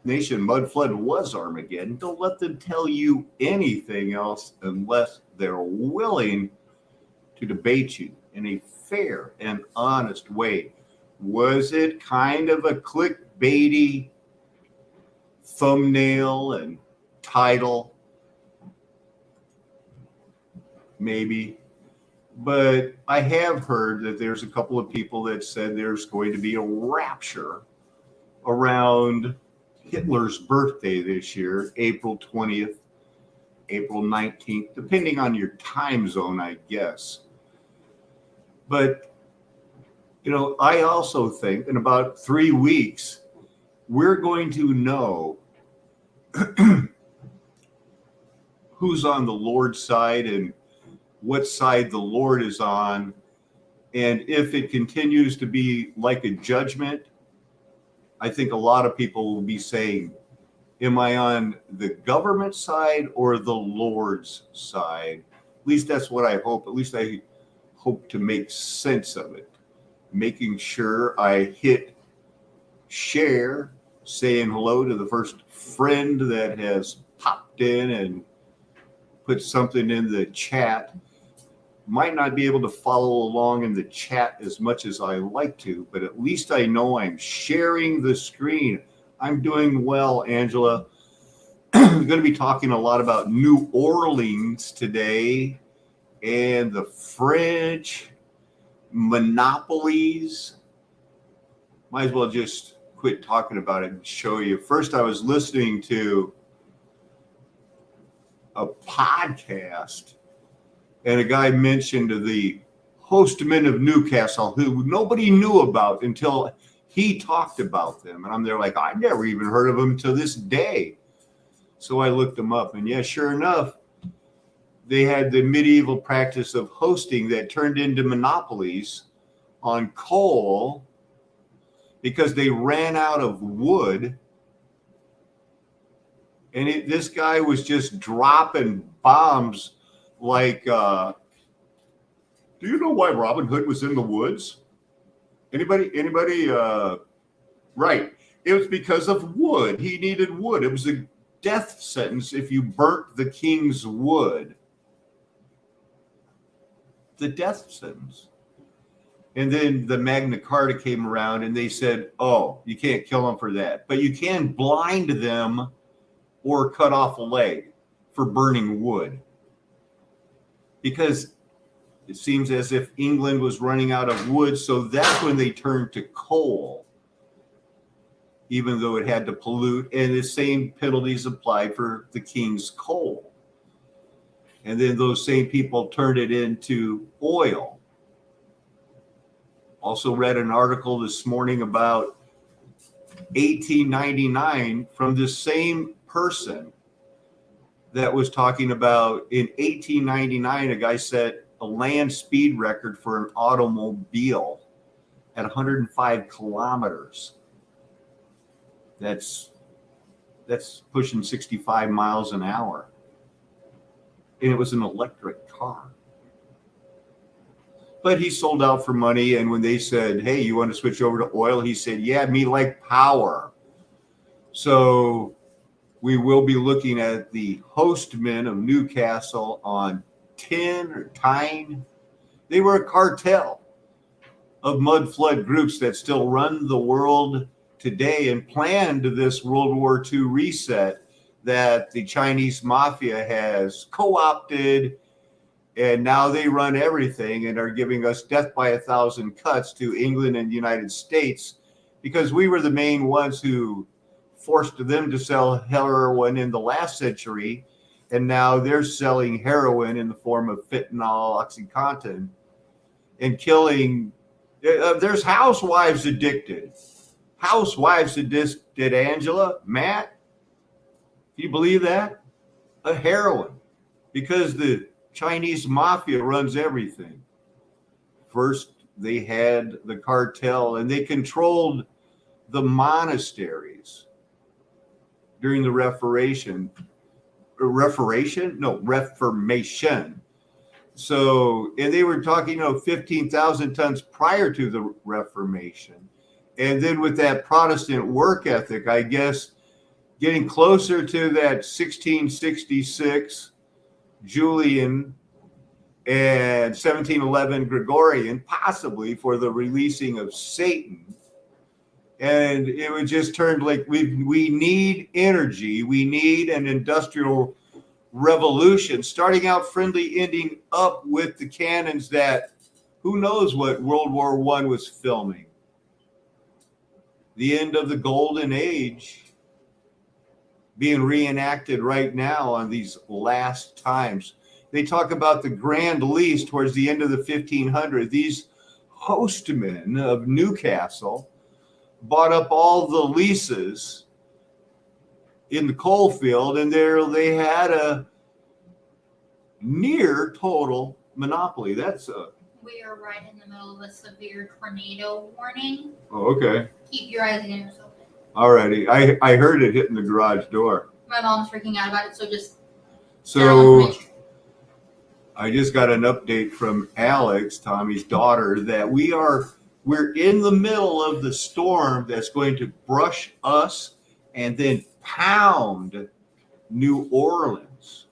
nation mud flood was Armageddon. Don't let them tell you anything else unless they're willing to debate you in a fair and honest way. Was it kind of a clickbaity thumbnail and title? Maybe. But I have heard that there's a couple of people that said there's going to be a rapture around Hitler's birthday this year, April 20th, April 19th, depending on your time zone, I guess. But, you know, I also think in about 3 weeks, we're going to know who's on the Lord's side and what side the Lord is on. And if it continues to be like a judgment, I think a lot of people will be saying, am I on the government side or the Lord's side? At least that's what I hope. At least I hope to make sense of it. Making sure I hit share, saying hello to the first friend that has popped in and put something in the chat. Might not be able to follow along in the chat as much as I like to, but at least I know I'm sharing the screen. I'm doing well, Angela. I'm going to be talking a lot about New Orleans today and the French monopolies. Might as well just quit talking about it and show you. First, I was listening to a podcast, and a guy mentioned the Hostmen of Newcastle, who nobody knew about until he talked about them. And I'm there like, I never even heard of them to this day. So I looked them up, and yeah, sure enough, they had the medieval practice of hosting that turned into monopolies on coal because they ran out of wood. And this guy was just dropping bombs like, do you know why Robin Hood was in the woods? Anybody? Right. It was because of wood. He needed wood. It was a death sentence if you burnt the king's wood. The death sentence. And then the Magna Carta came around and they said, oh, you can't kill them for that, but you can blind them or cut off a leg for burning wood. Because it seems as if England was running out of wood, so that's when they turned to coal, even though it had to pollute, and the same penalties applied for the king's coal. And then those same people turned it into oil. Also read an article this morning about 1899 from the same person that was talking about in 1899, a guy set a land speed record for an automobile at 105 kilometers. That's pushing 65 miles an hour. And it was an electric car. But he sold out for money. And when they said, hey, you want to switch over to oil? He said, yeah, me like power. So we will be looking at the Hostmen of Newcastle on tin or Tyne. They were a cartel of mud flood groups that still run the world today and planned this World War II reset that the Chinese mafia has co-opted, and now they run everything and are giving us death by 1,000 cuts to England and the United States because we were the main ones who forced them to sell heroin in the last century, and now they're selling heroin in the form of fentanyl, OxyContin, and killing. There's housewives addicted. Housewives addicted, Angela, Matt. Do you believe that? A heroin, because the Chinese mafia runs everything. First, they had the cartel, and they controlled the monasteries during the Reformation. So, and they were talking, 15,000 tons prior to the Reformation. And then with that Protestant work ethic, I guess getting closer to that 1666 Julian and 1711 Gregorian, possibly for the releasing of Satan. And it would just turn like we need energy. We need an industrial revolution, starting out friendly, ending up with the cannons that who knows what World War I was filming. The end of the golden age being reenacted right now on these last times. They talk about the grand lease towards the end of the 1500s. These hostmen of Newcastle bought up all the leases in the coal field, and there they had a near total monopoly. That's a. We are right in the middle of a severe tornado warning. Oh, okay. Keep your eyes and ears open. Alrighty. I heard it hitting the garage door. My mom's freaking out about it, so just. So I just got an update from Alex, Tommy's daughter, that we're in the middle of the storm that's going to brush us and then pound New Orleans.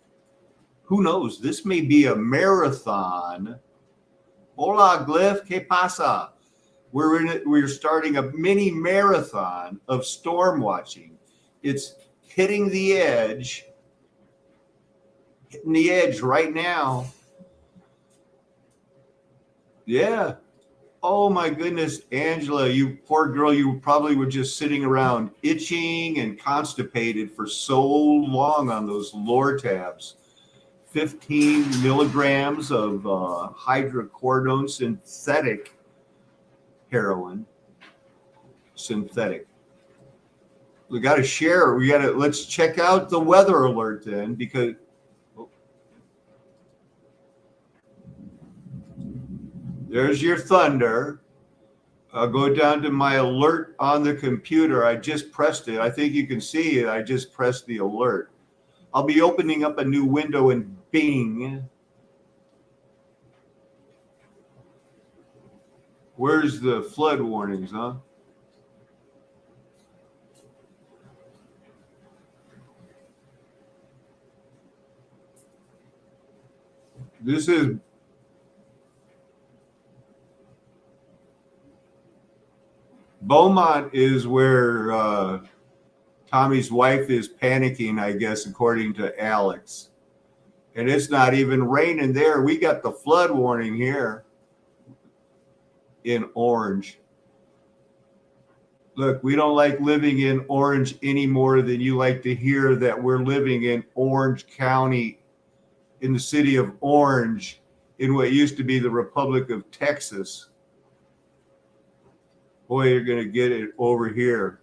Who knows? This may be a marathon. Hola, Glyph, ¿qué pasa? We're starting a mini marathon of storm watching. It's hitting the edge right now. Yeah. Oh my goodness, Angela, you poor girl, you probably were just sitting around itching and constipated for so long on those Lortabs. 15 milligrams of hydrocodone synthetic heroin. Synthetic. We got to share. Let's check out the weather alert then, because there's your thunder. I'll go down to my alert on the computer. I just pressed it. I think you can see it. I just pressed the alert. I'll be opening up a new window in Bing. Where's the flood warnings, huh? This is Beaumont is where Tommy's wife is panicking, I guess, according to Alex. And it's not even raining there. We got the flood warning here in Orange. Look, we don't like living in Orange any more than you like to hear that we're living in Orange County, in the city of Orange, in what used to be the Republic of Texas. Boy, you're going to get it over here.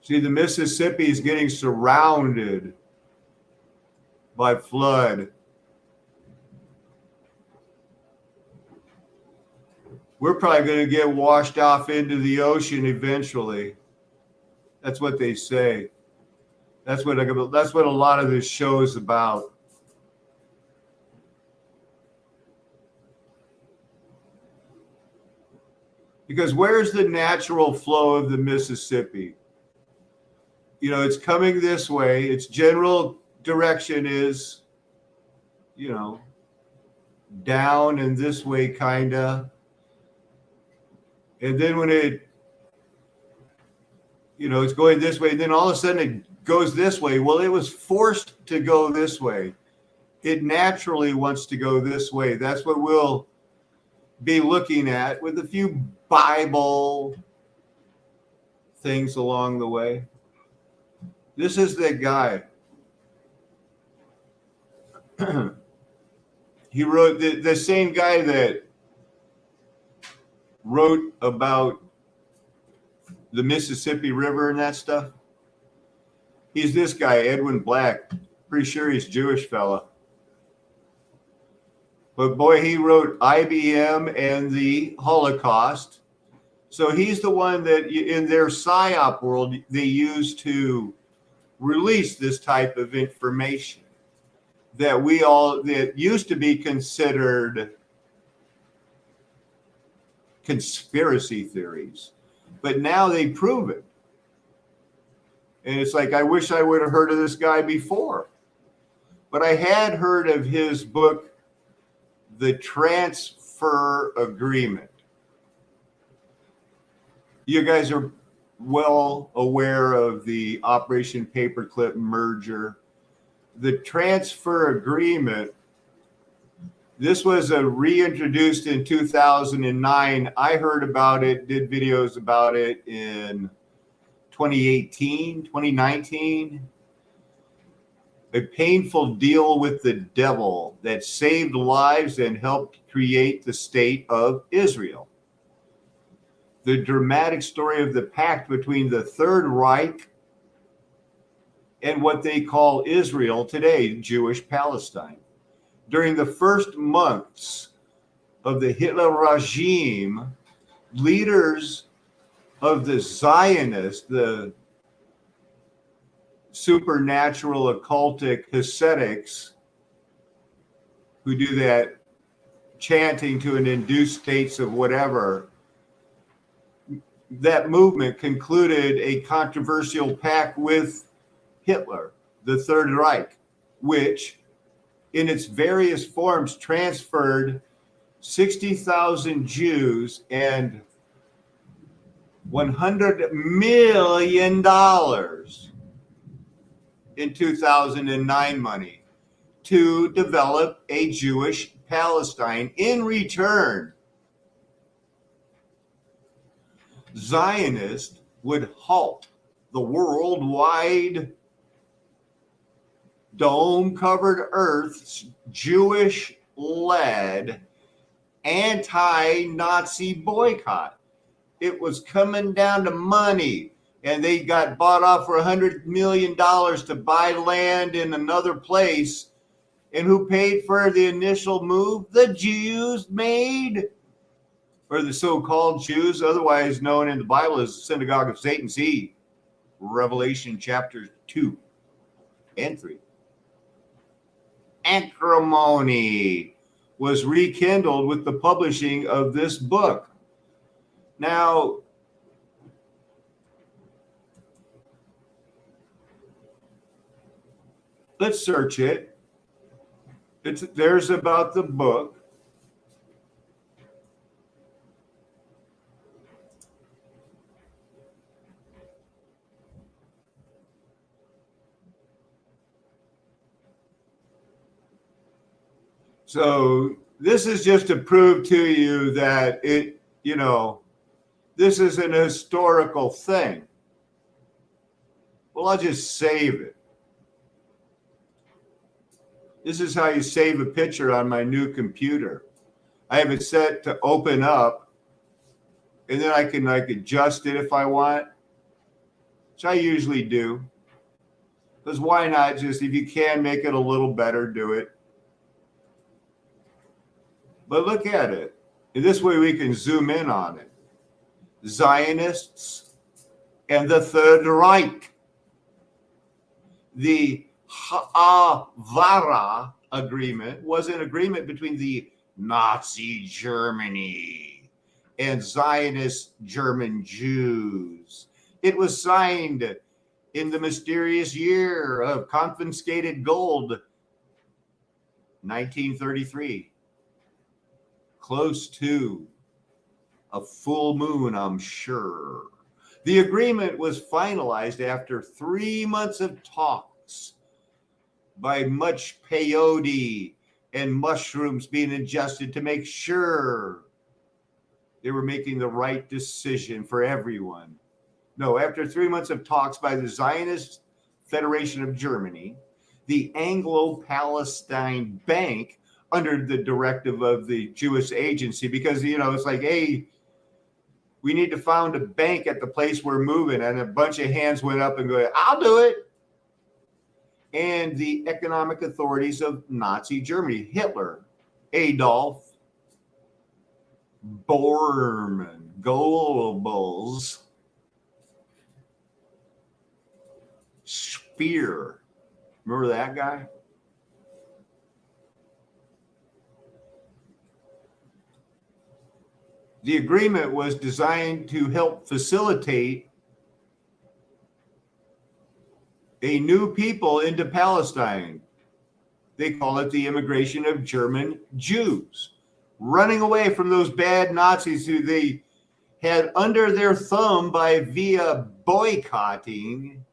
See, the Mississippi is getting surrounded by flood. We're probably going to get washed off into the ocean eventually. That's what they say. That's what a lot of this show is about. Because where's the natural flow of the Mississippi? You know, it's coming this way. Its general direction is, you know, down and this way, kind of. And then when it, you know, it's going this way, then all of a sudden it goes this way. Well, it was forced to go this way. It naturally wants to go this way. That's what we'll be looking at with a few Bible things along the way. This is that guy. He wrote the same guy that wrote about the Mississippi River and that stuff. He's this guy, Edwin Black. Pretty sure he's a Jewish fella. But boy, he wrote IBM and the Holocaust. So he's the one that in their PSYOP world, they use to release this type of information. that used to be considered conspiracy theories, but now they prove it. And it's like, I wish I would have heard of this guy before. But I had heard of his book, The Transfer Agreement. You guys are well aware of the Operation Paperclip merger. The Transfer Agreement, this was reintroduced in 2009. I heard about it, did videos about it in 2018, 2019. A painful deal with the devil that saved lives and helped create the state of Israel. The dramatic story of the pact between the Third Reich and what they call Israel today, Jewish Palestine. During the first months of the Hitler regime, leaders of the Zionists, the supernatural occultic Hasidics, who do that chanting to an induced states of whatever, that movement concluded a controversial pact with Hitler, the Third Reich, which in its various forms transferred 60,000 Jews and $100 million in 2009 money to develop a Jewish Palestine. In return, Zionists would halt the worldwide dome-covered earth's Jewish-led anti-Nazi boycott. It was coming down to money, and they got bought off for $100 million to buy land in another place. And who paid for the initial move? The Jews made, or the so-called Jews, otherwise known in the Bible as the synagogue of Satan. See Revelation chapter 2 and 3. Acrimony was rekindled with the publishing of this book. Now, let's search it. There's about the book. So this is just to prove to you that this is an historical thing. Well, I'll just save it. This is how you save a picture on my new computer. I have it set to open up, and then I can adjust it if I want, which I usually do. Because why not just, if you can make it a little better, do it. But look at it. And this way we can zoom in on it. Zionists and the Third Reich. The Haavara agreement was an agreement between the Nazi Germany and Zionist German Jews. It was signed in the mysterious year of confiscated gold, 1933. Close to a full moon, I'm sure. The agreement was finalized after 3 months of talks by much peyote and mushrooms being ingested to make sure they were making the right decision for everyone. No, after 3 months of talks by the Zionist Federation of Germany, the Anglo-Palestine Bank, under the directive of the Jewish agency, because, it's like, hey, we need to found a bank at the place we're moving. And a bunch of hands went up and go, I'll do it. And the economic authorities of Nazi Germany, Hitler, Adolf, Bormann, Goebbels, Speer. Remember that guy? The agreement was designed to help facilitate a new people into Palestine. They call it the immigration of German Jews, running away from those bad Nazis who they had under their thumb via boycotting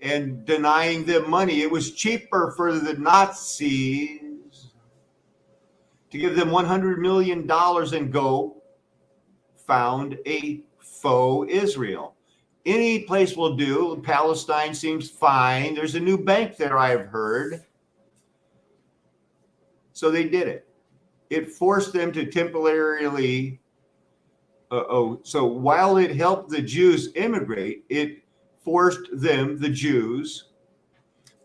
and denying them money. It was cheaper for the Nazis to give them $100 million and go found a faux Israel. Any place will do. Palestine seems fine. There's a new bank there, I've heard. So they did it. It forced them to temporarily. So while it helped the Jews immigrate, it forced them, the Jews,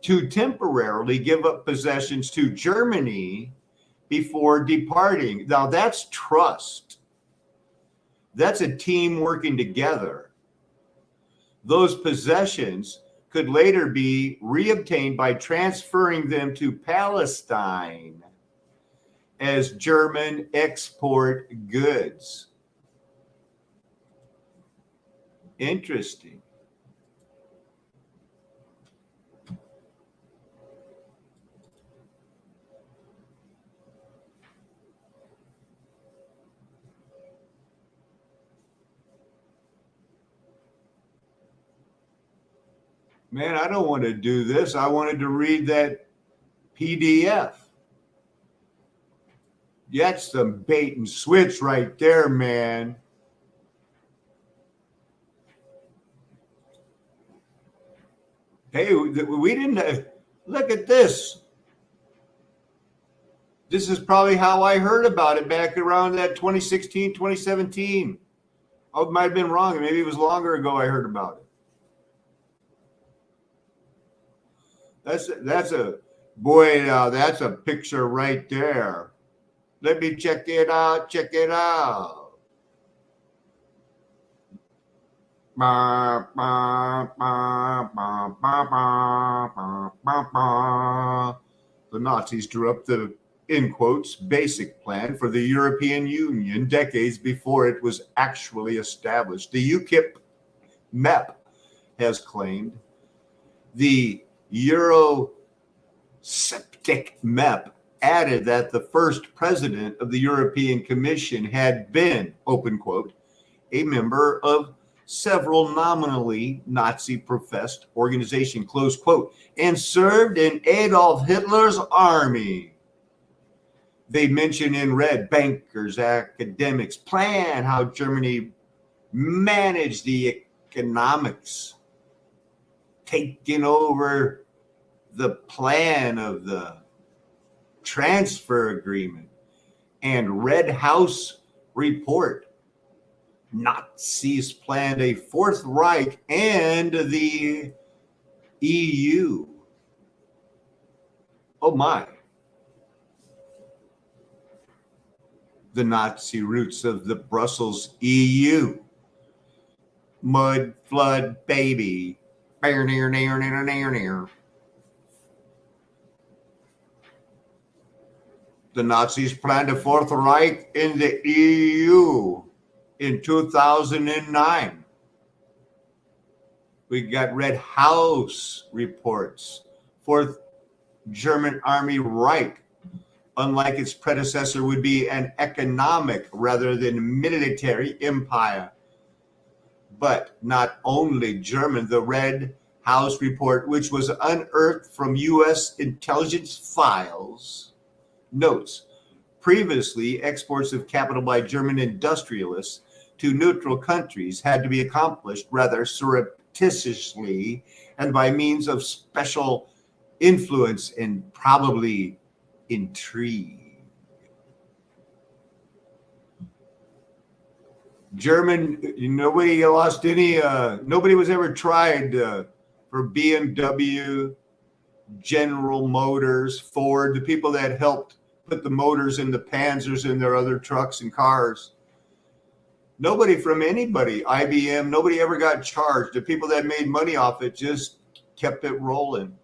to temporarily give up possessions to Germany before departing. Now that's trust. That's a team working together. Those possessions could later be reobtained by transferring them to Palestine as German export goods. Interesting. Man, I don't want to do this. I wanted to read that PDF. That's some bait and switch right there, man. Hey, we didn't look at this. This is probably how I heard about it back around that 2016, 2017. I might have been wrong. Maybe it was longer ago I heard about it. That's a boy. Now that's a picture right there. Let me check it out. Check it out. The Nazis drew up the, in quotes, basic plan for the European Union decades before it was actually established. The UKIP MEP has claimed the Eurosceptic MEP added that the first president of the European Commission had been, open quote, a member of several nominally Nazi-professed organizations, close quote, and served in Adolf Hitler's army. They mention in red bankers, academics, plan how Germany managed the economics, taking over the plan of the transfer agreement, and Red House report. Nazis planned a Fourth Reich and the EU. Oh my. The Nazi roots of the Brussels EU. Mud flood baby. The Nazis planned a Fourth Reich in the EU in 2009. We got Red House reports. Fourth German Army Reich, unlike its predecessor, would be an economic rather than military empire. But not only German, the Red House report, which was unearthed from U.S. intelligence files, notes previously exports of capital by German industrialists to neutral countries had to be accomplished rather surreptitiously and by means of special influence and probably intrigue. German, nobody lost any, nobody was ever tried for BMW, General Motors, Ford, the people that helped put the motors in the Panzers and their other trucks and cars. Nobody from anybody, IBM, nobody ever got charged. The people that made money off it just kept it rolling.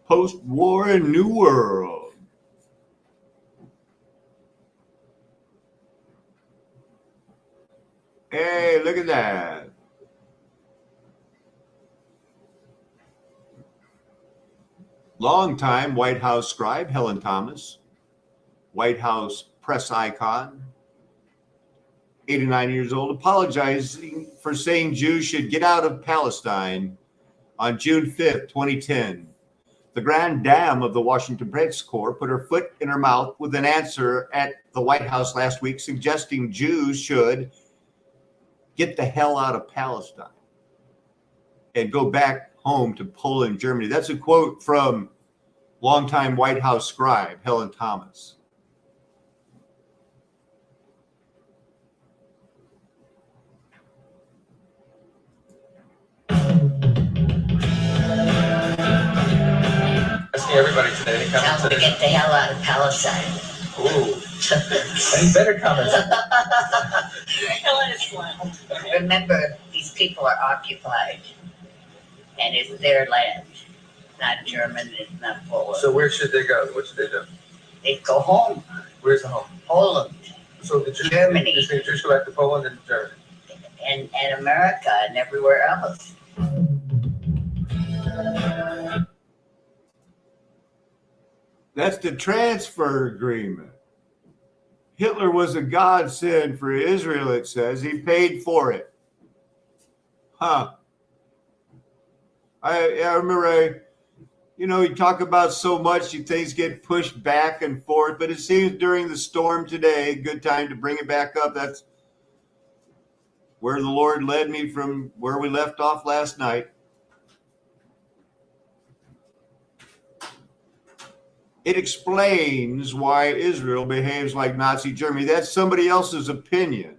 Post-war and New World. Hey, look at that. Longtime White House scribe Helen Thomas, White House press icon, 89 years old, apologizing for saying Jews should get out of Palestine on June 5th, 2010. The grand dame of the Washington Press Corps put her foot in her mouth with an answer at the White House last week suggesting Jews should get the hell out of Palestine and go back home to Poland, Germany. That's a quote from longtime White House scribe Helen Thomas. Asking everybody today to come Tell them to get the hell out of Palestine. Ooh. Any better comments? Remember, these people are occupied, and it's their land, not German, it's not Poland. So where should they go? What should they do? They go home, Where's the home? Poland, So the Jews, Germany. You're saying Jews go back to Poland and Germany. and America, and everywhere else. That's the transfer agreement. Hitler was a godsend for Israel, it says. He paid for it. Huh. I remember, you talk about so much, things get pushed back and forth, but it seems during the storm today, good time to bring it back up. That's where the Lord led me from where we left off last night. It explains why Israel behaves like Nazi Germany. That's somebody else's opinion.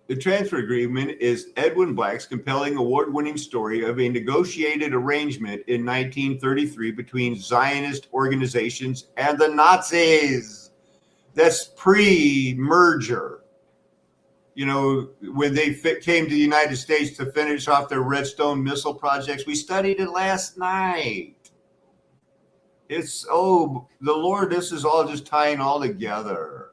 The transfer agreement is Edwin Black's compelling award-winning story of a negotiated arrangement in 1933 between Zionist organizations and the Nazis. That's pre-merger. When they came to the United States to finish off their Redstone missile projects. We studied it last night. The Lord, this is all just tying all together.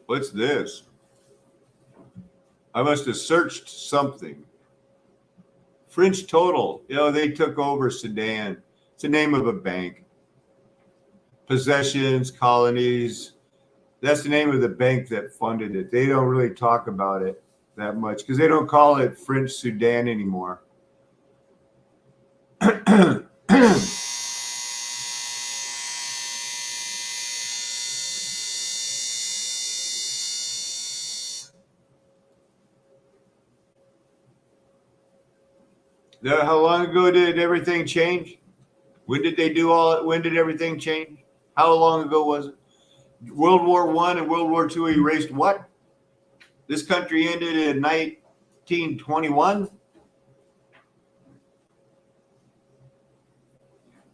What's this? I must have searched something. French Total. They took over Sudan. It's the name of a bank. Possessions, colonies. That's the name of the bank that funded it. They don't really talk about it that much because they don't call it French Sudan anymore. How long ago did everything change? When did when did everything change? How long ago was it? World War I and World War II erased what? This country ended in 1921?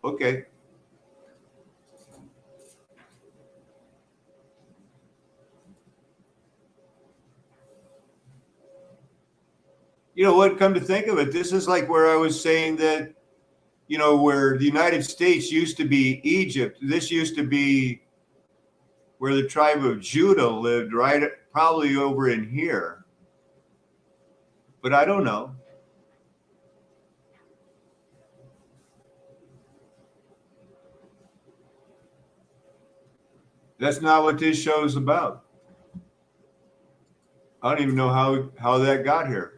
Okay. You know what? Come to think of it, this is like where I was saying that, where the United States used to be Egypt. This used to be where the tribe of Judah lived, right? Probably over in here. But I don't know. That's not what this show is about. I don't even know how that got here.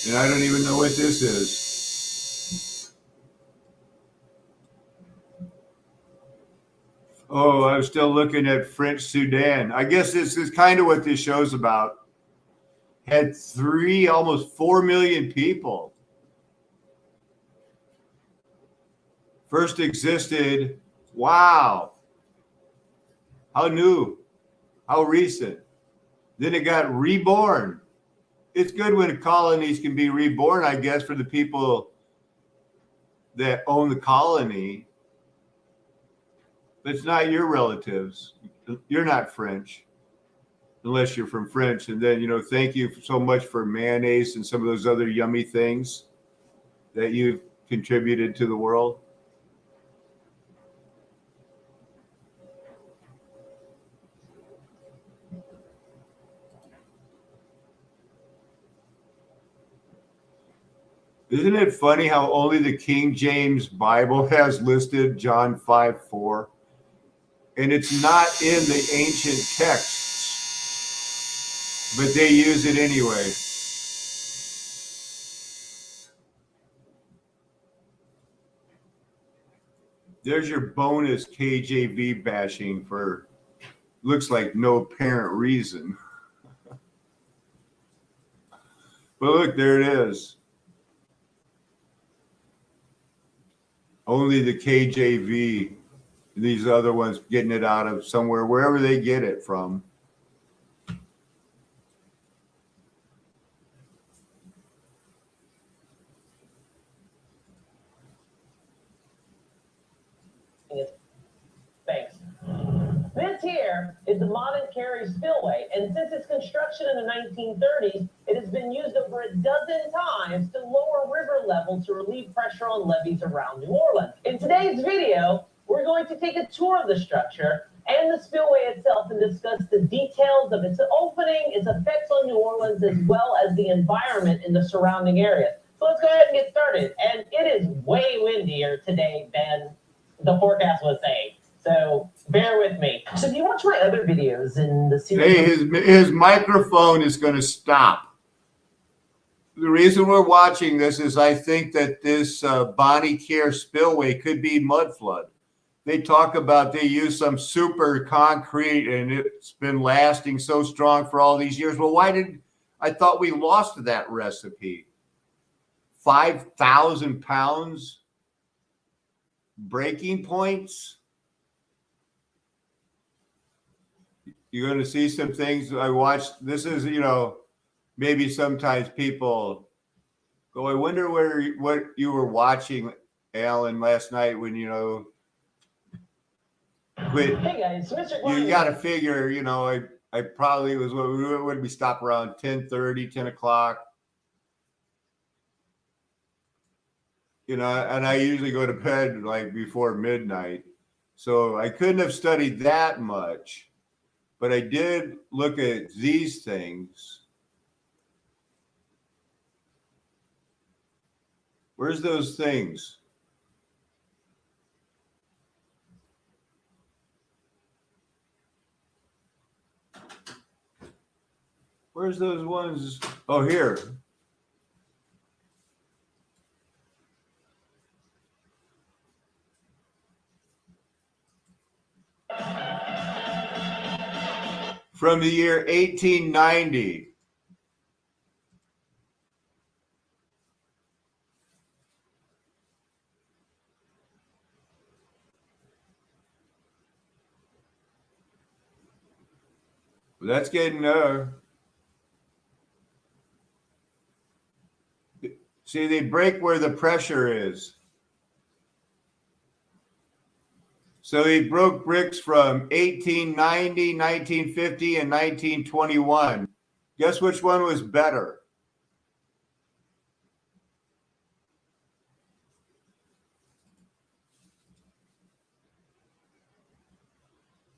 And I don't even know what this is. Oh, I was still looking at French Sudan. I guess this is kind of what this show's about. Had almost 4 million people. first existed. Wow. How new, how recent. Then it got reborn. It's good when colonies can be reborn, I guess, for the people that own the colony. But it's not your relatives. You're not French, unless you're from French. And then, thank you so much for mayonnaise and some of those other yummy things that you've contributed to the world. Isn't it funny how only the King James Bible has listed John 5:4? And it's not in the ancient texts, but they use it anyway. There's your bonus KJV bashing for looks like no apparent reason. But look, there it is. Only the KJV, these other ones getting it out of somewhere, wherever they get it from. Thanks. This here is the modern Cary Spillway, and since its construction in the 1930s, it has been used over a dozen times to lower river level to relieve pressure on levees around New Orleans. In today's video, we're going to take a tour of the structure and the spillway itself and discuss the details of its opening, its effects on New Orleans, as well as the environment in the surrounding areas. So let's go ahead and get started. And it is way windier today than the forecast was saying. So bear with me. So if you watch my other videos in the series... Hey, his microphone is going to stop. The reason we're watching this is I think that this Bonnie Care spillway could be mud flood. They talk about they use some super concrete and it's been lasting so strong for all these years. Well, I thought we lost that recipe. 5,000 pounds breaking points. You're going to see some things I watched. This is, maybe sometimes people go, I wonder what you were watching, Alan, last night when, quit. Hey guys, Mr. You got to figure, I probably was, when we stop around 10:30, 10 o'clock. And I usually go to bed like before midnight. So I couldn't have studied that much. But I did look at these things. Where's those things? Where's those ones? Oh, here. From the year 1890. That's getting see, they break where the pressure is. So he broke bricks from 1890, 1950, and 1921. Guess which one was better?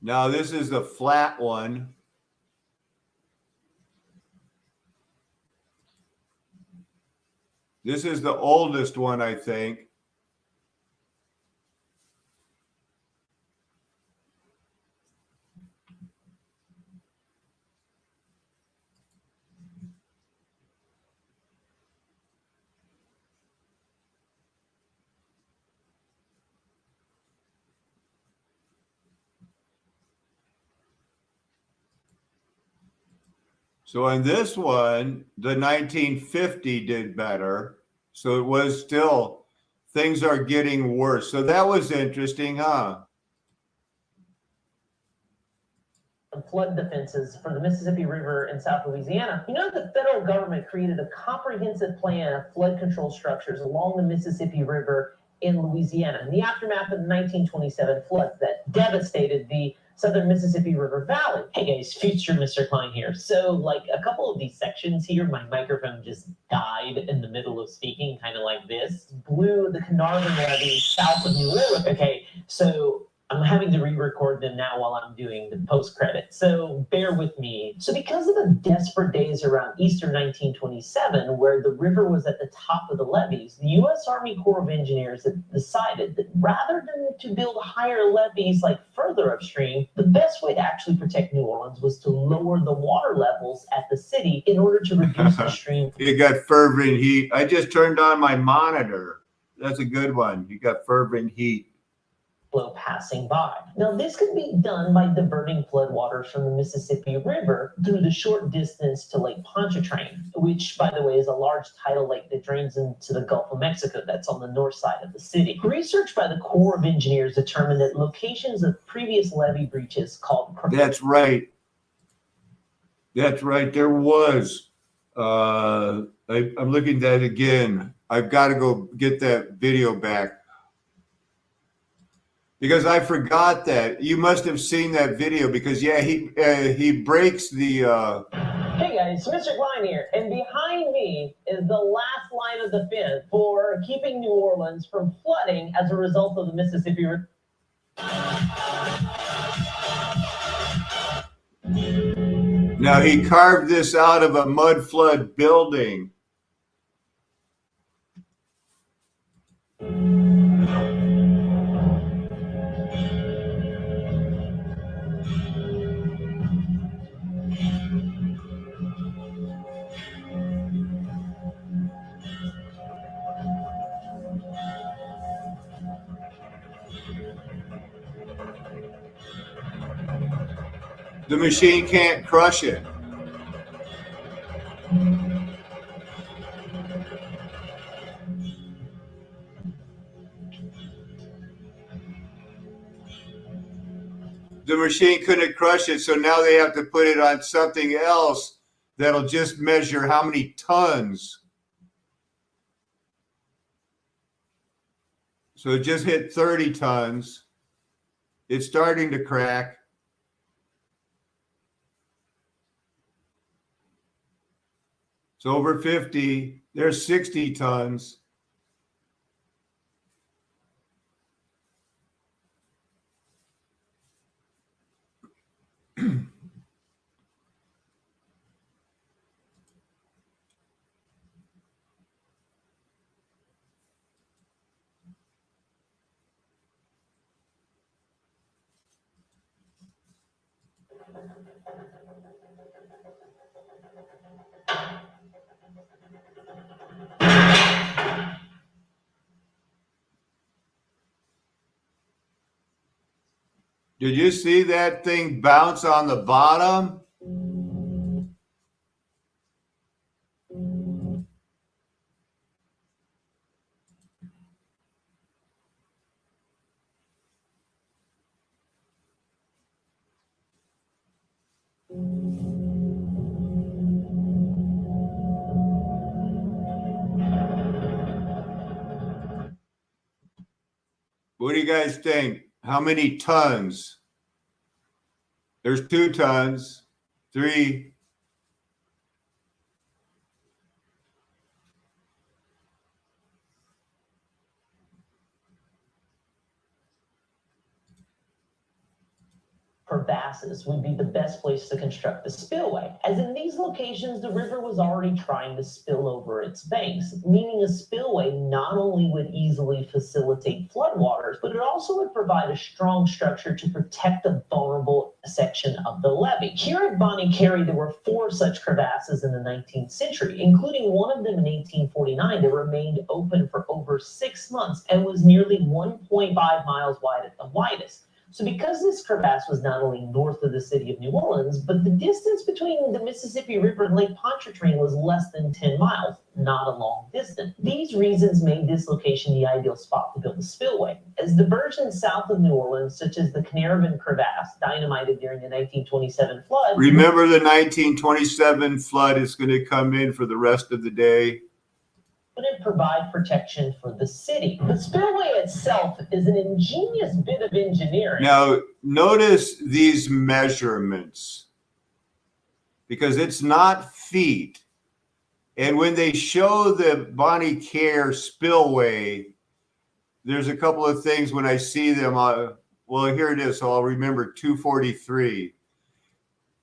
Now, this is the flat one. This is the oldest one, I think. So on this one, the 1950 did better. So it was still things are getting worse. So that was interesting, huh? Flood defenses for the Mississippi River in South Louisiana. You know, the federal government created a comprehensive plan of flood control structures along the Mississippi River in Louisiana in the aftermath of the 1927 floods that devastated the southern Mississippi River Valley. Hey guys, future Mr. Klein here. So like a couple of these sections here, my microphone just died in the middle of speaking, kind of like this. Blew the Carnarvon levee south of New Orleans. Okay, so I'm having to re-record them now while I'm doing the post-credit, so bear with me. So because of the desperate days around Easter 1927, where the river was at the top of the levees, the U.S. Army Corps of Engineers had decided that rather than to build higher levees like further upstream, the best way to actually protect New Orleans was to lower the water levels at the city in order to reduce the stream. You got fervent heat. I just turned on my monitor. That's a good one. You got fervent heat flow passing by. Now, this could be done by diverting floodwaters from the Mississippi River through the short distance to Lake Pontchartrain, which, by the way, is a large tidal lake that drains into the Gulf of Mexico. That's on the north side of the city. Research by the Corps of Engineers determined that locations of previous levee breaches called... That's right. That's right. There was. I'm looking at that again. I've got to go get that video back, because I forgot that. You must have seen that video, because yeah, he breaks the. Hey guys, Mr. Klein here, and behind me is the last line of defense for keeping New Orleans from flooding as a result of the Mississippi River. Now he carved this out of a mud flood building. The machine can't crush it. The machine couldn't crush it, so now they have to put it on something else that'll just measure how many tons. So it just hit 30 tons. It's starting to crack. It's over 50. There's 60 tons. Did you see that thing bounce on the bottom? What do you guys think? How many tons? There's 2 tons, 3. Crevasses would be the best place to construct the spillway, as in these locations the river was already trying to spill over its banks, meaning a spillway not only would easily facilitate floodwaters, but it also would provide a strong structure to protect the vulnerable section of the levee. Here at Bonnie Carey, there were 4 such crevasses in the 19th century, including one of them in 1849 that remained open for over 6 months and was nearly 1.5 miles wide at the widest. So because this crevasse was not only north of the city of New Orleans, but the distance between the Mississippi River and Lake Pontchartrain was less than 10 miles, not a long distance. These reasons made this location the ideal spot to build a spillway, as diversions south of New Orleans, such as the Canaverin crevasse, dynamited during the 1927 flood. Remember, the 1927 flood is going to come in for the rest of the day. Wouldn't provide protection for the city. The spillway itself is an ingenious bit of engineering. Now, notice these measurements, because it's not feet. And when they show the Bonnie Care spillway, there's a couple of things when I see them. Well, here it is. So I'll remember 243.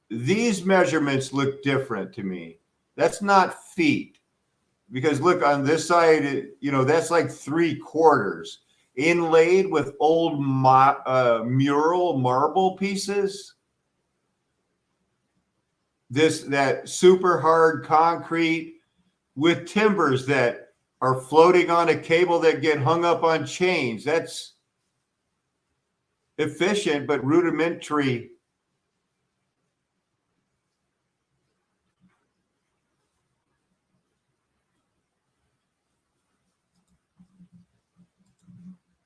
These measurements look different to me. That's not feet. Because look, on this side, that's like 3/4 inlaid with old mural marble pieces. That super hard concrete with timbers that are floating on a cable that get hung up on chains. That's efficient, but rudimentary.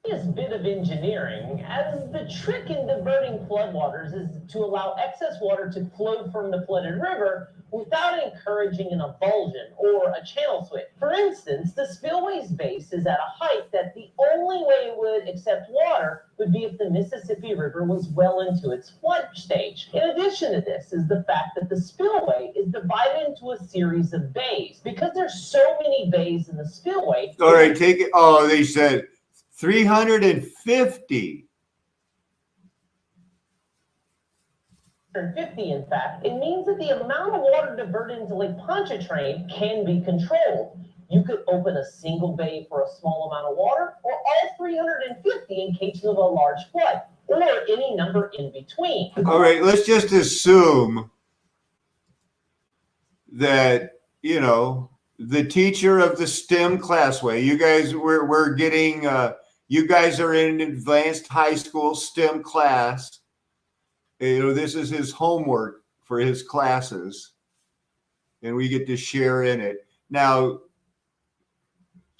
This bit of engineering, as the trick in diverting floodwaters is to allow excess water to flow from the flooded river without encouraging an avulsion or a channel switch. For instance, the spillway's base is at a height that the only way it would accept water would be if the Mississippi River was well into its flood stage. In addition to this is the fact that the spillway is divided into a series of bays. Because there's so many bays in the spillway. All right, take it. Oh, they said 350. 50, in fact, it means that the amount of water diverted into Lake Pontchartrain can be controlled. You could open a single bay for a small amount of water, or all 350 in case of a large flood, or any number in between. All right, let's just assume that, the teacher of the STEM classway, you guys, we're getting, you guys are in an advanced high school STEM class. This is his homework for his classes, and we get to share in it. Now,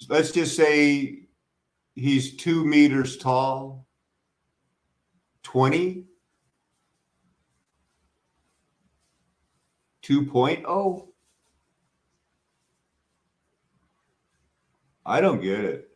let's just say he's 2 meters tall, 20, 2.0. I don't get it.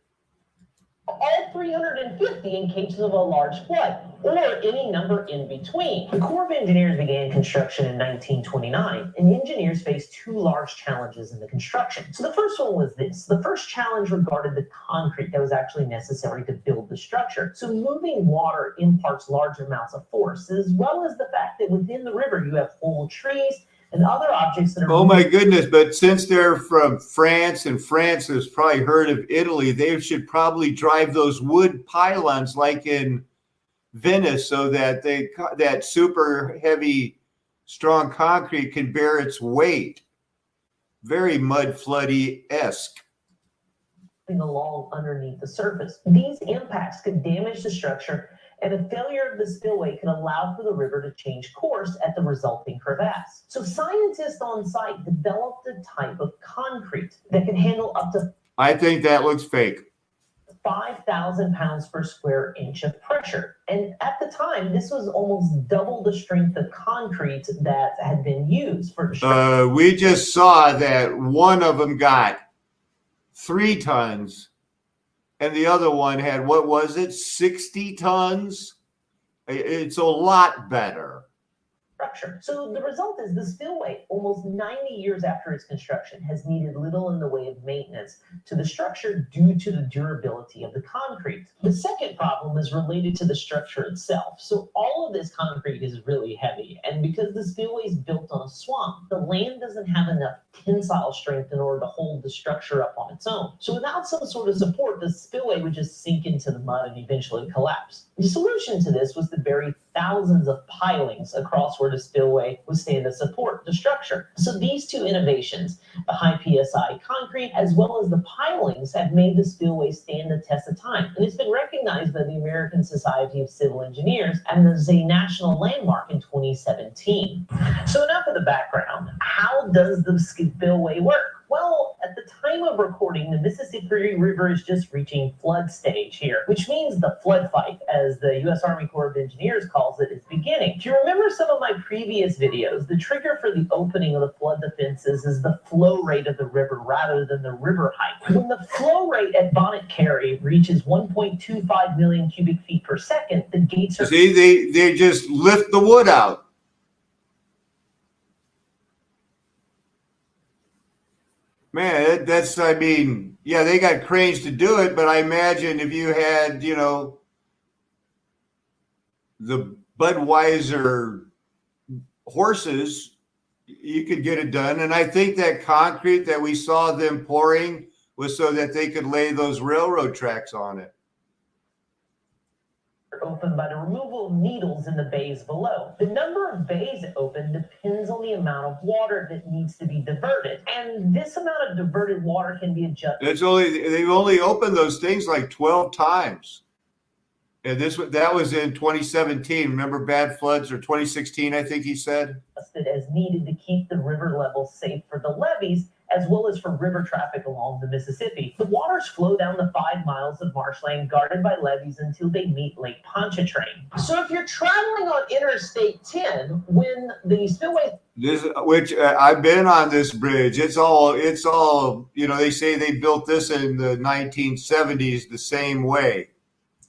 All 350 in case of a large flood, or any number in between. The Corps of Engineers began construction in 1929, and engineers faced 2 large challenges in the construction. So the first one was this. The first challenge regarded the concrete that was actually necessary to build the structure. So moving water imparts large amounts of force, as well as the fact that within the river you have whole trees and other objects that are... Oh my goodness, but since they're from France, and France has probably heard of Italy, they should probably drive those wood pylons like in Venice, so that that super heavy, strong concrete can bear its weight. Very mud floody-esque. Along underneath the surface. These impacts could damage the structure, and a failure of the spillway could allow for the river to change course at the resulting crevasse. So scientists on site developed a type of concrete that can handle up to... I think that looks fake. 5,000 pounds per square inch of pressure. And at the time, this was almost double the strength of concrete that had been used for construction. We just saw that one of them got 3 tons. And the other one had, 60 tons? It's a lot better. Structure. So the result is the spillway, almost 90 years after its construction, has needed little in the way of maintenance to the structure due to the durability of the concrete. The second problem is related to the structure itself. So all of this concrete is really heavy, and because the spillway is built on a swamp, the land doesn't have enough tensile strength in order to hold the structure up on its own. So without some sort of support, the spillway would just sink into the mud and eventually collapse. The solution to this was to bury thousands of pilings across where the spillway would stand to support the structure. So these two innovations, the high PSI concrete as well as the pilings, have made the spillway stand the test of time. And it's been recognized by the American Society of Civil Engineers and as a national landmark in 2017. So enough of the background. How does the spillway work? Well, at the time of recording, the Mississippi River is just reaching flood stage here, which means the flood fight, as the U.S. Army Corps of Engineers calls it, is beginning. If you remember some of my previous videos, the trigger for the opening of the flood defenses is the flow rate of the river rather than the river height. When the flow rate at Bonnet Carry reaches 1.25 million cubic feet per second, the gates are... See, they just lift the wood out. Man, that's, I mean, yeah, they got cranes to do it, but I imagine if you had, you know, the Budweiser horses, you could get it done. And I think that concrete that we saw them pouring was so that they could lay those railroad tracks on it. Open by the removal of needles in the bays below. The number of bays open depends on the amount of water that needs to be diverted, and this amount of diverted water can be adjusted. They've only opened those things like 12 times, and that was in 2017. Remember bad floods, or 2016, I think he said. As needed to keep the river level safe for the levees, as well as for river traffic along the Mississippi. The waters flow down the 5 miles of marshland guarded by levees until they meet Lake Pontchartrain. So if you're traveling on Interstate 10, when the spillway... I've been on this bridge. It's all, you know, they say they built this in the 1970s the same way.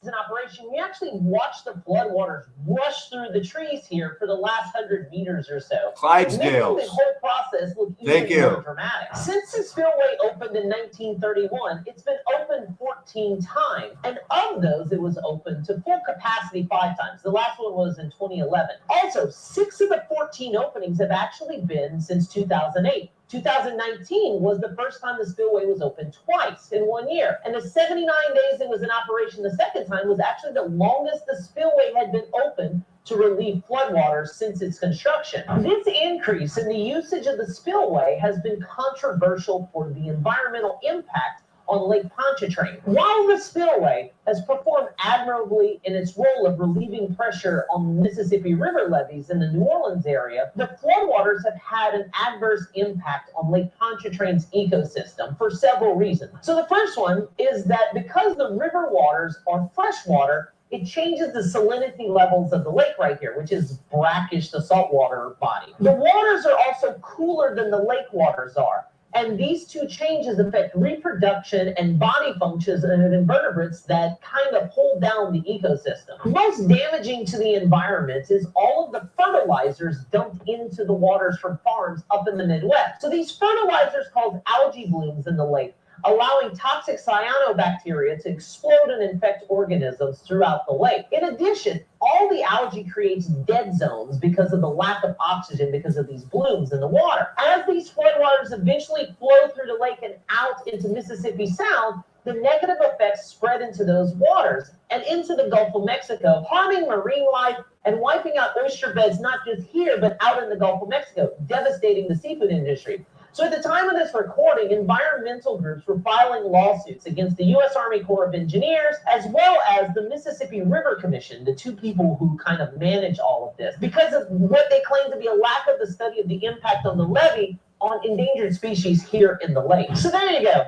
In operation, we actually watched the floodwaters rush through the trees here for the last 100 meters or so. Clydesdales. Making the whole process look even more dramatic. Since the spillway opened in 1931, it's been opened 14 times. And of those, it was opened to full capacity 5 times. The last one was in 2011. Also, 6 of the 14 openings have actually been since 2008. 2019 was the first time the spillway was open twice in 1 year. And the 79 days it was in operation the second time was actually the longest the spillway had been open to relieve floodwaters since its construction. This increase in the usage of the spillway has been controversial for the environmental impact on Lake Pontchartrain. While the spillway has performed admirably in its role of relieving pressure on Mississippi River levees in the New Orleans area, the floodwaters have had an adverse impact on Lake Pontchartrain's ecosystem for several reasons. So the first one is that because the river waters are freshwater, it changes the salinity levels of the lake right here, which is brackish, the saltwater body. The waters are also cooler than the lake waters are. And these two changes affect reproduction and body functions of invertebrates that kind of hold down the ecosystem. Most damaging to the environment is all of the fertilizers dumped into the waters from farms up in the Midwest. So these fertilizers cause algae blooms in the lake, allowing toxic cyanobacteria to explode and infect organisms throughout the lake. In addition, all the algae creates dead zones because of the lack of oxygen because of these blooms in the water. As these floodwaters eventually flow through the lake and out into Mississippi Sound, the negative effects spread into those waters and into the Gulf of Mexico, harming marine life and wiping out oyster beds not just here, but out in the Gulf of Mexico, devastating the seafood industry. So at the time of this recording, environmental groups were filing lawsuits against the U.S. Army Corps of Engineers, as well as the Mississippi River Commission, the two people who kind of manage all of this, because of what they claim to be a lack of the study of the impact on the levee on endangered species here in the lake. So there you go.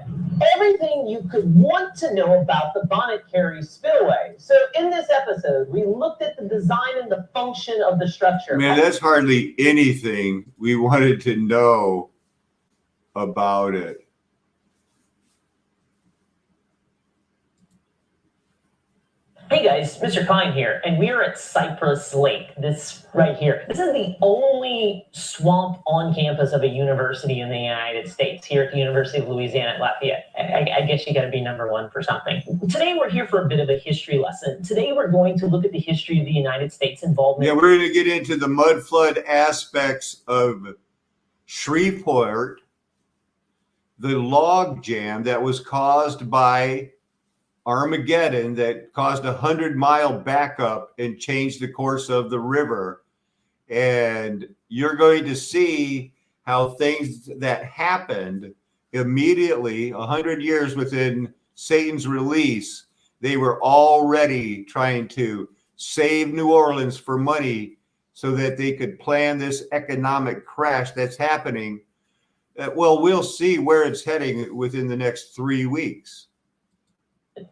Everything you could want to know about the Bonnet Carry Spillway. So in this episode, we looked at the design and the function of the structure. Man, that's hardly anything we wanted to know about it. Hey guys, Mr. Klein here, and we are at Cypress Lake, this right here. This is the only swamp on campus of a university in the United States, here at the University of Louisiana at Lafayette. I guess you gotta be number one for something. Today we're here for a bit of a history lesson. Today we're going to look at the history of the United States involvement. Yeah, we're gonna get into the mud flood aspects of Shreveport, the log jam that was caused by Armageddon that caused 100-mile backup and changed the course of the river. And you're going to see how things that happened immediately, 100 years within Satan's release, they were already trying to save New Orleans for money so that they could plan this economic crash that's happening. Well, we'll see where it's heading within the next 3 weeks.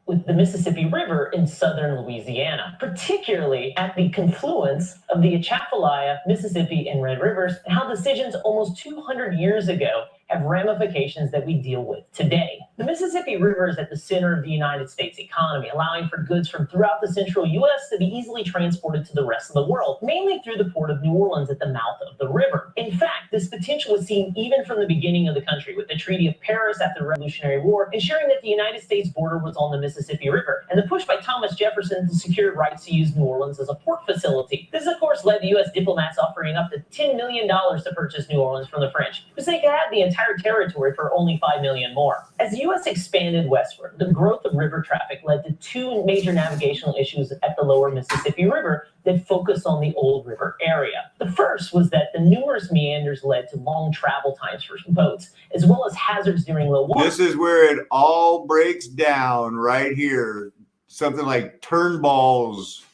With the Mississippi River in southern Louisiana, particularly at the confluence of the Atchafalaya, Mississippi, and Red Rivers, and how decisions almost 200 years ago have ramifications that we deal with today. The Mississippi River is at the center of the United States economy, allowing for goods from throughout the central U.S. to be easily transported to the rest of the world, mainly through the port of New Orleans at the mouth of the river. In fact, this potential was seen even from the beginning of the country, with the Treaty of Paris after the Revolutionary War, ensuring that the United States border was on the Mississippi River, and the push by Thomas Jefferson to secure rights to use New Orleans as a port facility. This, of course, led the U.S. diplomats offering up to $10 million to purchase New Orleans from the French, because they could have the entire territory for only $5 million more. As the U.S. expanded westward, the growth of river traffic led to two major navigational issues at the lower Mississippi River that focused on the old river area. The first was that the numerous meanders led to long travel times for boats, as well as hazards during low water. This is where it all breaks down right here. Something like turnballs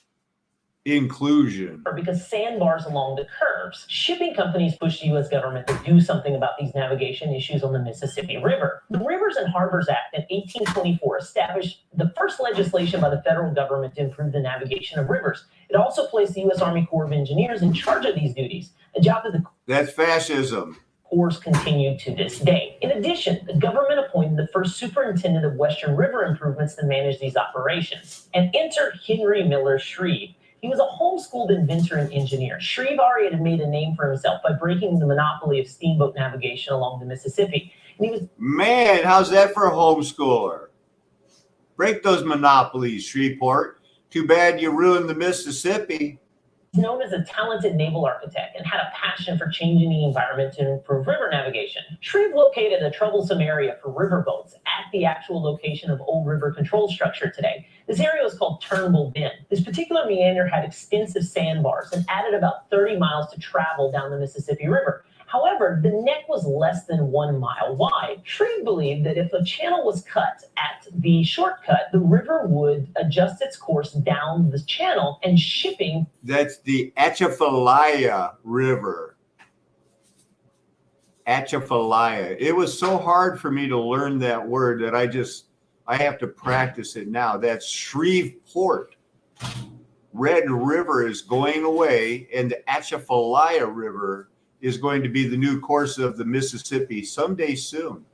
inclusion. Because sandbars along the curves. Shipping companies pushed the U.S. government to do something about these navigation issues on the Mississippi River. The Rivers and Harbors Act in 1824 established the first legislation by the federal government to improve the navigation of rivers. It also placed the U.S. Army Corps of Engineers in charge of these duties, a job that the That's fascism. Corps continue to this day. In addition, the government appointed the first superintendent of Western River improvements to manage these operations. And enter Henry Miller Shreve. He was a homeschooled inventor and engineer. Shreve already had made a name for himself by breaking the monopoly of steamboat navigation along the Mississippi. And he was Man, how's that for a homeschooler? Break those monopolies, Shreveport. Too bad you ruined the Mississippi. known as a talented naval architect and had a passion for changing the environment to improve river navigation. Shreve located a troublesome area for riverboats at the actual location of Old River Control Structure today. This area was called Turnbull Bend. This particular meander had extensive sandbars and added about 30 miles to travel down the Mississippi River. However, the neck was less than 1 mile wide. Shreve believed that if a channel was cut at the shortcut, the river would adjust its course down the channel and shipping. That's the Atchafalaya River. Atchafalaya. It was so hard for me to learn that word that I have to practice it now. That's Shreveport. Red River is going away, and the Atchafalaya River is going to be the new course of the Mississippi someday soon.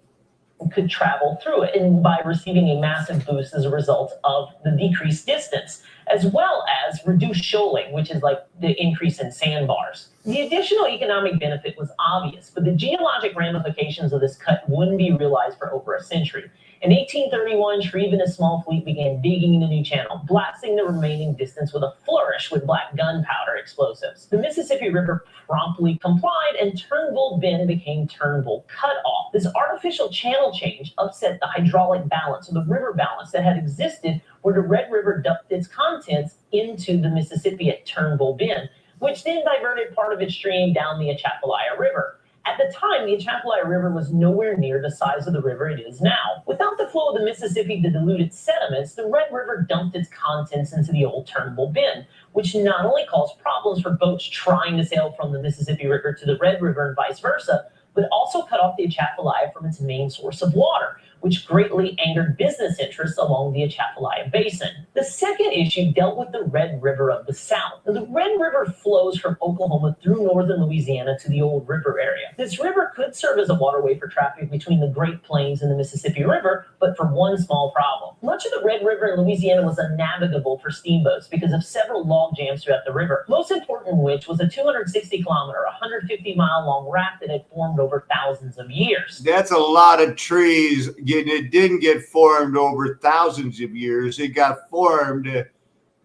Could travel through it, and by receiving a massive boost as a result of the decreased distance, as well as reduced shoaling, which is like the increase in sandbars. The additional economic benefit was obvious, but the geologic ramifications of this cut wouldn't be realized for over a century. In 1831, Shreve and his small fleet began digging the new channel, blasting the remaining distance with a flourish with black gunpowder explosives. The Mississippi River promptly complied, and Turnbull Bend became Turnbull Cutoff. This artificial channel change upset the hydraulic balance, or the river balance that had existed where the Red River dumped its contents into the Mississippi at Turnbull Bend, which then diverted part of its stream down the Atchafalaya River. At the time, the Atchafalaya River was nowhere near the size of the river it is now. Without the flow of the Mississippi to dilute its sediments, the Red River dumped its contents into the old Turnbull Bend, which not only caused problems for boats trying to sail from the Mississippi River to the Red River and vice versa, but also cut off the Atchafalaya from its main source of water, which greatly angered business interests along the Atchafalaya Basin. The second issue dealt with the Red River of the South. Now, the Red River flows from Oklahoma through northern Louisiana to the Old River area. This river could serve as a waterway for traffic between the Great Plains and the Mississippi River, but for one small problem. Much of the Red River in Louisiana was unnavigable for steamboats because of several log jams throughout the river, most important of which was a 260-kilometer, 150-mile-long raft that had formed over thousands of years. That's a lot of trees. It didn't get formed over thousands of years. It got formed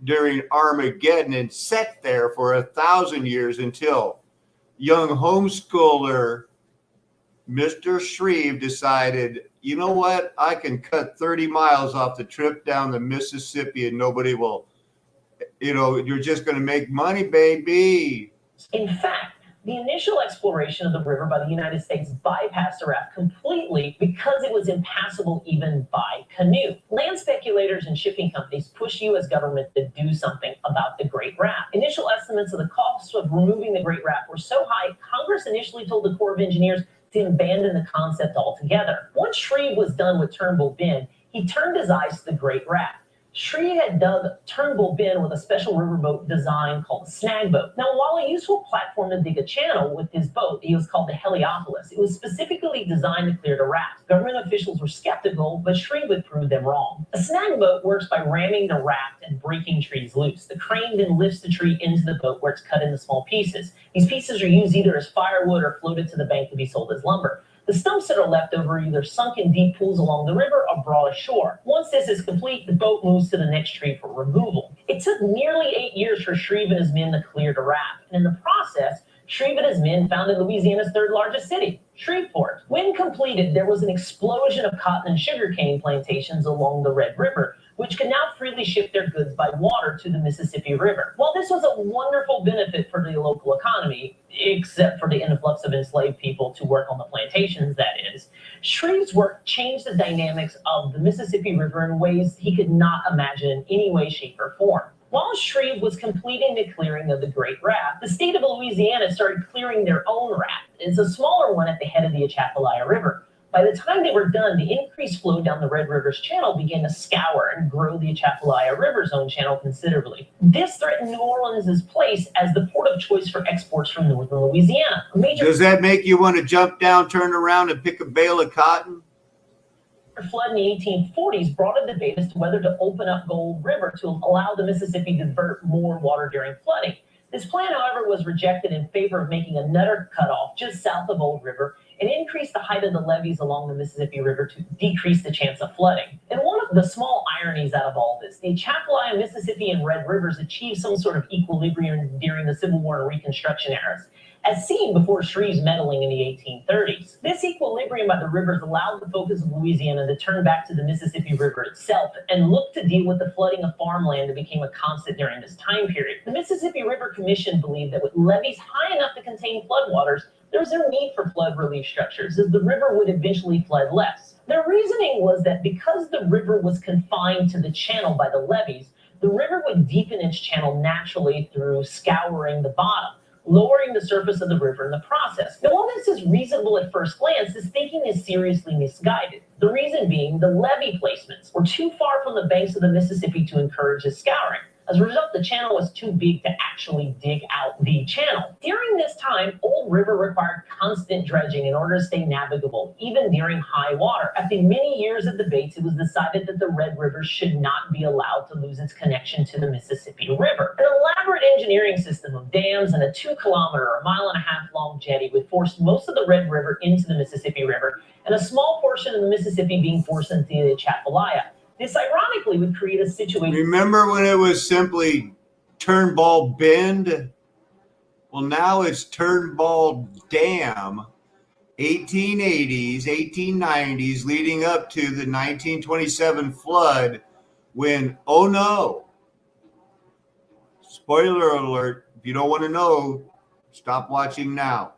during Armageddon and sat there for 1,000 years until young homeschooler Mr. Shreve decided, you know what? I can cut 30 miles off the trip down the Mississippi and nobody will, you're just going to make money, baby. In fact, the initial exploration of the river by the United States bypassed the raft completely because it was impassable even by canoe. Land speculators and shipping companies pushed U.S. government to do something about the Great Raft. Initial estimates of the cost of removing the Great Raft were so high, Congress initially told the Corps of Engineers to abandon the concept altogether. Once Shreve was done with Turnbull Bend, he turned his eyes to the Great Raft. Shreve had dug Turnbull Bend with a special riverboat design called the snag boat. Now, while a useful platform to dig a channel with his boat, it was called the Heliopolis. It was specifically designed to clear the raft. Government officials were skeptical, but Shreve would prove them wrong. A snag boat works by ramming the raft and breaking trees loose. The crane then lifts the tree into the boat where it's cut into small pieces. These pieces are used either as firewood or floated to the bank to be sold as lumber. The stumps that are left over are either sunk in deep pools along the river or brought ashore. Once this is complete, the boat moves to the next tree for removal. It took nearly 8 years for Shreve and his men to clear the raft, and in the process, Shreve and his men founded Louisiana's third largest city, Shreveport. When completed, there was an explosion of cotton and sugarcane plantations along the Red River, which could now freely ship their goods by water to the Mississippi River. While this was a wonderful benefit for the local economy, except for the influx of enslaved people to work on the plantations, that is, Shreve's work changed the dynamics of the Mississippi River in ways he could not imagine in any way, shape, or form. While Shreve was completing the clearing of the Great Raft, the state of Louisiana started clearing their own raft. It's a smaller one at the head of the Atchafalaya River. By the time they were done, the increased flow down the Red River's channel began to scour and grow the Atchafalaya River's own channel considerably. This threatened New Orleans' place as the port of choice for exports from northern Louisiana. Does that make you want to jump down, turn around, and pick a bale of cotton? Flood in the 1840s brought a debate as to whether to open up Gold River to allow the Mississippi to divert more water during flooding. This plan, however, was rejected in favor of making a Nutter cutoff just south of Old River and increase the height of the levees along the Mississippi River to decrease the chance of flooding. And one of the small ironies out of all this, the Atchafalaya, Mississippi, and Red Rivers achieved some sort of equilibrium during the Civil War and Reconstruction eras, as seen before Shreve's meddling in the 1830s. This equilibrium by the rivers allowed the focus of Louisiana to turn back to the Mississippi River itself and look to deal with the flooding of farmland that became a constant during this time period. The Mississippi River Commission believed that with levees high enough to contain floodwaters, there was no need for flood relief structures, as the river would eventually flood less. Their reasoning was that because the river was confined to the channel by the levees, the river would deepen its channel naturally through scouring the bottom, lowering the surface of the river in the process. Now, while this is reasonable at first glance, this thinking is seriously misguided. The reason being the levee placements were too far from the banks of the Mississippi to encourage the scouring. As a result, the channel was too big to actually dig out the channel. During this time, Old River required constant dredging in order to stay navigable, even during high water. After many years of debates, it was decided that the Red River should not be allowed to lose its connection to the Mississippi River. An elaborate engineering system of dams and a 2-kilometer or 1.5 mile long jetty would force most of the Red River into the Mississippi River, and a small portion of the Mississippi being forced into the Atchafalaya. This ironically would create a situation. Remember when it was simply Turnbull Bend? Well, now it's Turnbull Dam. 1880s, 1890s, leading up to the 1927 flood, when, oh no, spoiler alert, if you don't want to know, stop watching now.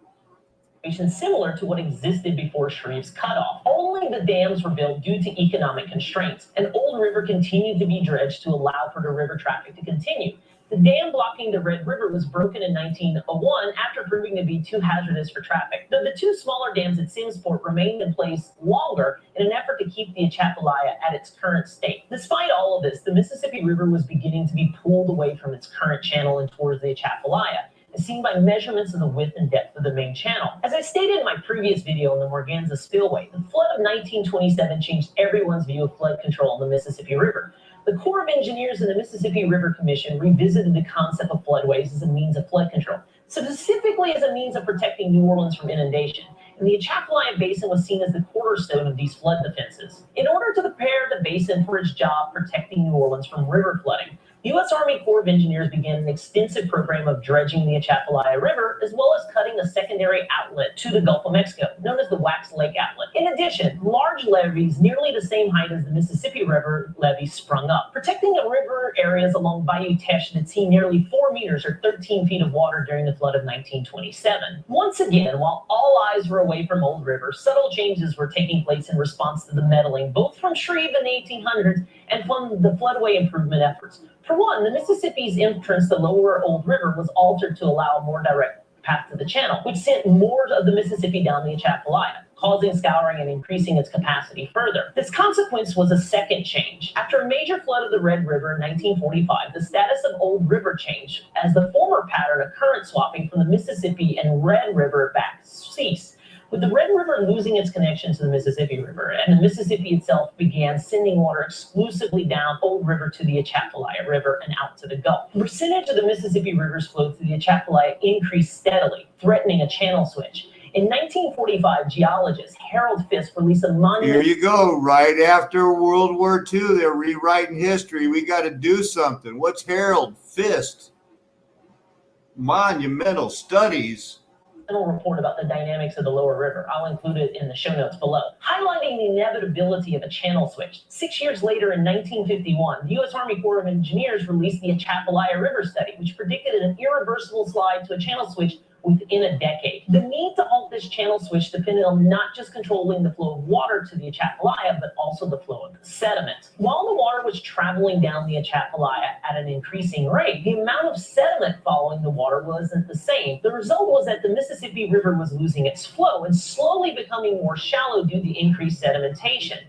Similar to what existed before Shreve's cutoff. Only the dams were built due to economic constraints, and Old River continued to be dredged to allow for the river traffic to continue. The dam blocking the Red River was broken in 1901 after proving to be too hazardous for traffic, though the 2 smaller dams at Simmsport remained in place longer in an effort to keep the Atchafalaya at its current state. Despite all of this, the Mississippi River was beginning to be pulled away from its current channel and towards the Atchafalaya, as seen by measurements of the width and depth of the main channel. As I stated in my previous video on the Morganza Spillway, the flood of 1927 changed everyone's view of flood control on the Mississippi River. The Corps of Engineers and the Mississippi River Commission revisited the concept of floodways as a means of flood control, specifically as a means of protecting New Orleans from inundation, and the Atchafalaya Basin was seen as the cornerstone of these flood defenses. In order to prepare the basin for its job protecting New Orleans from river flooding, U.S. Army Corps of Engineers began an extensive program of dredging the Atchafalaya River, as well as cutting a secondary outlet to the Gulf of Mexico, known as the Wax Lake Outlet. In addition, large levees nearly the same height as the Mississippi River levee sprung up, protecting the river areas along Bayou Teche that see nearly 4 meters or 13 feet of water during the flood of 1927. Once again, while all eyes were away from Old River, subtle changes were taking place in response to the meddling, both from Shreve in the 1800s and from the floodway improvement efforts. For one, the Mississippi's entrance to lower Old River was altered to allow a more direct path to the channel, which sent more of the Mississippi down the Atchafalaya, causing scouring and increasing its capacity further. This consequence was a second change. After a major flood of the Red River in 1945, the status of Old River changed as the former pattern of current swapping from the Mississippi and Red River back ceased, with the Red River losing its connection to the Mississippi River, and the Mississippi itself began sending water exclusively down Old River to the Atchafalaya River and out to the Gulf. The percentage of the Mississippi River's flow through the Atchafalaya increased steadily, threatening a channel switch. In 1945, geologist Harold Fisk released a monument. Here you go. Right after World War II, they're rewriting history. We got to do something. What's Harold Fisk? Monumental studies. Report about the dynamics of the lower river. I'll include it in the show notes below, highlighting the inevitability of a channel switch. 6 years later, in 1951, the U.S. Army Corps of Engineers released the Atchafalaya River Study, which predicted an irreversible slide to a channel switch within a decade. The need to halt this channel switch depended on not just controlling the flow of water to the Atchafalaya, but also the flow of the sediment. While the water was traveling down the Atchafalaya at an increasing rate, the amount of sediment following the water wasn't the same. The result was that the Mississippi River was losing its flow and slowly becoming more shallow due to increased sedimentation.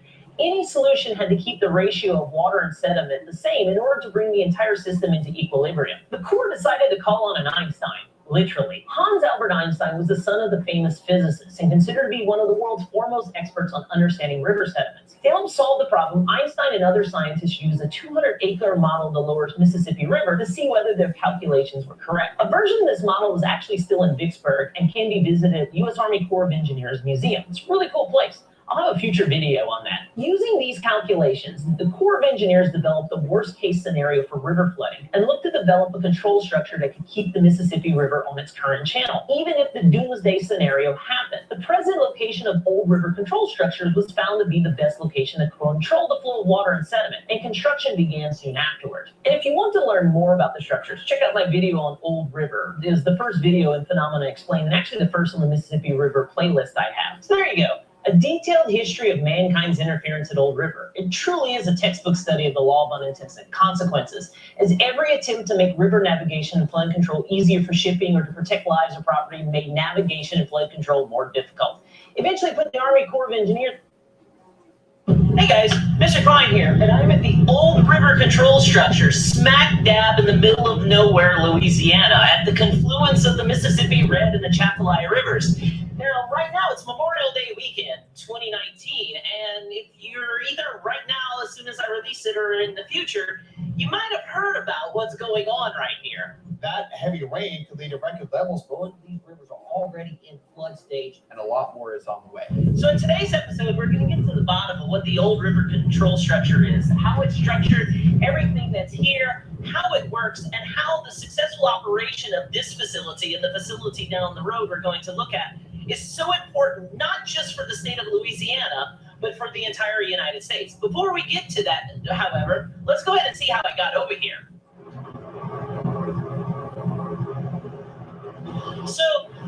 Any solution had to keep the ratio of water and sediment the same in order to bring the entire system into equilibrium. The Corps decided to call on an Einstein. Literally. Hans Albert Einstein was the son of the famous physicist and considered to be one of the world's foremost experts on understanding river sediments. To help solve the problem, Einstein and other scientists used a 200-acre model of the lower Mississippi River to see whether their calculations were correct. A version of this model is actually still in Vicksburg and can be visited at the U.S. Army Corps of Engineers Museum. It's a really cool place. I'll have a future video on that. Using these calculations, the Corps of Engineers developed the worst-case scenario for river flooding and looked to develop a control structure that could keep the Mississippi River on its current channel, even if the doomsday scenario happened. The present location of Old River control structures was found to be the best location to control the flow of water and sediment, and construction began soon afterwards. And if you want to learn more about the structures, check out my video on Old River. It is the first video in Phenomena Explained, and actually the first on the Mississippi River playlist I have. So there you go. A detailed history of mankind's interference at Old River. It truly is a textbook study of the law of unintended consequences, as every attempt to make river navigation and flood control easier for shipping or to protect lives or property made navigation and flood control more difficult. Eventually put the Army Corps of Engineers. Hey guys, Mr. Klein here, and I'm at the Old River Control Structure, smack dab in the middle of nowhere, Louisiana, at the confluence of the Mississippi Red and the Atchafalaya Rivers. Now, right now, it's Memorial Day weekend, 2019, and if you're either right now, as soon as I release it, or in the future, you might have heard about what's going on right here. That heavy rain could lead to record levels, but these rivers are already in flood stage, and a lot more is on the way. So in today's episode, we're going to get to the bottom of what the Old River Control Structure is, how it's structured, everything that's here, how it works, and how the successful operation of this facility and the facility down the road we're going to look at is so important, not just for the state of Louisiana, but for the entire United States. Before we get to that, however, let's go ahead and see how I got over here. So,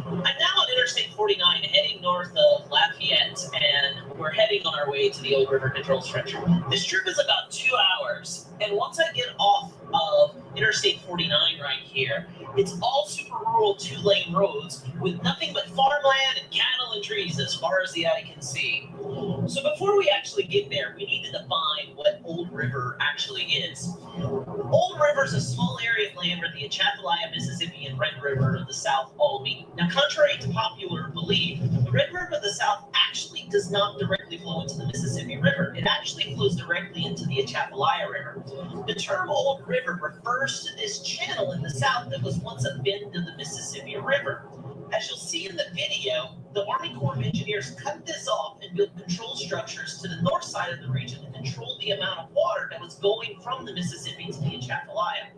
I'm now on Interstate 49 heading north of Lafayette, and we're heading on our way to the Old River Control Structure. This trip is about 2 hours, and once I get off of Interstate 49 right here, it's all super rural 2-lane roads with nothing but farmland and cattle and trees as far as the eye can see. So before we actually get there, we need to define what Old River actually is. Old River is a small area of land where the Atchafalaya, Mississippi, and Red River of the South all meet. Now, contrary to popular belief, the Red River of the South actually does not directly flow into the Mississippi River. It actually flows directly into the Atchafalaya River. The term Old River refers to this channel in the South that was once a bend of the Mississippi River. As you'll see in the video, the Army Corps of Engineers cut this off and to build control structures to the north side of the region to control the amount of water that was going from the Mississippi to the Atchafalaya.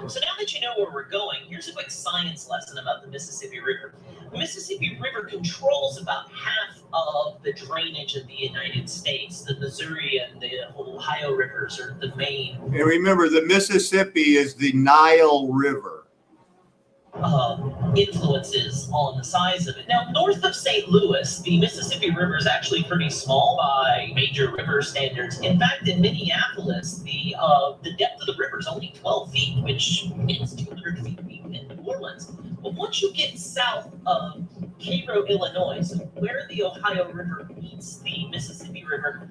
So now that you know where we're going, here's a quick science lesson about the Mississippi River. The Mississippi River controls about half of the drainage of the United States. The Missouri and the Ohio rivers are the main And remember, the Mississippi is the Nile River. influences on the size of it. Now, north of St. Louis, the Mississippi River is actually pretty small by major river standards. In fact, in Minneapolis, the depth of the river is only 12 feet, which is 200 feet deep in New Orleans. But once you get south of Cairo, Illinois, so where the Ohio River meets the Mississippi River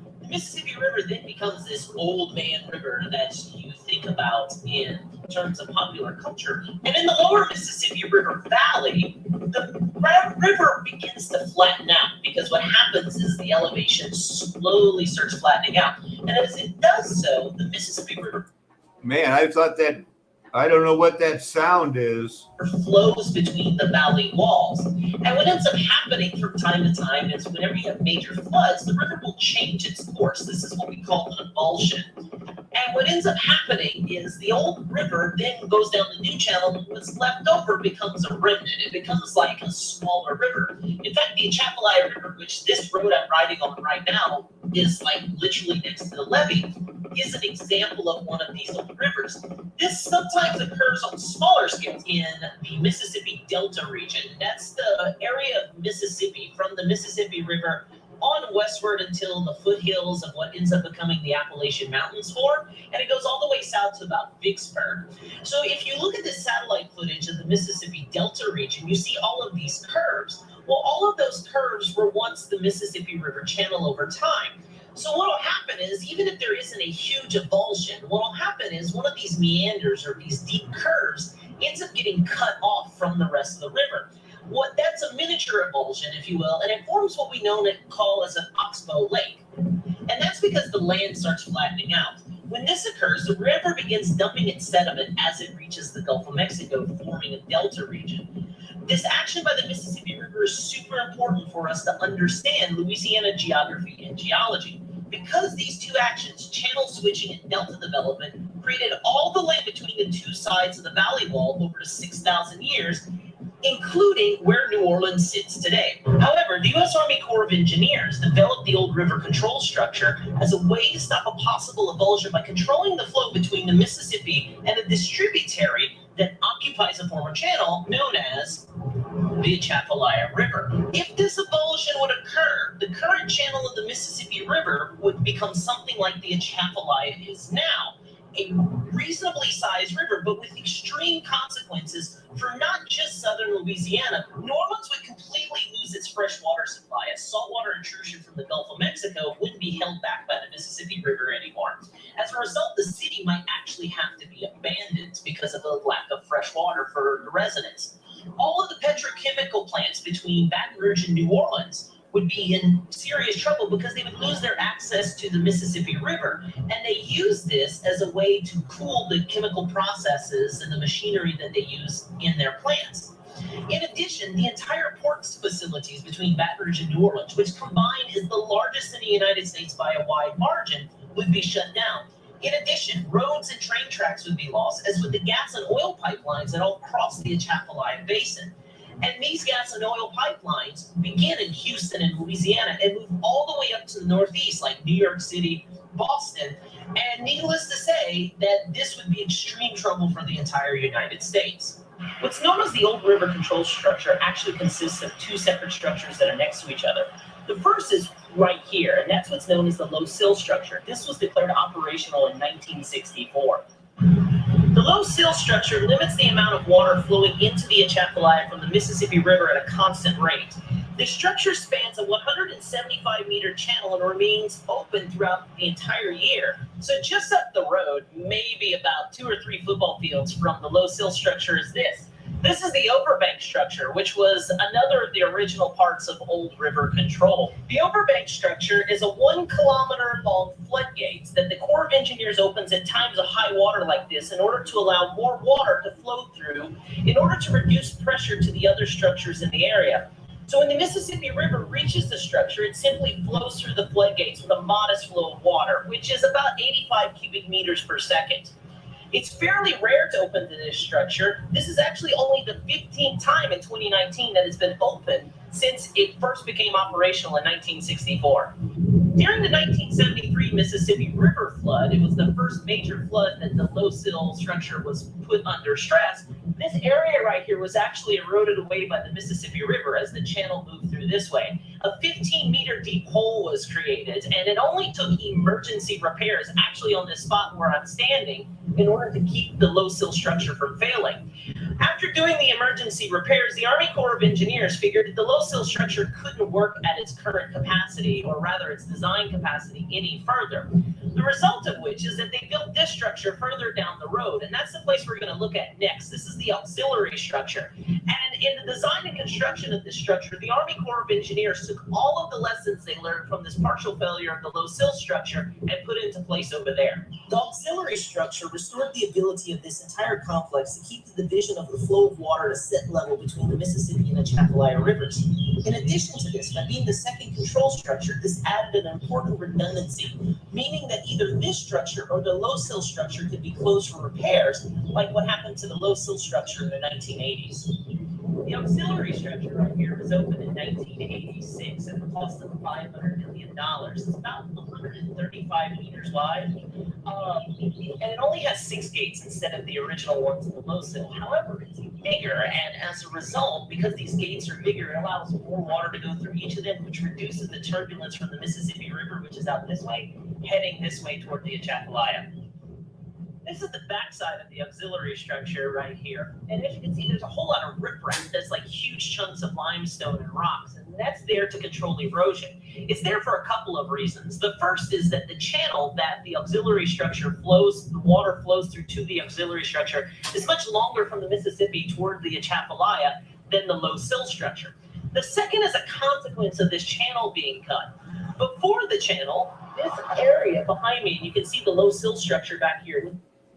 then becomes this old man river that you think about in terms of popular culture. And in the lower Mississippi River Valley, the river begins to flatten out because what happens is the elevation slowly starts flattening out. And as it does so, the Mississippi River Man, I thought that, I don't know what that sound is. flows between the valley walls. And what ends up happening from time to time is whenever you have major floods, the river will change its course. This is what we call an avulsion. And what ends up happening is the old river then goes down the new channel, and what's left over becomes a remnant. It becomes like a smaller river. In fact, the Atchafalaya River, which this road I'm riding on right now is like literally next to the levee, is an example of one of these old rivers. This sometimes occurs on smaller scales in the Mississippi Delta region. That's the area of Mississippi from the Mississippi River on westward until the foothills of what ends up becoming the Appalachian Mountains form, and it goes all the way south to about Vicksburg. So if you look at the satellite footage of the Mississippi Delta region, you see all of these curves. Well, all of those curves were once the Mississippi River channel over time. So what will happen is, even if there isn't a huge avulsion, what will happen is one of these meanders or these deep curves ends up getting cut off from the rest of the river. That's a miniature avulsion, if you will, and it forms what we call as an oxbow lake. And that's because the land starts flattening out. When this occurs, the river begins dumping its sediment as it reaches the Gulf of Mexico, forming a delta region. This action by the Mississippi River is super important for us to understand Louisiana geography and geology. Because these two actions, channel switching and delta development, created all the land between the two sides of the valley wall over 6,000 years, including where New Orleans sits today. However, the U.S. Army Corps of Engineers developed the old river control structure as a way to stop a possible avulsion by controlling the flow between the Mississippi and the distributary that occupies a former channel known as the Atchafalaya River. If this avulsion would occur, the current channel of the Mississippi River would become something like the Atchafalaya is now, a reasonably sized river, but with extreme consequences for not just southern Louisiana. New Orleans would completely lose its fresh water supply, as saltwater intrusion from the Gulf of Mexico wouldn't be held back by the Mississippi River anymore. As a result, the city might actually have to be abandoned because of the lack of fresh water for the residents. All of the petrochemical plants between Baton Rouge and New Orleans would be in serious trouble because they would lose their access to the Mississippi River. And they use this as a way to cool the chemical processes and the machinery that they use in their plants. In addition, the entire port facilities between Baton Rouge and New Orleans, which combined is the largest in the United States by a wide margin, would be shut down. In addition, roads and train tracks would be lost, as would the gas and oil pipelines that all cross the Atchafalaya Basin. And these gas and oil pipelines begin in Houston and Louisiana and move all the way up to the Northeast, like New York City, Boston. And needless to say that this would be extreme trouble for the entire United States. What's known as the Old River Control Structure actually consists of two separate structures that are next to each other. The first is right here, and that's what's known as the low sill structure. This was declared operational in 1964. The low sill structure limits the amount of water flowing into the Atchafalaya from the Mississippi River at a constant rate. The structure spans a 175-meter channel and remains open throughout the entire year. So just up the road, maybe about 2 or 3 football fields from the low sill structure is this. This is the overbank structure, which was another of the original parts of Old River Control. The overbank structure is a 1-kilometer-long floodgates that the Corps of Engineers opens at times of high water like this in order to allow more water to flow through in order to reduce pressure to the other structures in the area. So when the Mississippi River reaches the structure, it simply flows through the floodgates with a modest flow of water, which is about 85 cubic meters per second. It's fairly rare to open to this structure. This is actually only the 15th time in 2019 that it's been opened since it first became operational in 1964. During the 1973 Mississippi River flood, it was the first major flood that the low sill structure was put under stress. This area right here was actually eroded away by the Mississippi River as the channel moved through this way. A 15-meter deep hole was created, and it only took emergency repairs, actually on this spot where I'm standing, in order to keep the low sill structure from failing. After doing the emergency repairs, the Army Corps of Engineers figured that the low sill structure couldn't work at its current capacity, or rather its design capacity, any further. The result of which is that they built this structure further down the road, and that's the place we're going to look at next. This is the auxiliary structure. And in the design and construction of this structure, the Army Corps of Engineers took all of the lessons they learned from this partial failure of the low sill structure and put it into place over there. The auxiliary structure restored the ability of this entire complex to keep the division of the flow of water at a set level between the Mississippi and the Atchafalaya rivers. In addition to this, by being the second control structure, this added an important redundancy, meaning that either this structure or the low sill structure could be closed for repairs, like what happened to the low sill structure in the 1980s. The auxiliary structure right here was opened in 1986 at a cost of $500 million. It's about 135 meters wide, and it only has 6 gates instead of the original ones in the low sill. However, it's bigger, and as a result, because these gates are bigger, it allows more water to go through each of them, which reduces the turbulence from the Mississippi River, which is out this way, heading this way toward the Atchafalaya. This is the backside of the auxiliary structure right here. And as you can see, there's a whole lot of riprap that's like huge chunks of limestone and rocks, and that's there to control erosion. It's there for a couple of reasons. The first is that the channel that the auxiliary structure flows, the water flows through to the auxiliary structure, is much longer from the Mississippi toward the Atchafalaya than the low sill structure. The second is a consequence of this channel being cut. Before the channel, this area behind me, and you can see the low sill structure back here,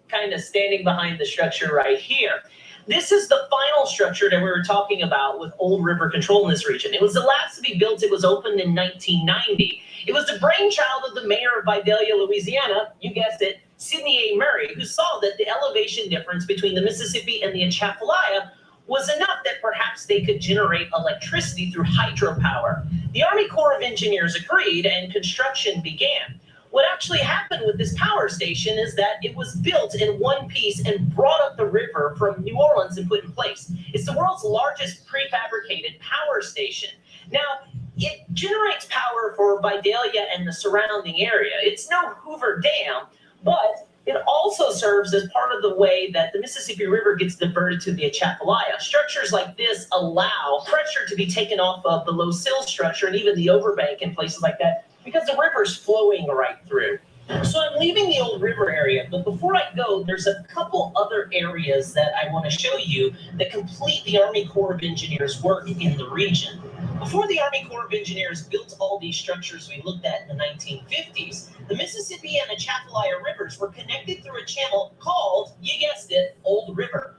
kind of standing behind the structure right here. This is the final structure that we were talking about with old river control in this region. It was the last to be built. It was opened in 1990. It was the brainchild of the mayor of Vidalia, Louisiana, you guessed it, Sidney A. Murray, who saw that the elevation difference between the Mississippi and the Atchafalaya was enough that perhaps they could generate electricity through hydropower. The Army Corps of Engineers agreed, and construction began. What actually happened with this power station is that it was built in one piece and brought up the river from New Orleans and put in place. It's the world's largest prefabricated power station. Now, it generates power for Vidalia and the surrounding area. It's no Hoover Dam, but it also serves as part of the way that the Mississippi River gets diverted to the Atchafalaya. Structures like this allow pressure to be taken off of the low sill structure and even the overbank in places like that, because the river's flowing right through. So I'm leaving the old river area, but before I go, there's a couple other areas that I want to show you that complete the Army Corps of Engineers work in the region. Before the Army Corps of Engineers built all these structures we looked at in the 1950s, the Mississippi and Atchafalaya rivers were connected through a channel called, you guessed it, Old River.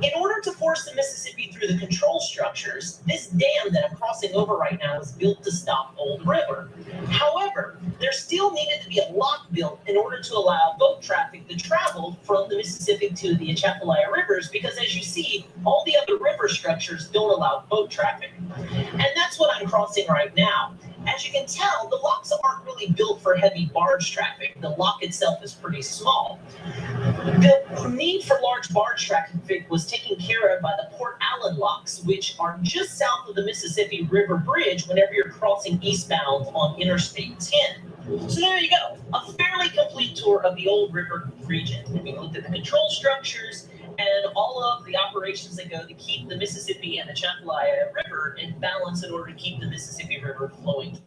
In order to force the Mississippi through the control structures, this dam that I'm crossing over right now was built to stop Old River. However, there still needed to be a lock built in order to allow boat traffic to travel from the Mississippi to the Atchafalaya rivers, because as you see, all the other river structures don't allow boat traffic. And that's what I'm crossing right now. As you can tell, the locks aren't really built for heavy barge traffic. The lock itself is pretty small. The need for large barge traffic was taken care of by the Port Allen locks, which are just south of the Mississippi River Bridge whenever you're crossing eastbound on Interstate 10. So there you go, a fairly complete tour of the Old River region. We looked at the control structures and all of the operations that go to keep the Mississippi and the Atchafalaya River in balance in order to keep the Mississippi River flowing.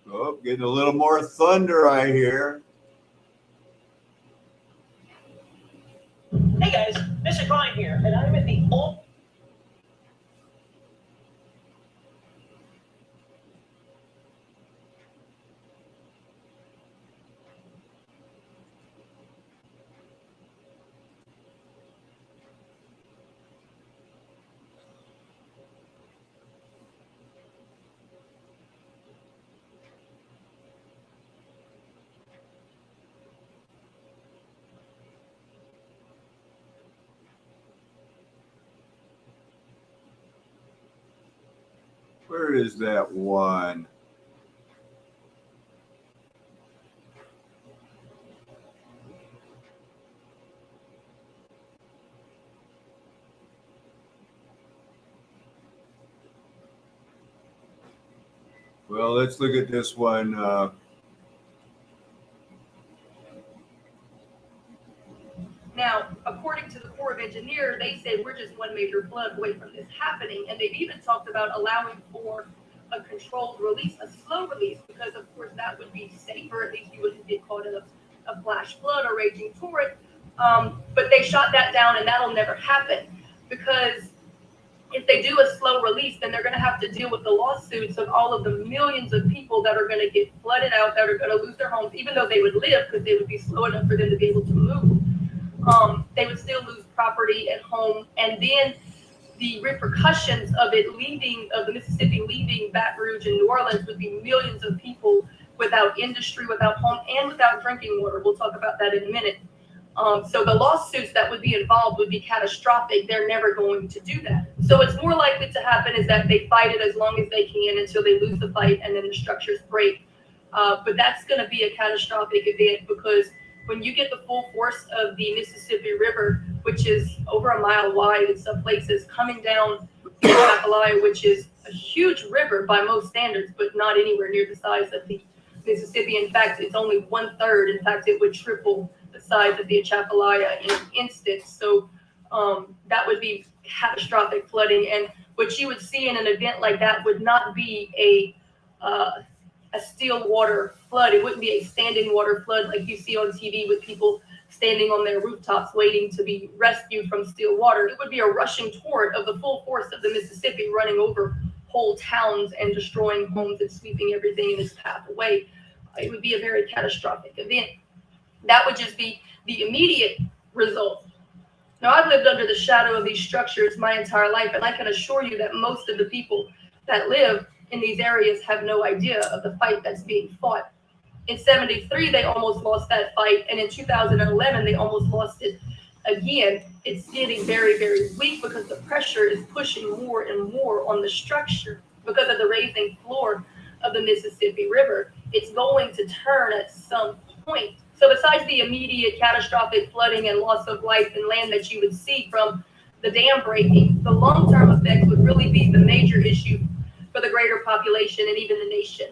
Oh, getting a little more thunder, I hear. Hey guys, Mr. Klein here, and I'm at the old. Where is that one? Well, let's look at this one. Now, according to the Corps of Engineers, they said we're just one major flood away from this happening. And they've even talked about allowing for a controlled release, a slow release, because of course that would be safer. At least you wouldn't get caught in a flash flood or raging torrent. But they shot that down, and that'll never happen, because if they do a slow release, then they're going to have to deal with the lawsuits of all of the millions of people that are going to get flooded out, that are going to lose their homes, even though they would live because they would be slow enough for them to be able to move. They would still lose property and home, and then the repercussions of it leaving, of the Mississippi leaving Baton Rouge and New Orleans, would be millions of people without industry, without home, and without drinking water. We'll talk about that in a minute. So the lawsuits that would be involved would be catastrophic. They're never going to do that. So it's more likely to happen is that they fight it as long as they can until they lose the fight, and then the structures break. But that's going to be a catastrophic event, because when you get the full force of the Mississippi River, which is over a mile wide in some places, coming down the Atchafalaya, which is a huge river by most standards, but not anywhere near the size of the Mississippi. In fact, it's only 1/3. In fact, it would triple the size of the Atchafalaya in an instance. So that would be catastrophic flooding. And what you would see in an event like that would not be a still water flood. It wouldn't be a standing water flood like you see on TV with people standing on their rooftops waiting to be rescued from still water. It would be a rushing torrent of the full force of the Mississippi, running over whole towns and destroying homes and sweeping everything in its path away. It would be a very catastrophic event. That would just be the immediate result. Now, I've lived under the shadow of these structures my entire life, and I can assure you that most of the people that live in these areas have no idea of the fight that's being fought. In 73, they almost lost that fight, and in 2011, they almost lost it again. It's getting very, very weak because the pressure is pushing more and more on the structure because of the raising floor of the Mississippi River. It's going to turn at some point. So besides the immediate catastrophic flooding and loss of life and land that you would see from the dam breaking, the long-term effects would really be the major issue for the greater population and even the nation.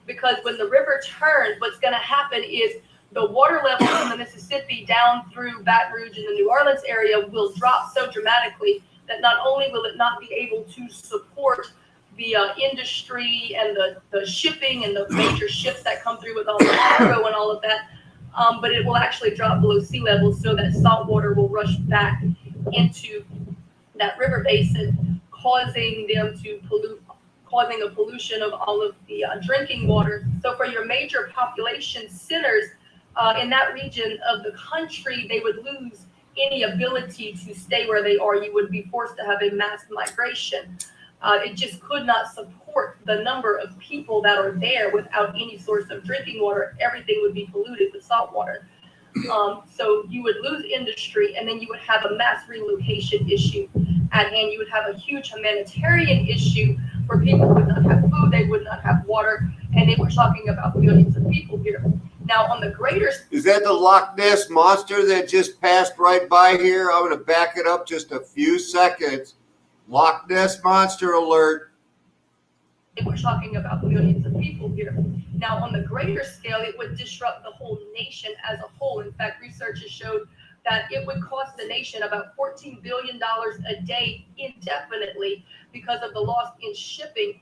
Because when the river turns, what's going to happen is the water level in the Mississippi down through Baton Rouge and the New Orleans area will drop so dramatically that not only will it not be able to support the industry and the shipping and the major ships that come through with all the cargo and all of that, but it will actually drop below sea level, so that salt water will rush back into that river basin, causing them to pollute, causing a pollution of all of the drinking water. So for your major population centers in that region of the country, they would lose any ability to stay where they are. You would be forced to have a mass migration. It just could not support the number of people that are there without any source of drinking water. Everything would be polluted with salt water. So you would lose industry, and then you would have a mass relocation issue at hand. You would have a huge humanitarian issue where people would not have food, they would not have water, and then we're talking about millions of people here. Now, on the greater... Is that the Loch Ness Monster that just passed right by here? I'm going to back it up just a few seconds. Loch Ness Monster alert. We're talking about millions of people here. Now, on the greater scale, it would disrupt the whole nation as a whole. In fact, research has showed that it would cost the nation about $14 billion a day indefinitely because of the loss in shipping.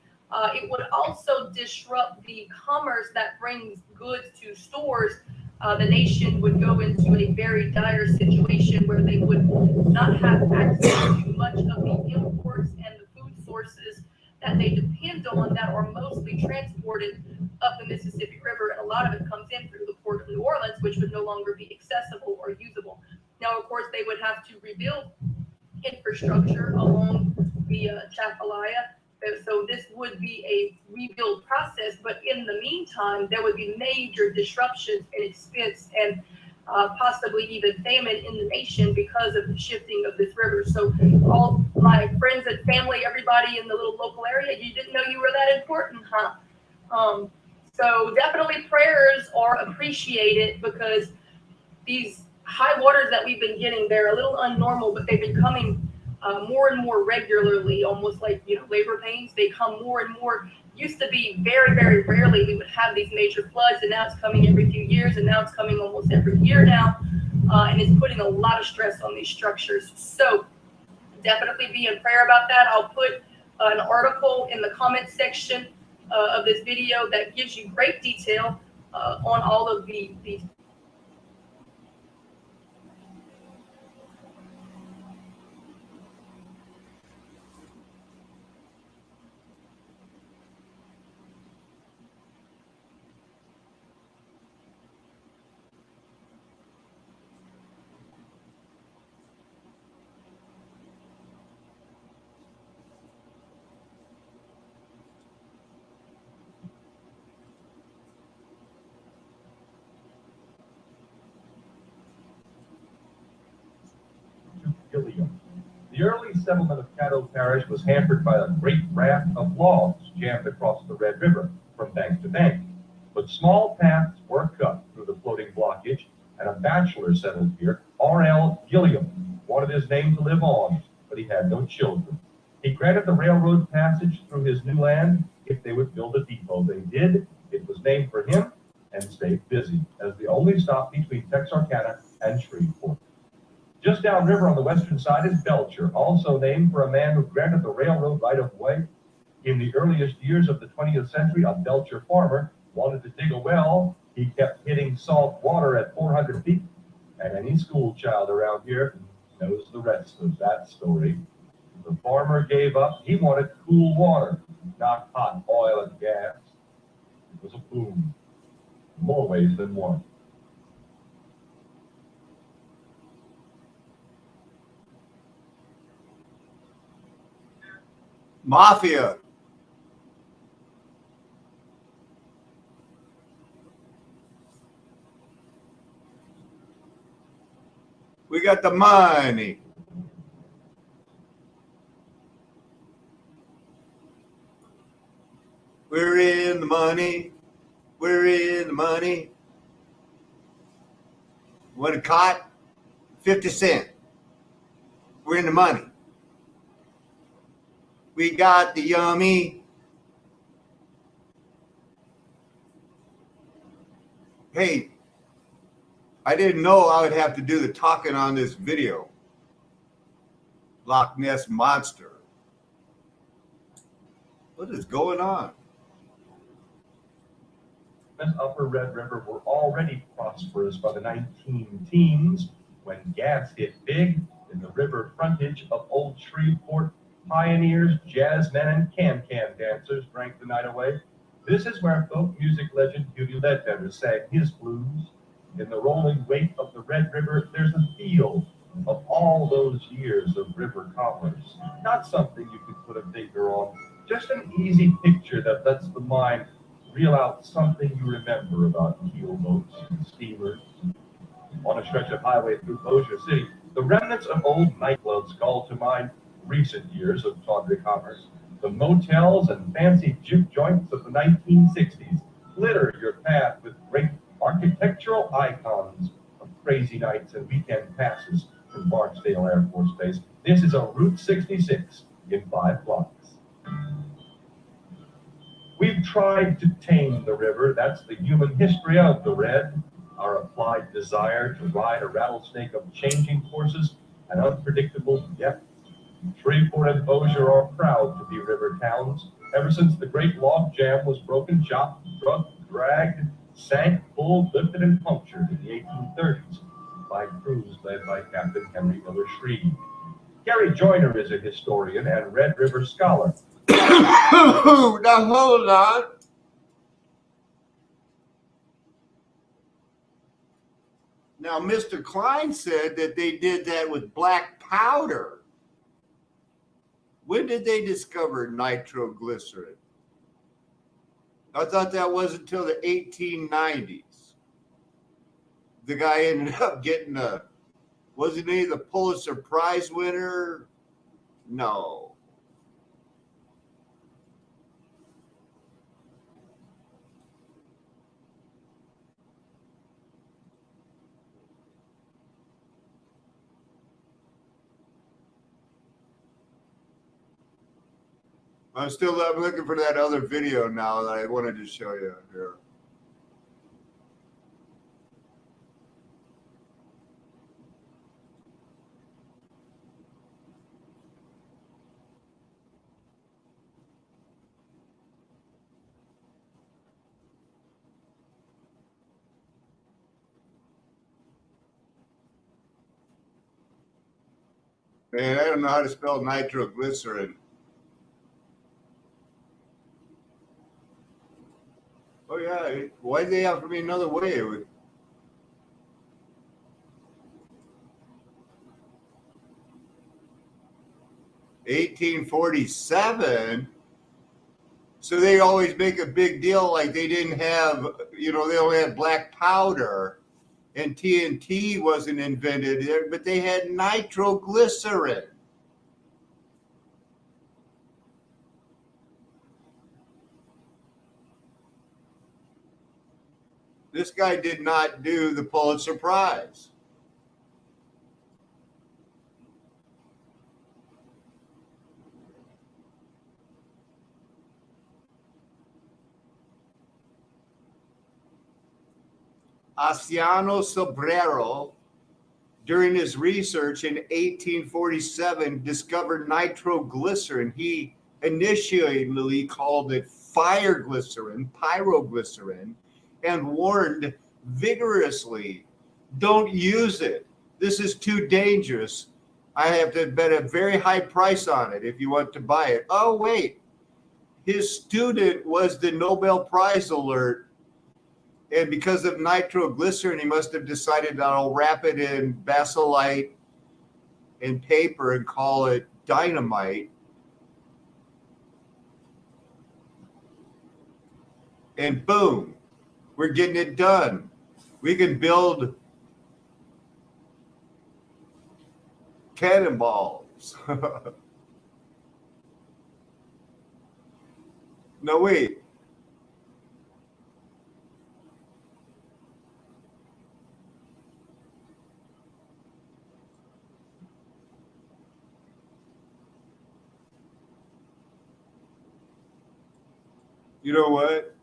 It would also disrupt the commerce that brings goods to stores. The nation would go into a very dire situation where they would not have access to much of the imports and the food sources that they depend on that are mostly transported up the Mississippi River, and a lot of it comes in through the port of New Orleans, which would no longer be accessible or usable. Now, of course, they would have to rebuild infrastructure along the Atchafalaya. So this would be a rebuild process, but in the meantime, there would be major disruptions and expense and possibly even famine in the nation because of the shifting of this river. So all my friends and family, everybody in the little local area, you didn't know you were that important, huh? So definitely prayers are appreciated, because these high waters that we've been getting, they're a little unnormal, but they've been coming more and more regularly, almost like, labor pains. They come more and more. Used to be very, very rarely we would have these major floods, and now it's coming every few years, and now it's coming almost every year now, and it's putting a lot of stress on these structures. So definitely be in prayer about that. I'll put an article in the comment section of this video that gives you great detail on all of these. The early settlement of Caddo Parish was hampered by a great raft of logs jammed across the Red River from bank to bank. But small paths were cut through the floating blockage, and a bachelor settled here, R.L. Gilliam, wanted his name to live on, but he had no children. He granted the railroad passage through his new land if they would build a depot. They did. It was named for him and stayed busy as the only stop between Texarkana and Shreveport. Just downriver on the western side is Belcher, also named for a man who granted the railroad right-of-way. In the earliest years of the 20th century, a Belcher farmer wanted to dig a well. He kept hitting salt water at 400 feet, and any school child around here knows the rest of that story. The farmer gave up. He wanted cool water, not hot oil and gas. It was a boom, in more ways than one. Mafia. We got the money. We're in the money. We're in the money. Want a cot? 50 cents. We're in the money. We got the yummy. Hey, I didn't know I would have to do the talking on this video. Loch Ness Monster. What is going on? The upper Red River were already prosperous by the 19-teens when gas hit big in the river frontage of Old Shreveport. Pioneers, jazzmen, and can-can dancers drank the night away. This is where folk music legend Hughie Ledbetter sang his blues. In the rolling wake of the Red River, there's a feel of all those years of river commerce. Not something you can put a finger on, just an easy picture that lets the mind reel out something you remember about keelboats and steamers. On a stretch of highway through Bossier City, the remnants of old nightclubs call to mind recent years of tawdry commerce. The motels and fancy juke joints of the 1960s glitter your path with great architectural icons of crazy nights and weekend passes from Barksdale Air Force Base. This is a Route 66 in 5 blocks. We've tried to tame the river. That's the human history of the Red. Our applied desire to ride a rattlesnake of changing courses and unpredictable depths. Shreveport and Bossier are proud to be river towns. Ever since the great log jam was broken, chopped, drugged, dragged, sank, pulled, lifted, and punctured in the 1830s by crews led by Captain Henry Miller Shreve. Gary Joyner is a historian and Red River scholar. Now hold on. Now, Mr. Klein said that they did that with black powder. When did they discover nitroglycerin? I thought that was until the 1890s. the guy ended up getting wasn't he the Pulitzer Prize winner? No. I'm looking for that other video now that I wanted to show you here. Man, I don't know how to spell nitroglycerin. Oh yeah, why'd they offer me another way? 1847. So they always make a big deal like they didn't have, they only had black powder and TNT wasn't invented there, but they had nitroglycerin. This guy did not do the Pulitzer Prize. Asiano Sobrero, during his research in 1847, discovered nitroglycerin. He initially called it fire glycerin, pyroglycerin, and warned vigorously, don't use it. This is too dangerous. I have to bet a very high price on it if you want to buy it. Oh, wait. His student was the Nobel Prize alert. And because of nitroglycerin, he must have decided that I'll wrap it in basilite and paper and call it dynamite. And boom, we're getting it done. We can build cannonballs. No, wait. You know what?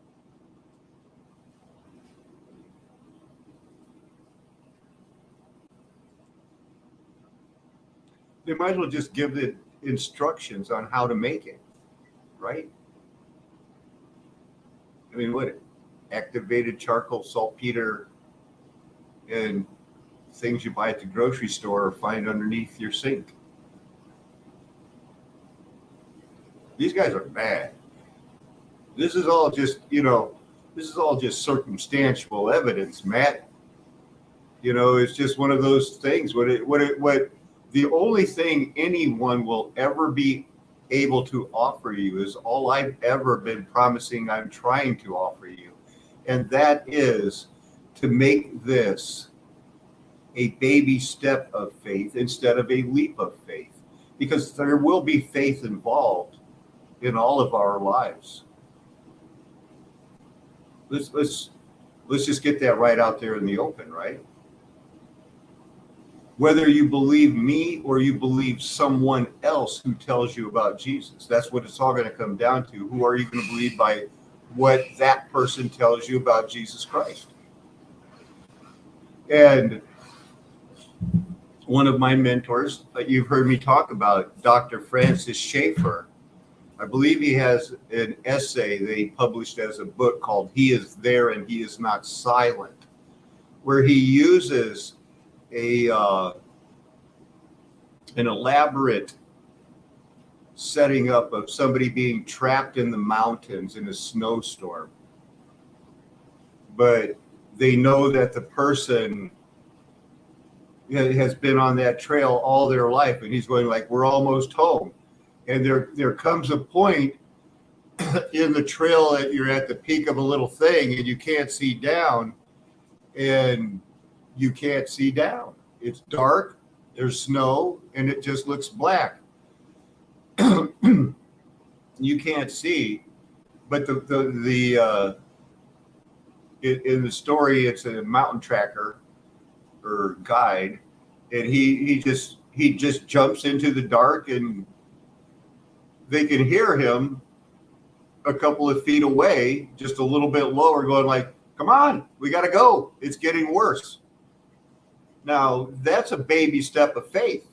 They might as well just give the instructions on how to make it, right? I mean, what? Activated charcoal, saltpeter, and things you buy at the grocery store or find underneath your sink. These guys are bad. This is all just, circumstantial evidence, Matt. It's just one of those things. What the only thing anyone will ever be able to offer you is all I've ever been promising I'm trying to offer you. And that is to make this a baby step of faith instead of a leap of faith, because there will be faith involved in all of our lives. Let's just get that right out there in the open, right? Whether you believe me or you believe someone else who tells you about Jesus, that's what it's all going to come down to. Who are you going to believe by what that person tells you about Jesus Christ? And one of my mentors, you've heard me talk about, Dr. Francis Schaeffer. I believe he has an essay that he published as a book called He Is There and He Is Not Silent, where he uses an elaborate setting up of somebody being trapped in the mountains in a snowstorm. But they know that the person has been on that trail all their life, and he's going like, we're almost home. And there comes a point in the trail that you're at the peak of a little thing and you can't see down, and you can't see down. It's dark, there's snow, and it just looks black. You can't see, but in the story, it's a mountain tracker or guide, and he just jumps into the dark, and they can hear him a couple of feet away, just a little bit lower, going like, "Come on, we got to go. It's getting worse." Now, that's a baby step of faith.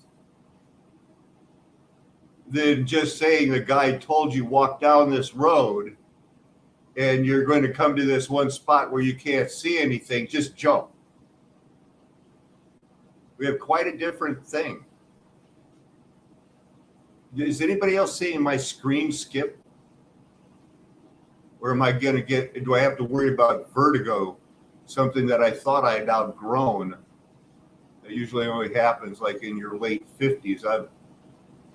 Than just saying the guide told you walk down this road and you're going to come to this one spot where you can't see anything, just jump. We have quite a different thing. Is anybody else seeing my screen skip? Or am I going to do I have to worry about vertigo, something that I thought I had outgrown? It usually only happens like in your late 50s.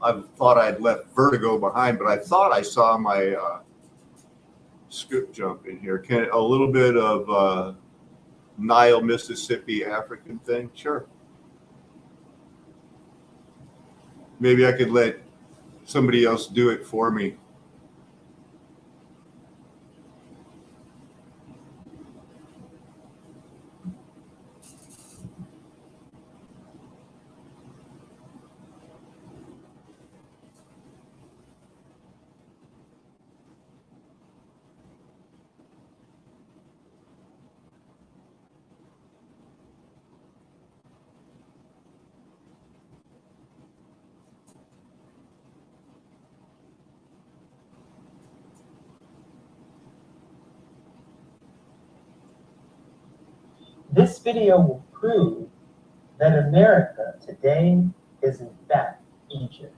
I've thought I'd left vertigo behind, but I thought I saw my skip jump in here. A little bit of Nile, Mississippi, African thing? Sure. Maybe I could let somebody else do it for me. This video will prove that America today is in fact Egypt,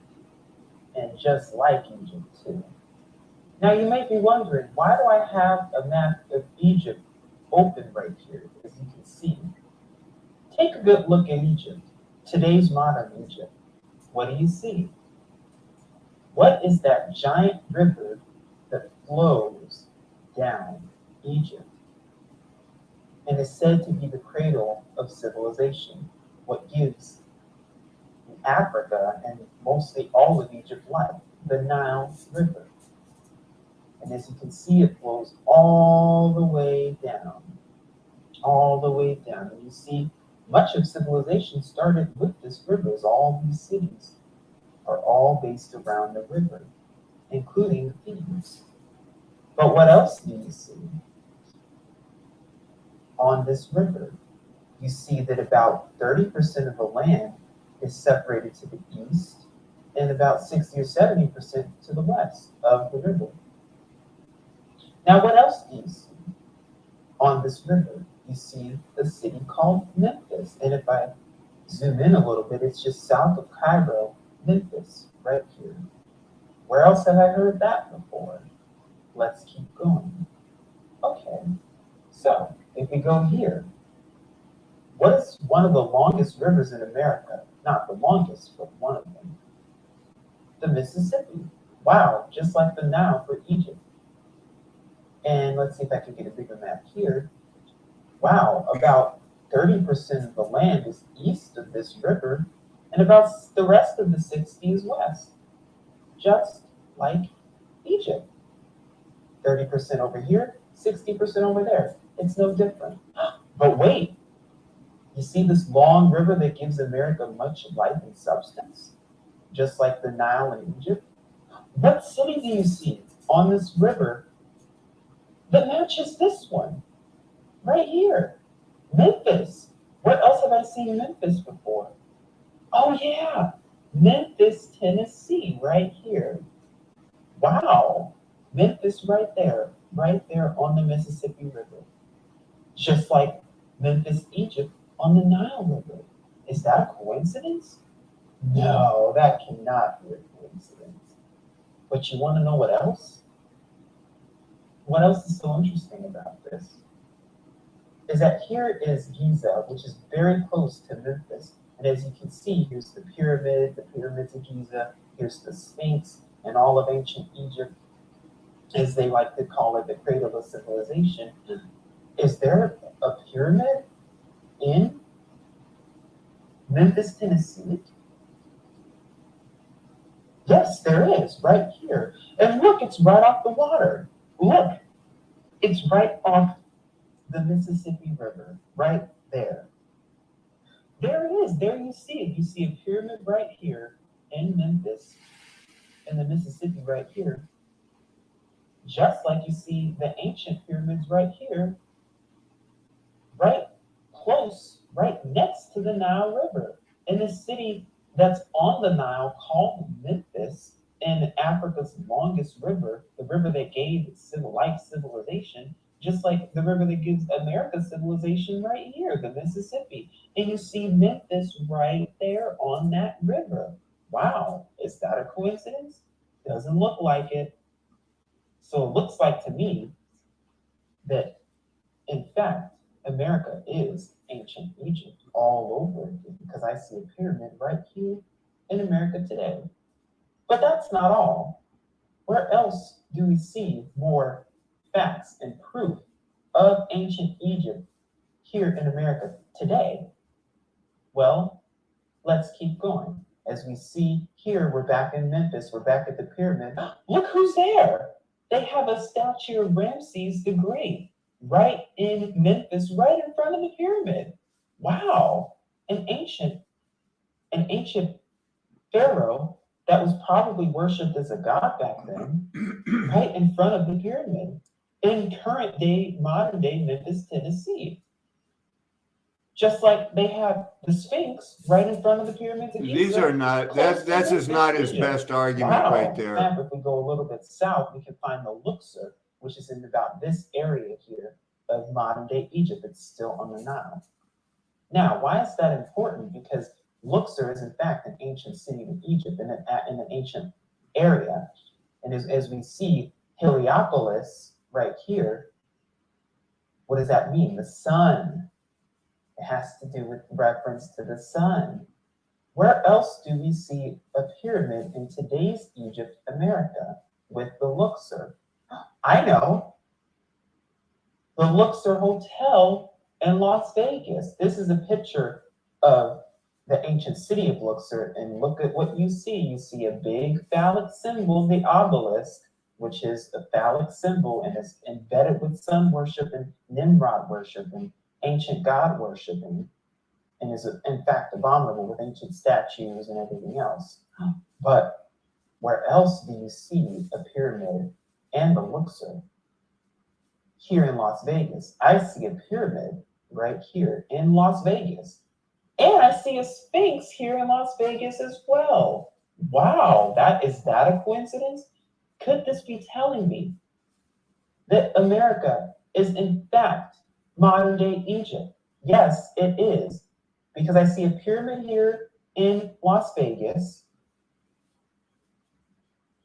and just like Egypt too. Now you might be wondering, why do I have a map of Egypt open right here, as you can see? Take a good look at Egypt, today's modern Egypt. What do you see? What is that giant river that flows down Egypt and is said to be the cradle of civilization, what gives Africa and mostly all of Egypt life, the Nile River? And as you can see, it flows all the way down, all the way down. And you see, much of civilization started with this river, as all these cities are all based around the river, including Thebes. But what else do you see? On this river, you see that about 30% of the land is separated to the east and about 60 or 70% to the west of the river. Now, what else do you see on this river? You see the city called Memphis. And if I zoom in a little bit, it's just south of Cairo, Memphis, right here. Where else have I heard that before? Let's keep going. Okay, so if we go here, what is one of the longest rivers in America? Not the longest, but one of them. The Mississippi. Wow, just like the Nile for Egypt. And let's see if I can get a bigger map here. Wow, about 30% of the land is east of this river, and about the rest of the 60 is west. Just like Egypt. 30% over here, 60% over there. It's no different. But wait, you see this long river that gives America much life and substance, just like the Nile in Egypt? What city do you see on this river that matches this one? Right here, Memphis. What else have I seen Memphis before? Oh yeah, Memphis, Tennessee, right here. Wow, Memphis right there on the Mississippi River. Just like Memphis, Egypt on the Nile River. Is that a coincidence? No, that cannot be a coincidence. But you want to know what else? What else is so interesting about this? Is that here is Giza, which is very close to Memphis. And as you can see, here's the pyramids of Giza, here's the Sphinx, and all of ancient Egypt, as they like to call it, the cradle of civilization. Is there a pyramid in Memphis, Tennessee? Yes, there is, right here. And look, it's right off the water. Look, it's right off the Mississippi River, right there. There it is. There you see it. You see a pyramid right here in Memphis, and the Mississippi right here. Just like you see the ancient pyramids right here, right close, right next to the Nile River, in a city that's on the Nile called Memphis, in Africa's longest river, the river that gave life civilization, just like the river that gives America civilization right here, the Mississippi. And you see Memphis right there on that river. Wow, is that a coincidence? Doesn't look like it. So it looks like to me that, in fact, America is ancient Egypt all over again, because I see a pyramid right here in America today. But that's not all. Where else do we see more facts and proof of ancient Egypt here in America today? Well, let's keep going. As we see here, we're back in Memphis, we're back at the pyramid. Look who's there. They have a statue of Ramses the Great right in Memphis, right in front of the pyramid. Wow, an ancient pharaoh that was probably worshipped as a god back then, right in front of the pyramid, in current day, modern day Memphis, Tennessee. Just like they have the Sphinx right in front of the pyramids of Giza. These are not, that's just not his best argument right there. In fact, if we go a little bit south, we can find the Luxor, which is in about this area here of modern day Egypt. It's still on the Nile. Now, why is that important? Because Luxor is in fact an ancient city of Egypt in an ancient area. And as we see Heliopolis right here, what does that mean? The sun. It has to do with reference to the sun. Where else do we see a pyramid in today's Egypt, America, with the Luxor? I know. The Luxor Hotel in Las Vegas. This is a picture of the ancient city of Luxor, and look at what you see. You see a big phallic symbol, the obelisk, which is a phallic symbol and is embedded with sun worship and Nimrod worship and ancient god worship, and is in fact abominable with ancient statues and everything else. But where else do you see a pyramid and the Luxor? Here in Las Vegas. I see a pyramid right here in Las Vegas. And I see a Sphinx here in Las Vegas as well. Wow, is that a coincidence? Could this be telling me that America is in fact modern day Egypt? Yes, it is. Because I see a pyramid here in Las Vegas.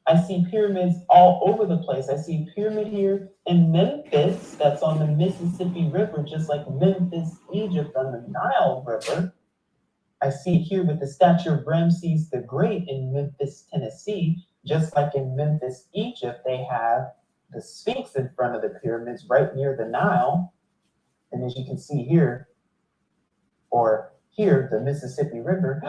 I see pyramids all over the place. I see a pyramid here in Memphis that's on the Mississippi River, just like Memphis, Egypt on the Nile River. I see it here with the statue of Ramses the Great in Memphis, Tennessee, just like in Memphis, Egypt, they have the Sphinx in front of the pyramids right near the Nile. And as you can see here, or here, the Mississippi River,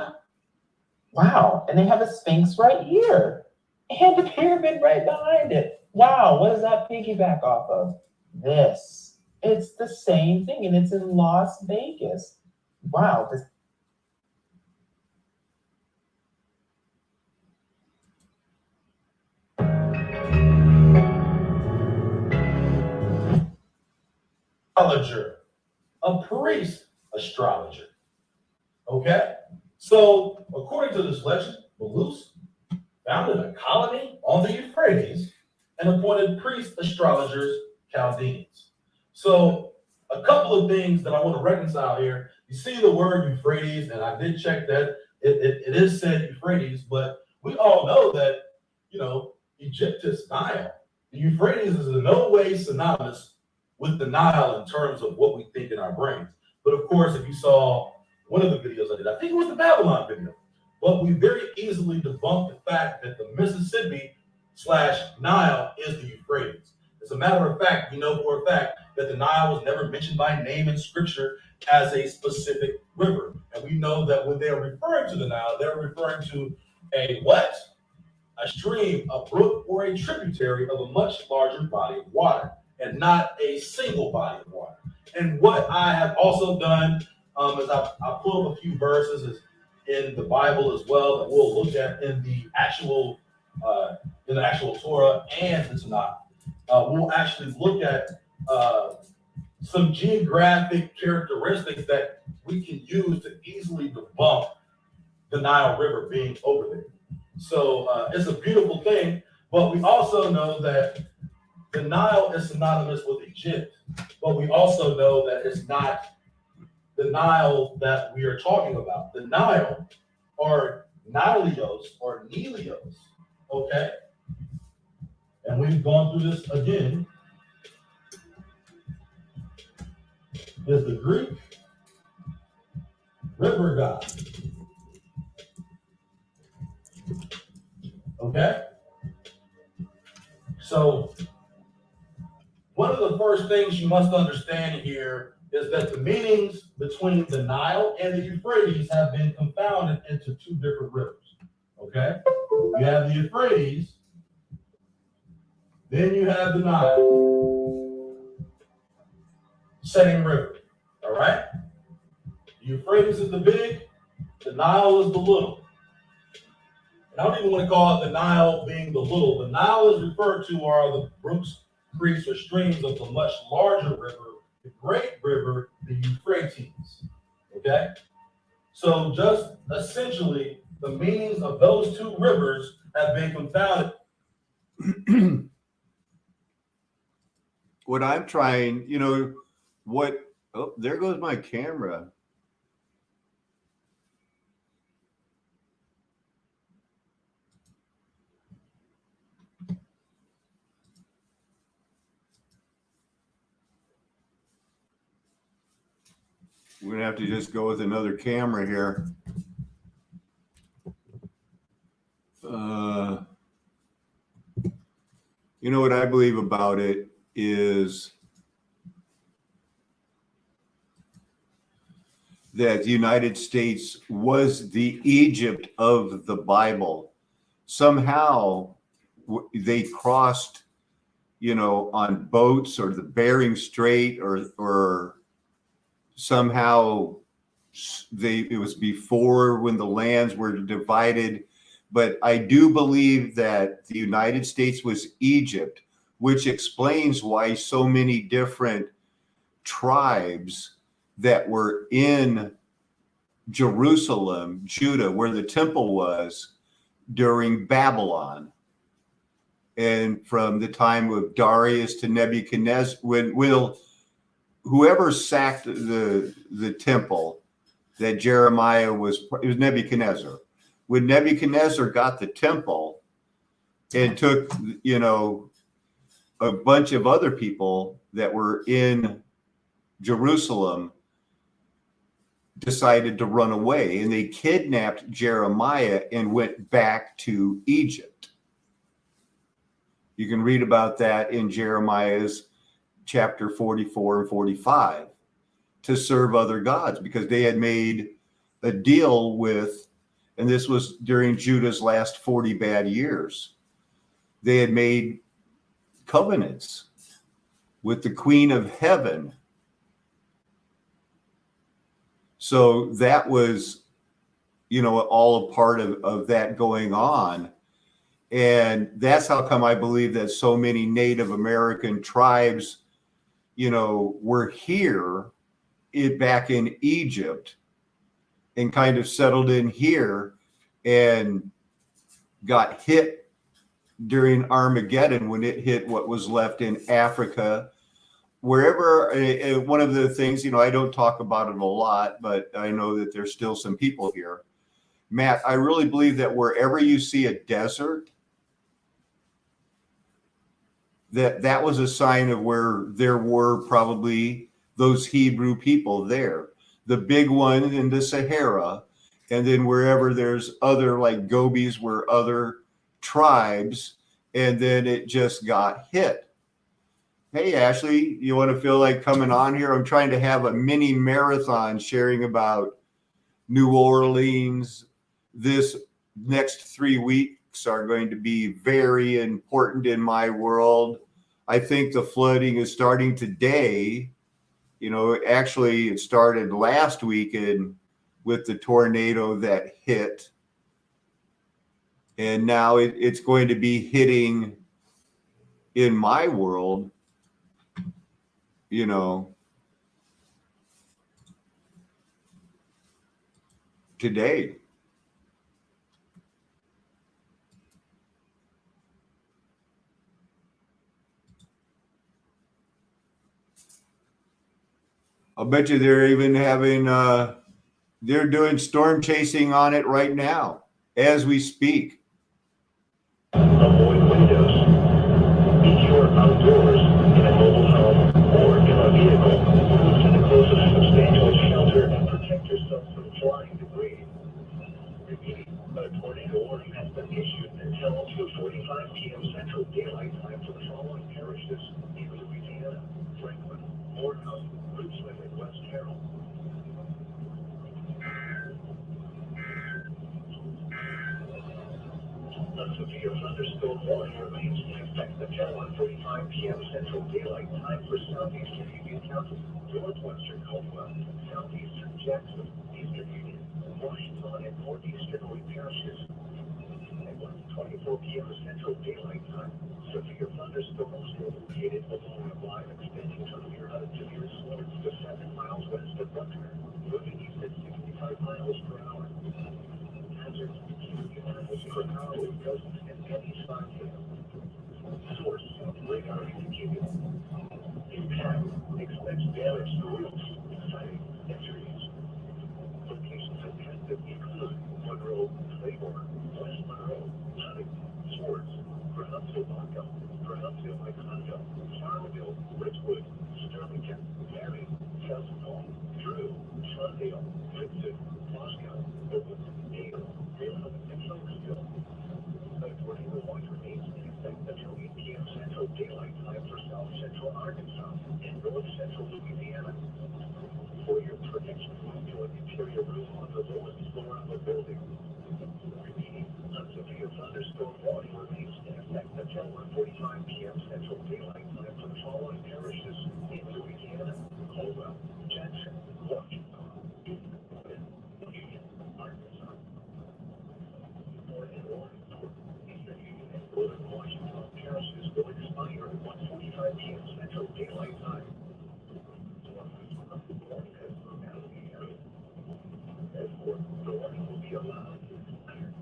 wow, and they have a Sphinx right here. And the pyramid right behind it. Wow, what does that piggyback off of? This. It's the same thing, and it's in Las Vegas. Wow. Astrologer, a priest astrologer. Okay? So, according to this legend, Belus founded a colony on the Euphrates and appointed priest astrologers, Chaldeans. So, a couple of things that I want to reconcile here. You see the word Euphrates, and I did check that. It is said Euphrates, but we all know that, Egypt is Nile. The Euphrates is in no way synonymous with the Nile in terms of what we think in our brains. But of course, if you saw one of the videos I did, I think it was the Babylon video, but we very easily debunked the fact that the Mississippi/Nile is the Euphrates. As a matter of fact, we know for a fact that the Nile was never mentioned by name in scripture as a specific river. And we know that when they're referring to the Nile, they're referring to a what? A stream, a brook, or a tributary of a much larger body of water, and not a single body of water. And what I have also done is I pulled up a few verses in the Bible as well that we'll look at in the actual Torah and the Tanakh. We'll actually look at some geographic characteristics that we can use to easily debunk the Nile River being over there. So it's a beautiful thing, but we also know that the Nile is synonymous with Egypt, but we also know that it's not the Nile that we are talking about. The Nile are Nilios or Nelios, okay? And we've gone through this again. Is the Greek river god. Okay? So, one of the first things you must understand here is that the meanings between the Nile and the Euphrates have been confounded into two different rivers. Okay? You have the Euphrates, then you have the Nile. Setting river. All right? The Euphrates is the big, the Nile is the little. And I don't even want to call it the Nile being the little. The Nile is referred to are the brooks, creeks, or streams of the much larger river, the great river, the Euphrates. Okay? So just essentially, the meanings of those two rivers have been confounded. What I'm trying, oh, there goes my camera. We're gonna have to just go with another camera here. What I believe about it is that the United States was the Egypt of the Bible. Somehow they crossed, on boats or the Bering Strait or somehow it was before when the lands were divided. But I do believe that the United States was Egypt, which explains why so many different tribes that were in Jerusalem, Judah, where the temple was during Babylon. And from the time of Darius to Nebuchadnezzar, whoever sacked the temple that Jeremiah it was Nebuchadnezzar. When Nebuchadnezzar got the temple and took, a bunch of other people that were in Jerusalem decided to run away, and they kidnapped Jeremiah and went back to Egypt. You can read about that in Jeremiah's chapter 44 and 45, to serve other gods, because they had made a deal with, and this was during Judah's last 40 bad years, they had made covenants with the Queen of Heaven. So that was, all a part of that going on. And that's how come I believe that so many Native American tribes, were here back in Egypt and kind of settled in here and got hit during Armageddon when it hit what was left in Africa. Wherever, one of the things, I don't talk about it a lot, but I know that there's still some people here. Matt, I really believe that wherever you see a desert, that was a sign of where there were probably those Hebrew people there. The big one in the Sahara, and then wherever there's other, like Gobies, were other tribes, and then it just got hit. Hey, Ashley, you want to feel like coming on here? I'm trying to have a mini marathon sharing about New Orleans. This next 3 weeks are going to be very important in my world. I think the flooding is starting today. You know, actually, it started last weekend with the tornado that hit. And now it's going to be hitting in my world, you know, today. I'll bet you they're even having, they're doing storm chasing on it right now as we speak. Avoid windows. If you are outdoors in a mobile home or in a vehicle, move to the closest substantial shelter and protect yourself from flying debris. Repeating, a tornado warning has been issued until 2:45 p.m. Central Daylight Time for the following parishes in Louisiana: Franklin, Morehouse, Richmond, and West Carroll. A severe thunderstorm warning remains in effect until 1:45 p.m. Central Daylight Time for southeastern Union County, northwestern Caldwell, southeastern Jackson, eastern Union, Washington, and northeastern Lee parishes. At 1:24 p.m. Central Daylight Time, severe thunderstorms were located along a line extending from near severe storms to 7 miles west of Luxor, moving east at 65 miles per hour. Hazards, miles per hour with gusts and heavy side hail. Source, radar indicated. Impact, expects damage to roofs, siding, and trees. Locations affected include Monroe, Claiborne, West Monroe, Hunting, Swartz, Brownsville, Markham, Brownsville, Myconville, Farmville, Ridgewood, Sterlington, Marion, Felton Hall, Drew, Sundale, Vincent, Moscow, Oakland, Dale, Salem, and Summersville. A tornado watch remains in effect until 8 p.m. Central Daylight Time for South Central Arkansas and North Central Louisiana. For your protection, move to an interior room on the lowest floor of the building. Repeating, a severe thunderstorm warning remains in effect until 1:45 p.m. Central Daylight Time for the following parishes in Louisiana: Caldwell, Jackson, Washington, Union, Arkansas. For an warning, Eastern Union and Northern Washington parishes will expire at 1:45 p.m. Central Daylight Time. Therefore, the warning will be allowed to expire.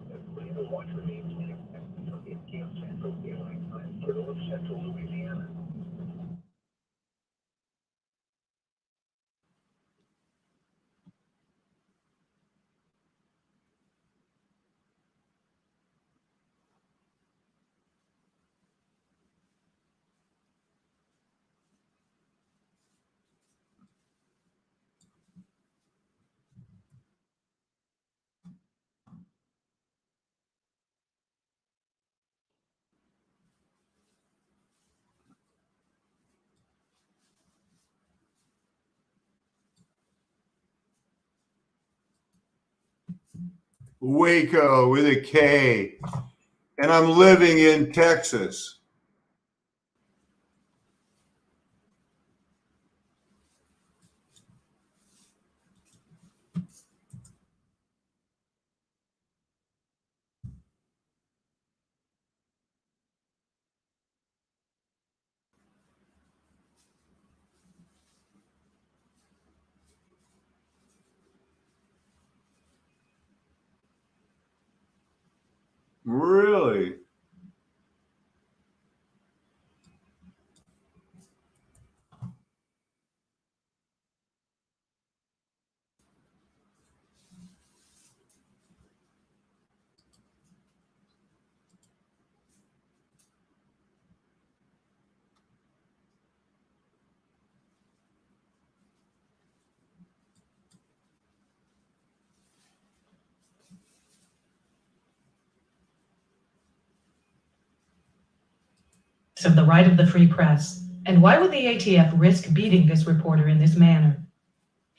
The tornado watch remains in effect until 8 p.m. Central Daylight Time for North Central Louisiana. Waco with a K. And I'm living in Texas. Really? of the right of the free press. And why would the ATF risk beating this reporter in this manner?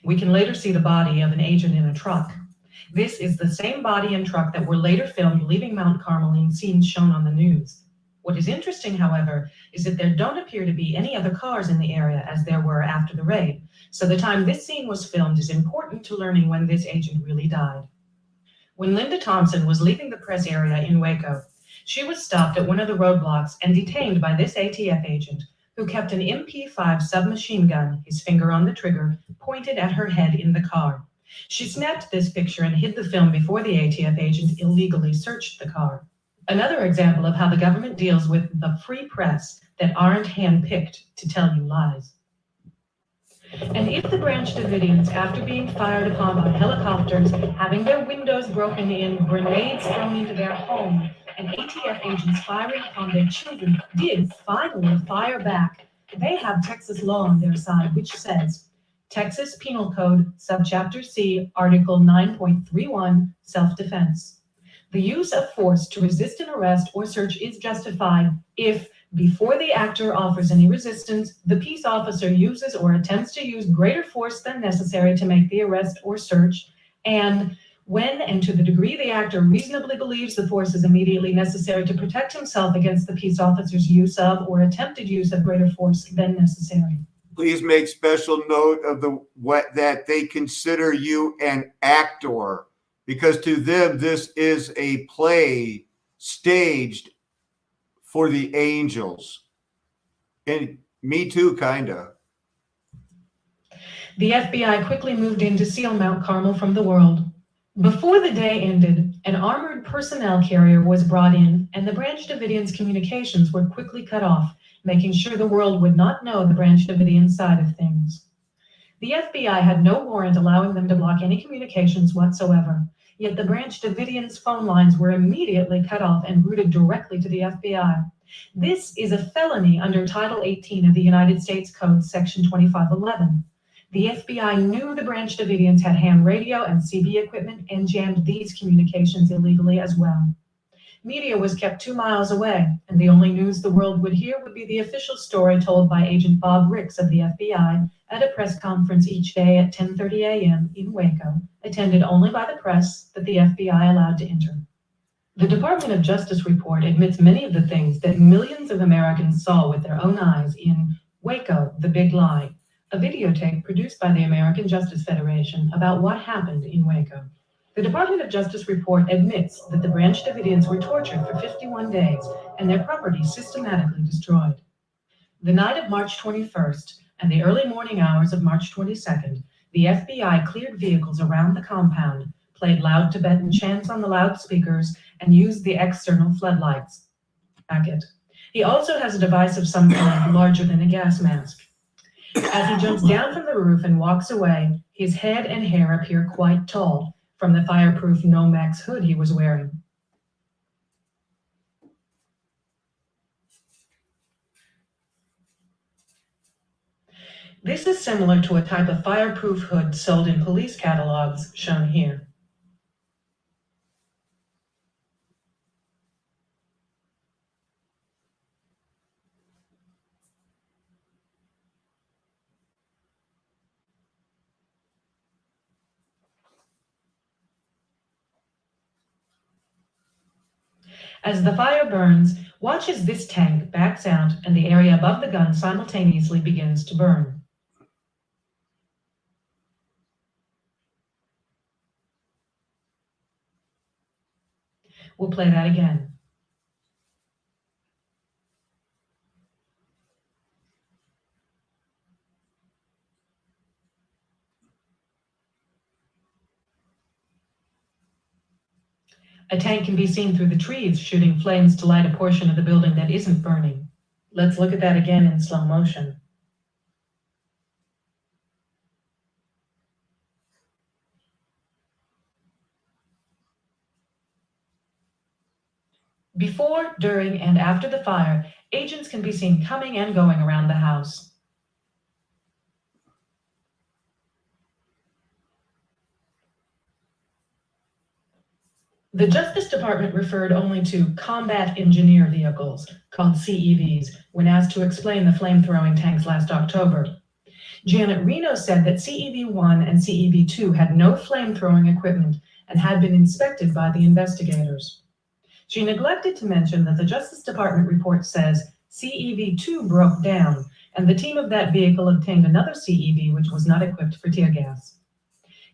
We can later see the body of an agent in a truck. This is the same body and truck that were later filmed leaving Mount Carmel in scenes shown on the news. What is interesting, however, is that there don't appear to be any other cars in the area as there were after the raid. So the time this scene was filmed is important to learning when this agent really died. When Linda Thompson was leaving the press area in Waco, she was stopped at one of the roadblocks and detained by this ATF agent who kept an MP5 submachine gun, his finger on the trigger, pointed at her head in the car. She snapped this picture and hid the film before the ATF agent illegally searched the car. Another example of how the government deals with the free press that aren't handpicked to tell you lies. And if the Branch Davidians, after being fired upon by helicopters, having their windows broken in, grenades thrown into their home, and ATF agents firing upon their children did finally fire back, they have Texas law on their side, which says, Texas Penal Code, Subchapter C, Article 9.31, self-defense. The use of force to resist an arrest or search is justified if, before the actor offers any resistance, the peace officer uses or attempts to use greater force than necessary to make the arrest or search, and when and to the degree the actor reasonably believes the force is immediately necessary to protect himself against the peace officer's use of or attempted use of greater force than necessary. Please make special note of that they consider you an actor, because to them this is a play staged for the angels. And me too, kinda. The FBI quickly moved in to seal Mount Carmel from the world. Before the day ended, an armored personnel carrier was brought in, and the Branch Davidians' communications were quickly cut off, making sure the world would not know the Branch Davidian side of things. The FBI had no warrant allowing them to block any communications whatsoever, yet the Branch Davidians' phone lines were immediately cut off and routed directly to the FBI. This is a felony under Title 18 of the United States Code, Section 2511. The FBI knew the Branch Davidians had ham radio and CB equipment and jammed these communications illegally as well. Media was kept 2 miles away, and the only news the world would hear would be the official story told by Agent Bob Ricks of the FBI at a press conference each day at 10:30 a.m. in Waco, attended only by the press that the FBI allowed to enter. The Department of Justice report admits many of the things that millions of Americans saw with their own eyes in Waco, the Big Lie, a videotape produced by the American Justice Federation about what happened in Waco. The Department of Justice report admits that the Branch Davidians were tortured for 51 days and their property systematically destroyed. The night of March 21st and the early morning hours of March 22nd, the FBI cleared vehicles around the compound, played loud Tibetan chants on the loudspeakers, and used the external floodlights. He also has a device of some kind larger than a gas mask. As he jumps down from the roof and walks away, his head and hair appear quite tall from the fireproof Nomex hood he was wearing. This is similar to a type of fireproof hood sold in police catalogs, shown here. As the fire burns, watch as this tank backs out and the area above the gun simultaneously begins to burn. We'll play that again. A tank can be seen through the trees, shooting flames to light a portion of the building that isn't burning. Let's look at that again in slow motion. Before, during, and after the fire, agents can be seen coming and going around the house. The Justice Department referred only to combat engineer vehicles, called CEVs, when asked to explain the flamethrowing tanks last October. Janet Reno said that CEV-1 and CEV-2 had no flamethrowing equipment and had been inspected by the investigators. She neglected to mention that the Justice Department report says CEV-2 broke down, and the team of that vehicle obtained another CEV which was not equipped for tear gas.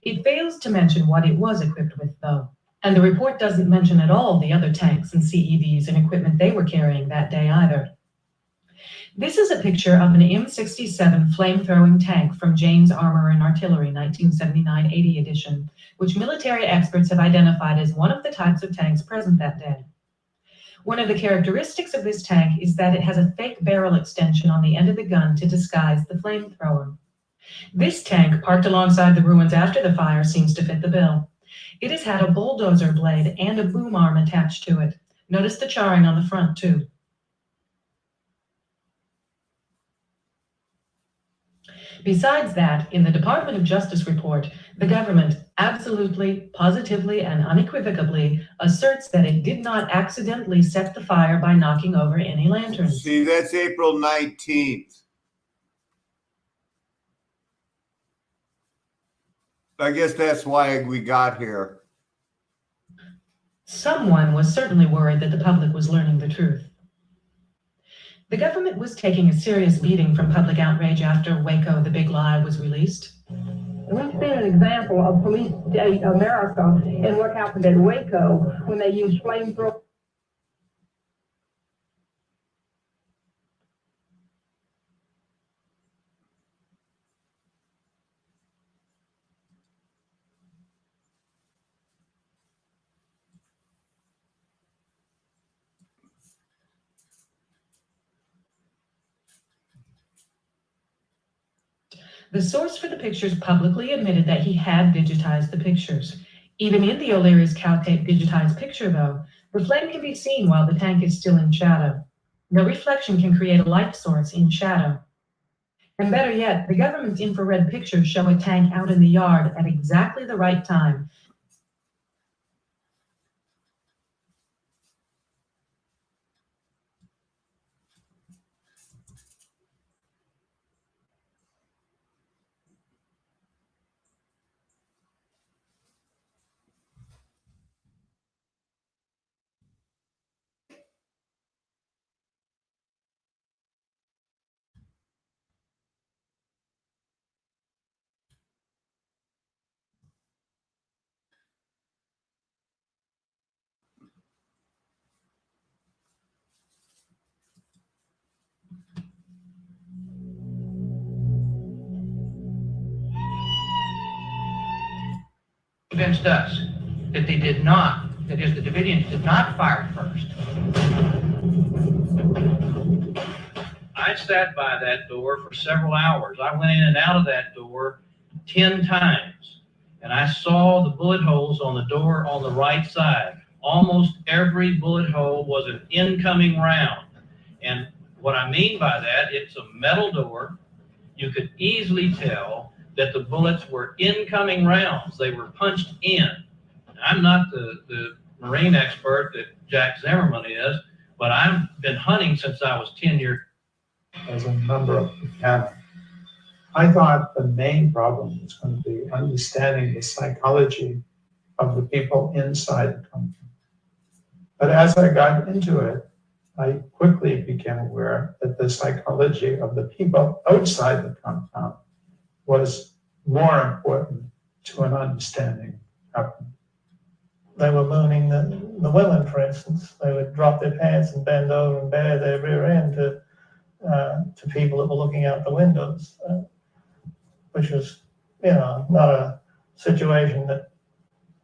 It fails to mention what it was equipped with, though, and the report doesn't mention at all the other tanks and CEVs and equipment they were carrying that day either. This is a picture of an M67 Flamethrowing Tank from Jane's Armor and Artillery 1979-80 edition, which military experts have identified as one of the types of tanks present that day. One of the characteristics of this tank is that it has a fake barrel extension on the end of the gun to disguise the flamethrower. This tank, parked alongside the ruins after the fire, seems to fit the bill. It has had a bulldozer blade and a boom arm attached to it. Notice the charring on the front, too. Besides that, in the Department of Justice report, the government absolutely, positively, and unequivocally asserts that it did not accidentally set the fire by knocking over any lanterns. See, that's April 19th. I guess that's why we got here. Someone was certainly worried that the public was learning the truth. The government was taking a serious beating from public outrage after Waco, the Big Lie, was released. We've seen an example of police state America and what happened at Waco when they used flamethrowers. The source for the pictures publicly admitted that he had digitized the pictures. Even in the O'Leary's cow-tape digitized picture, though, the flame can be seen while the tank is still in shadow. No reflection can create a light source in shadow. And better yet, the government's infrared pictures show a tank out in the yard at exactly the right time. Convinced us that they did not, that is, the Davidians did not fire first. I sat by that door for several hours. I went in and out of that door 10 times, and I saw the bullet holes on the door on the right side. Almost every bullet hole was an incoming round. And what I mean by that, it's a metal door. You could easily tell that the bullets were incoming rounds. They were punched in. I'm not the Marine expert that Jack Zimmerman is, but I've been hunting since I was 10 years. As a member of the panel, I thought the main problem was going to be understanding the psychology of the people inside the company. But as I got into it, I quickly became aware that the psychology of the people outside the compound was more important to an understanding happening. They were mooning the women, for instance. They would drop their pants and bend over and bare their rear end to people that were looking out the windows, which was, not a situation that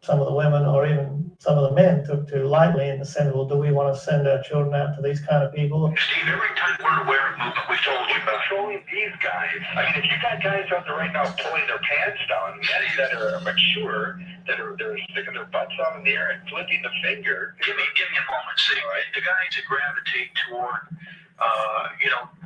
some of the women or even some of the men took too lightly in the sense of, well, do we want to send our children out to these kind of people? Steve, every time we're aware of movement, we've told you about trolling these guys. I mean, if you got guys out there right now pulling their pants down, men that are mature, they're sticking their butts out in the air and flipping the finger. Give me a moment. See, the guys that gravitate toward,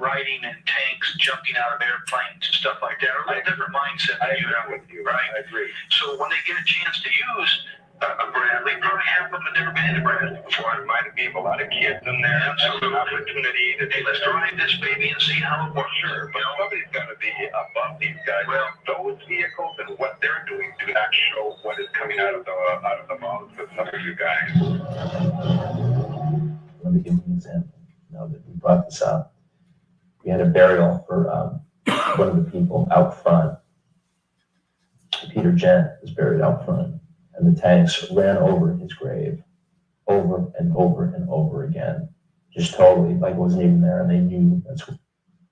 riding in tanks, jumping out of airplanes and stuff like that, are a little different mindset than you have, right? I agree. So when they get a chance to use Bradley, probably half of them have never been into Bradley before. It might be a lot of kids in there. Absolutely. An opportunity to hey, let's drive this baby and see how it works. Sure, but somebody's got to be above these guys. Well, those vehicles and what they're doing do not show what is coming out of the mouths of some of you guys. Let me give you an example. Now that we brought this up, we had a burial for one of the people out front. Peter Gent was buried out front, and the tanks ran over his grave over and over and over again. Just totally, like it wasn't even there, and they knew that's what.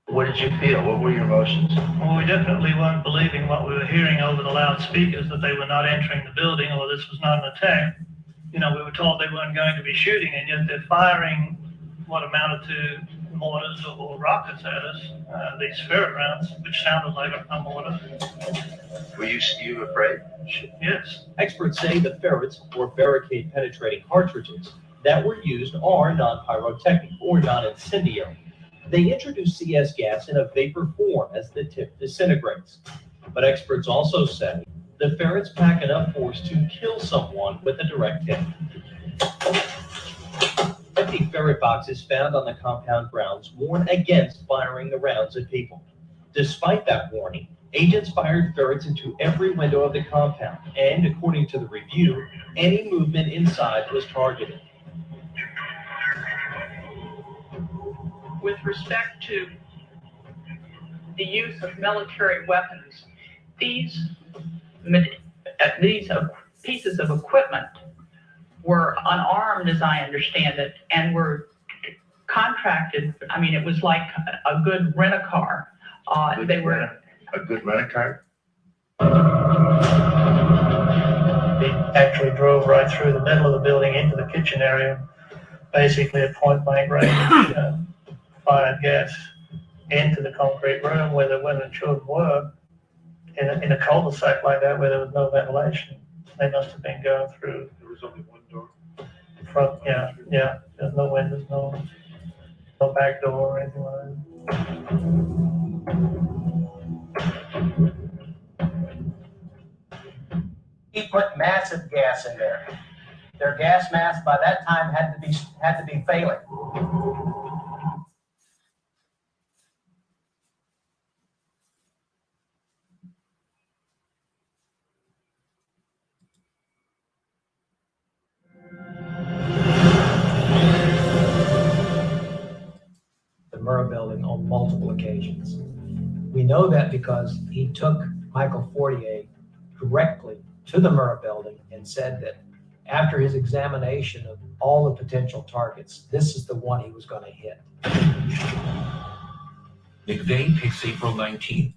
What did you feel? What were your emotions? Well, we definitely weren't believing what we were hearing over the loudspeakers, that they were not entering the building or this was not an attack. You know, we were told they weren't going to be shooting, and yet they're firing what amounted to mortars or rockets at us, these ferret rounds, which sounded like a mortar. Were you afraid? Yes. Experts say the ferrets, or barricade-penetrating cartridges, that were used are non-pyrotechnic or non-incendiary. They introduce CS gas in a vapor form as the tip disintegrates. But experts also say the ferrets pack enough force to kill someone with a direct hit. Empty ferret boxes found on the compound grounds warn against firing the rounds at people. Despite that warning, agents fired ferrets into every window of the compound, and according to the review, any movement inside was targeted. With respect to the use of military weapons, these pieces of equipment were unarmed, as I understand it, and were contracted. I mean, it was like a good rent-a-car. They were a good rent-a-car. They actually drove right through the middle of the building into the kitchen area, basically at point-blank range, fired gas into the concrete room where the women and children were. In a cul-de-sac like that where there was no ventilation, they must have been going through. There was only one door. Front, yeah. There's no windows, no back door or anything like that. He put massive gas in there. Their gas mask by that time had to be failing. Murrah building on multiple occasions. We know that because he took Michael Fortier directly to the Murrah building and said that after his examination of all the potential targets, this is the one he was going to hit. McVeigh picks April 19th.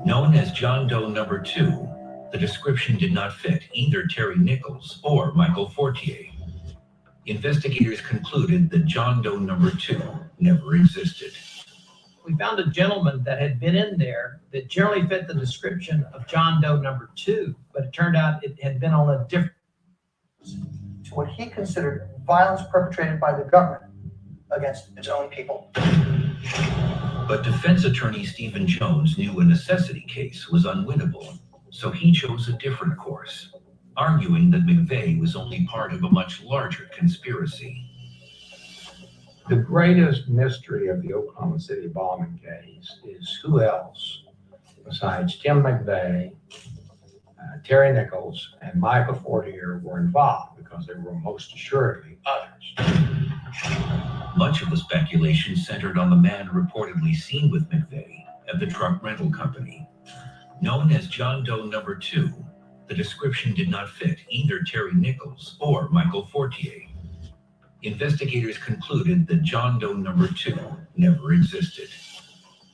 Known as John Doe number 2, the description did not fit either Terry Nichols or Michael Fortier. Investigators concluded that John Doe number 2 never existed. We found a gentleman that had been in there that generally fit the description of John Doe number 2, but it turned out it had been on a different. To what he considered violence perpetrated by the government against its own people. But defense attorney Stephen Jones knew a necessity case was unwinnable, so he chose a different course, arguing that McVeigh was only part of a much larger conspiracy. The greatest mystery of the Oklahoma City bombing case is who else, besides Tim McVeigh, Terry Nichols, and Michael Fortier were involved, because there were most assuredly others. Much of the speculation centered on the man reportedly seen with McVeigh at the truck rental company. Known as John Doe number 2, the description did not fit either Terry Nichols or Michael Fortier. Investigators concluded that John Doe number 2 never existed.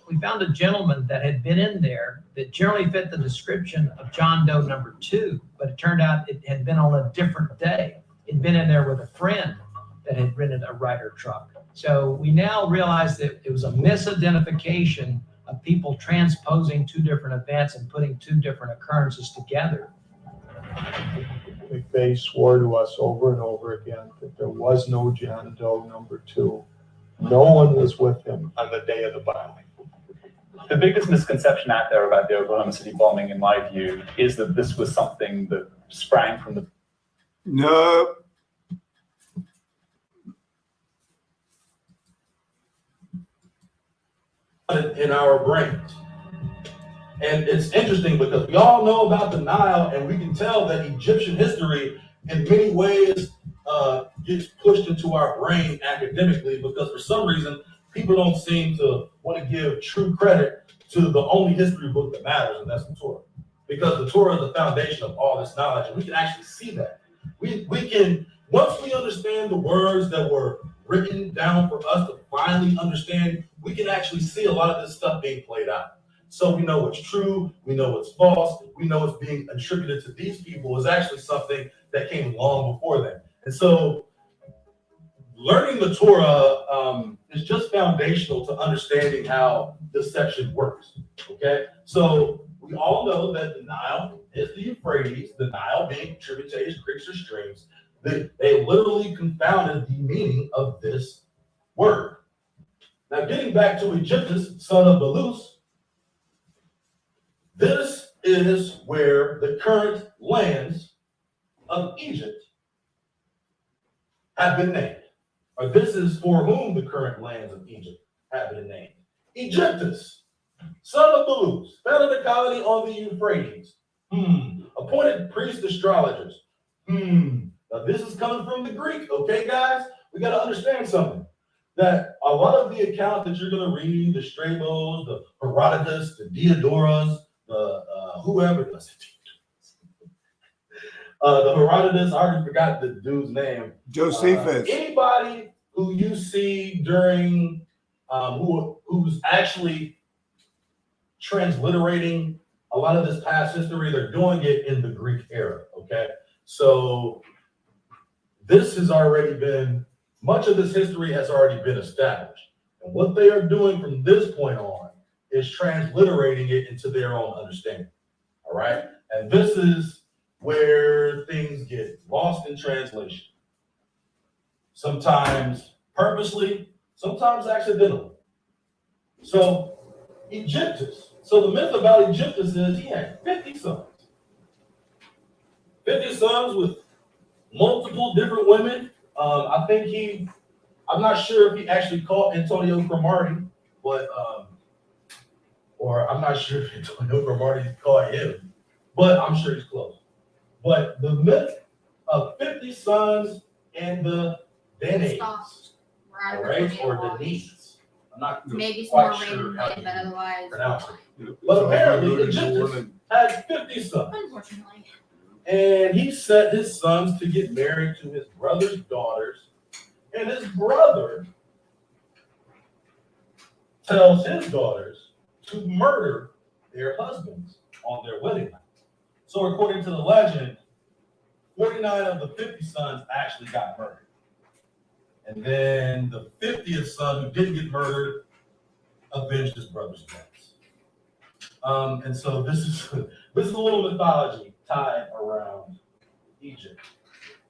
We found a gentleman that had been in there that generally fit the description of John Doe number 2, but it turned out it had been on a different day. It'd been in there with a friend that had rented a Ryder truck. So we now realize that it was a misidentification of people transposing two different events and putting two different occurrences together. McVeigh swore to us over and over again that there was no John Doe number 2. No one was with him on the day of the bombing. The biggest misconception out there about the Oklahoma City bombing, in my view, is that this was something that sprang from the. No. In our brains. And it's interesting because we all know about the Nile, and we can tell that Egyptian history in many ways gets pushed into our brain academically, because for some reason people don't seem to want to give true credit to the only history book that matters, and that's the Torah. Because the Torah is the foundation of all this knowledge, and we can actually see that. We can, once we understand the words that were written down for us to finally understand, we can actually see a lot of this stuff being played out. So we know what's true, we know what's false, we know what's being attributed to these people is actually something that came long before them. And so learning the Torah is just foundational to understanding how this section works, okay? So we all know that the Nile is the Euphrates, the Nile being tributaries, creeks, or streams. They literally confounded the meaning of this word. Now, getting back to Egyptus, son of Belus, this is where the current lands of Egypt have been named. Or this is for whom the current lands of Egypt have been named. Egyptus, son of Belus, founded a colony on the Euphrates. Appointed priest astrologers. Now this is coming from the Greek, okay, guys? We got to understand something. That a lot of the accounts that you're going to read, the Strabos, the Herodotus, the Diodoras, the whoever does it. The Herodotus, I already forgot the dude's name. Josephus. Anybody who you see during, who's actually transliterating a lot of this past history, they're doing it in the Greek era, okay? So this has already been, much of this history has already been established. And what they are doing from this point on is transliterating it into their own understanding, all right? And this is where things get lost in translation. Sometimes purposely, sometimes accidentally. So Egyptus. So the myth about Egyptus is he had 50 sons. 50 sons with multiple different women. I think I'm not sure if he actually caught Antonio Cromartie, but, or I'm not sure if Antonio Cromartie caught him, but I'm sure he's close. But the myth of 50 sons and the Danaes, all right, or Danaes. I'm not maybe some quite more sure rated how men, but otherwise. pronounce it. But apparently Egyptus had 50 sons. Unfortunately. And he set his sons to get married to his brother's daughters. And his brother tells his daughters to murder their husbands on their wedding night. So according to the legend, 49 of the 50 sons actually got murdered. And then the 50th son who didn't get murdered avenged his brother's deaths. And so this is a little mythology tied around Egypt.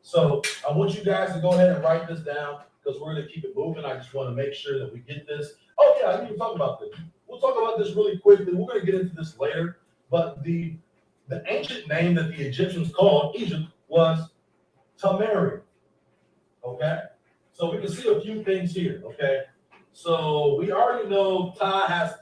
So I want you guys to go ahead and write this down because we're going to keep it moving. I just want to make sure that we get this. Oh yeah, I didn't even talk about this. We'll talk about this really quickly. We're going to get into this later. But the ancient name that the Egyptians called Egypt was Tamari. Okay? So we can see a few things here, okay? So we already know Ty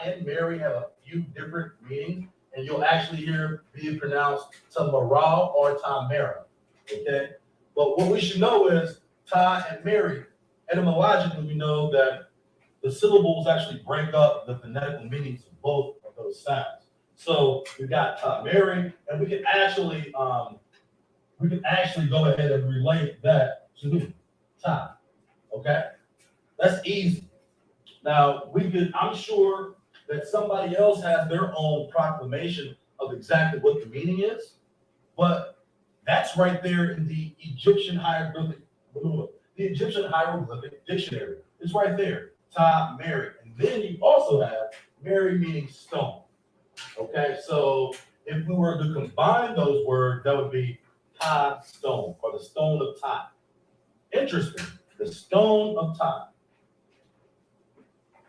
and Mary have a few different meanings, and you'll actually hear be pronounced Tamara or Tamara, okay? But what we should know is Ty and Mary, etymologically, we know that the syllables actually break up the phonetical meanings of both of those sounds. So we've got Tamari, and we can actually go ahead and relate that to Ty, okay? That's easy. Now, I'm sure that somebody else has their own proclamation of exactly what the meaning is, but that's right there in the Egyptian hieroglyphic dictionary. It's right there, Ty, Mary. And then you also have Mary meaning stone, okay? So if we were to combine those words, that would be Ty stone, or the stone of Ty. Interesting, the stone of Ty.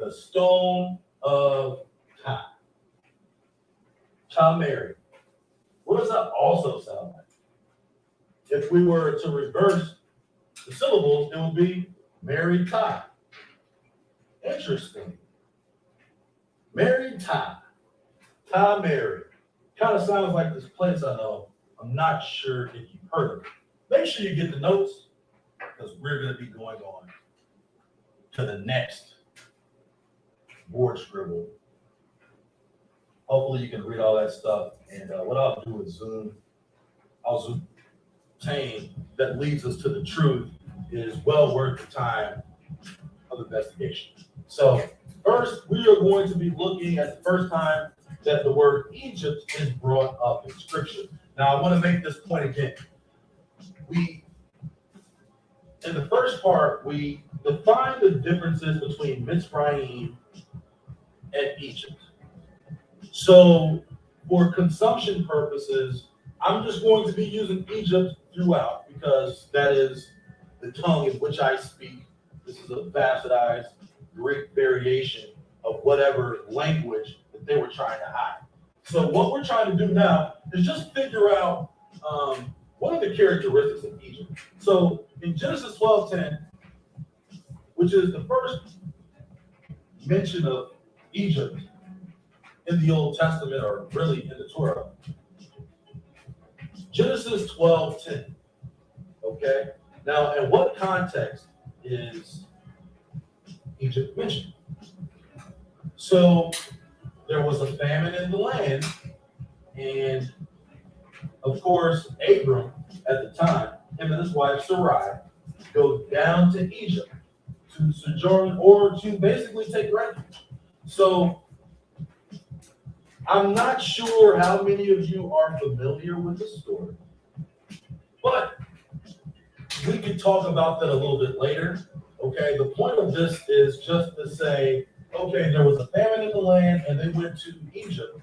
the stone of time. Mary. What does that also sound like? If we were to reverse the syllables, it would be Mary Ty. Interesting. Mary Ty. Ty Mary. Kind of sounds like this place I know. I'm not sure if you've heard of it. Make sure you get the notes because we're going to be going on to the next board scribble. Hopefully you can read all that stuff. And what I'll do is I'll zoom that leads us to the truth is well worth the time of investigation. So first, we are going to be looking at the first time that the word Egypt is brought up in Scripture. Now, I want to make this point again. In the first part, we define the differences between Mitzrayim and Egypt. So for consumption purposes, I'm just going to be using Egypt throughout because that is the tongue in which I speak. This is a bastardized Greek variation of whatever language that they were trying to hide. So what we're trying to do now is just figure out what are the characteristics of Egypt. So in Genesis 12:10, which is the first mention of Egypt in the Old Testament, or really in the Torah, Genesis 12:10. Okay? Now, in what context is Egypt mentioned? So there was a famine in the land, and of course, Abram at the time, him and his wife Sarai, go down to Egypt to sojourn or to basically take refuge. So I'm not sure how many of you are familiar with the story, but we could talk about that a little bit later. Okay, the point of this is just to say, okay, there was a famine in the land and they went to Egypt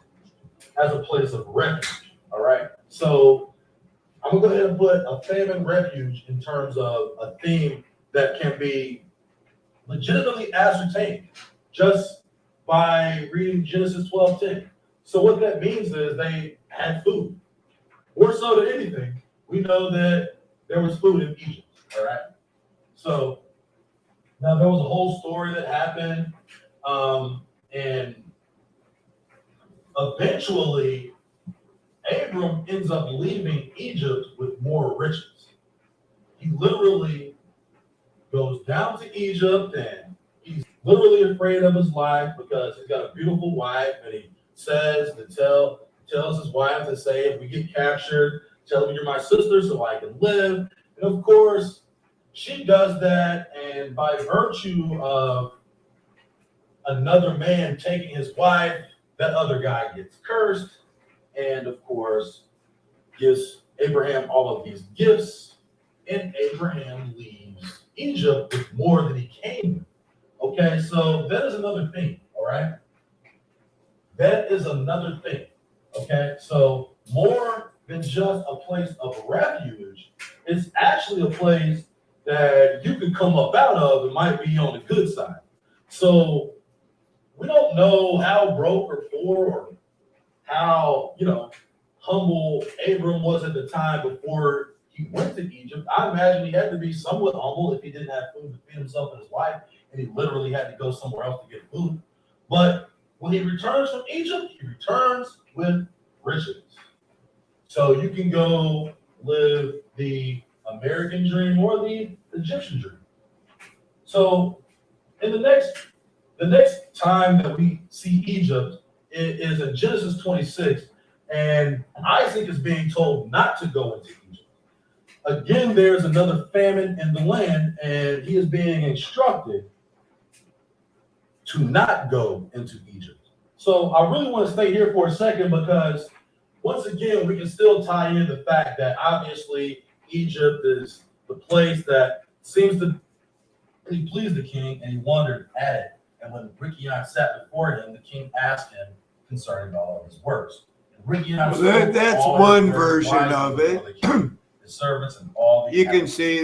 as a place of refuge. All right, so I'm gonna go ahead and put a famine refuge in terms of a theme that can be legitimately ascertained just by reading Genesis 12:10. So what that means is they had food. More so than anything, we know that there was food in Egypt, all right? So now there was a whole story that happened, and eventually Abram ends up leaving Egypt with more riches. He literally goes down to Egypt and he's literally afraid of his life because he's got a beautiful wife, and he says to tells his wife to say, if we get captured, tell me you're my sister so I can live. And of course, she does that, and by virtue of another man taking his wife, that other guy gets cursed, and of course, gives Abraham all of these gifts, and Abraham leaves Egypt with more than he came with. Okay, so that is another thing, all right? That is another thing, okay? So more than just a place of refuge, it's actually a place that you can come up out of and might be on the good side. So we don't know how broke or poor or how, humble Abram was at the time before he went to Egypt. I imagine he had to be somewhat humble if he didn't have food to feed himself and his wife, and he literally had to go somewhere else to get food. But when he returns from Egypt, he returns with riches. So you can go live the American dream or the Egyptian dream. So in the next time that we see Egypt is in Genesis 26, and Isaac is being told not to go into Egypt. Again, there's another famine in the land, and he is being instructed to not go into Egypt. So I really want to stay here for a second because once again, we can still tie in the fact that obviously Egypt is the place that seems to really please the king, and he wondered at it. And when Rickion sat before him, the king asked him concerning all of his works. That's one version of it. His servants and all the you can see,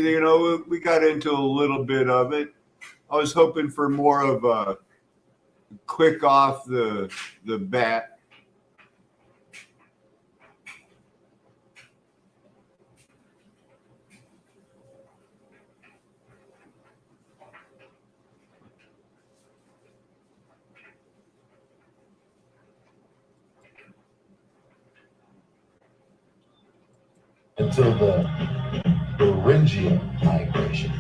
we got into a little bit of it. I was hoping for more of a quick off the bat. Until the Beringia migration,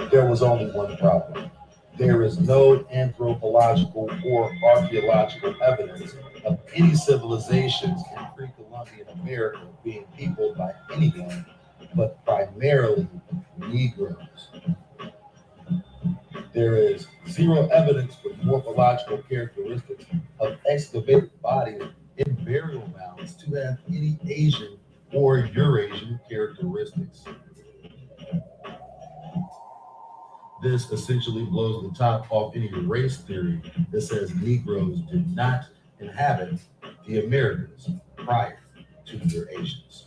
there was only one problem. There is no anthropological or archaeological evidence of any civilizations in pre-Columbian America being peopled by anyone but primarily Negroes. There is zero evidence for morphological characteristics of excavated bodies in burial mounds to have any Asian or Eurasian characteristics. This essentially blows the top off any race theory that says Negroes did not inhabit the Americas prior to the Eurasians.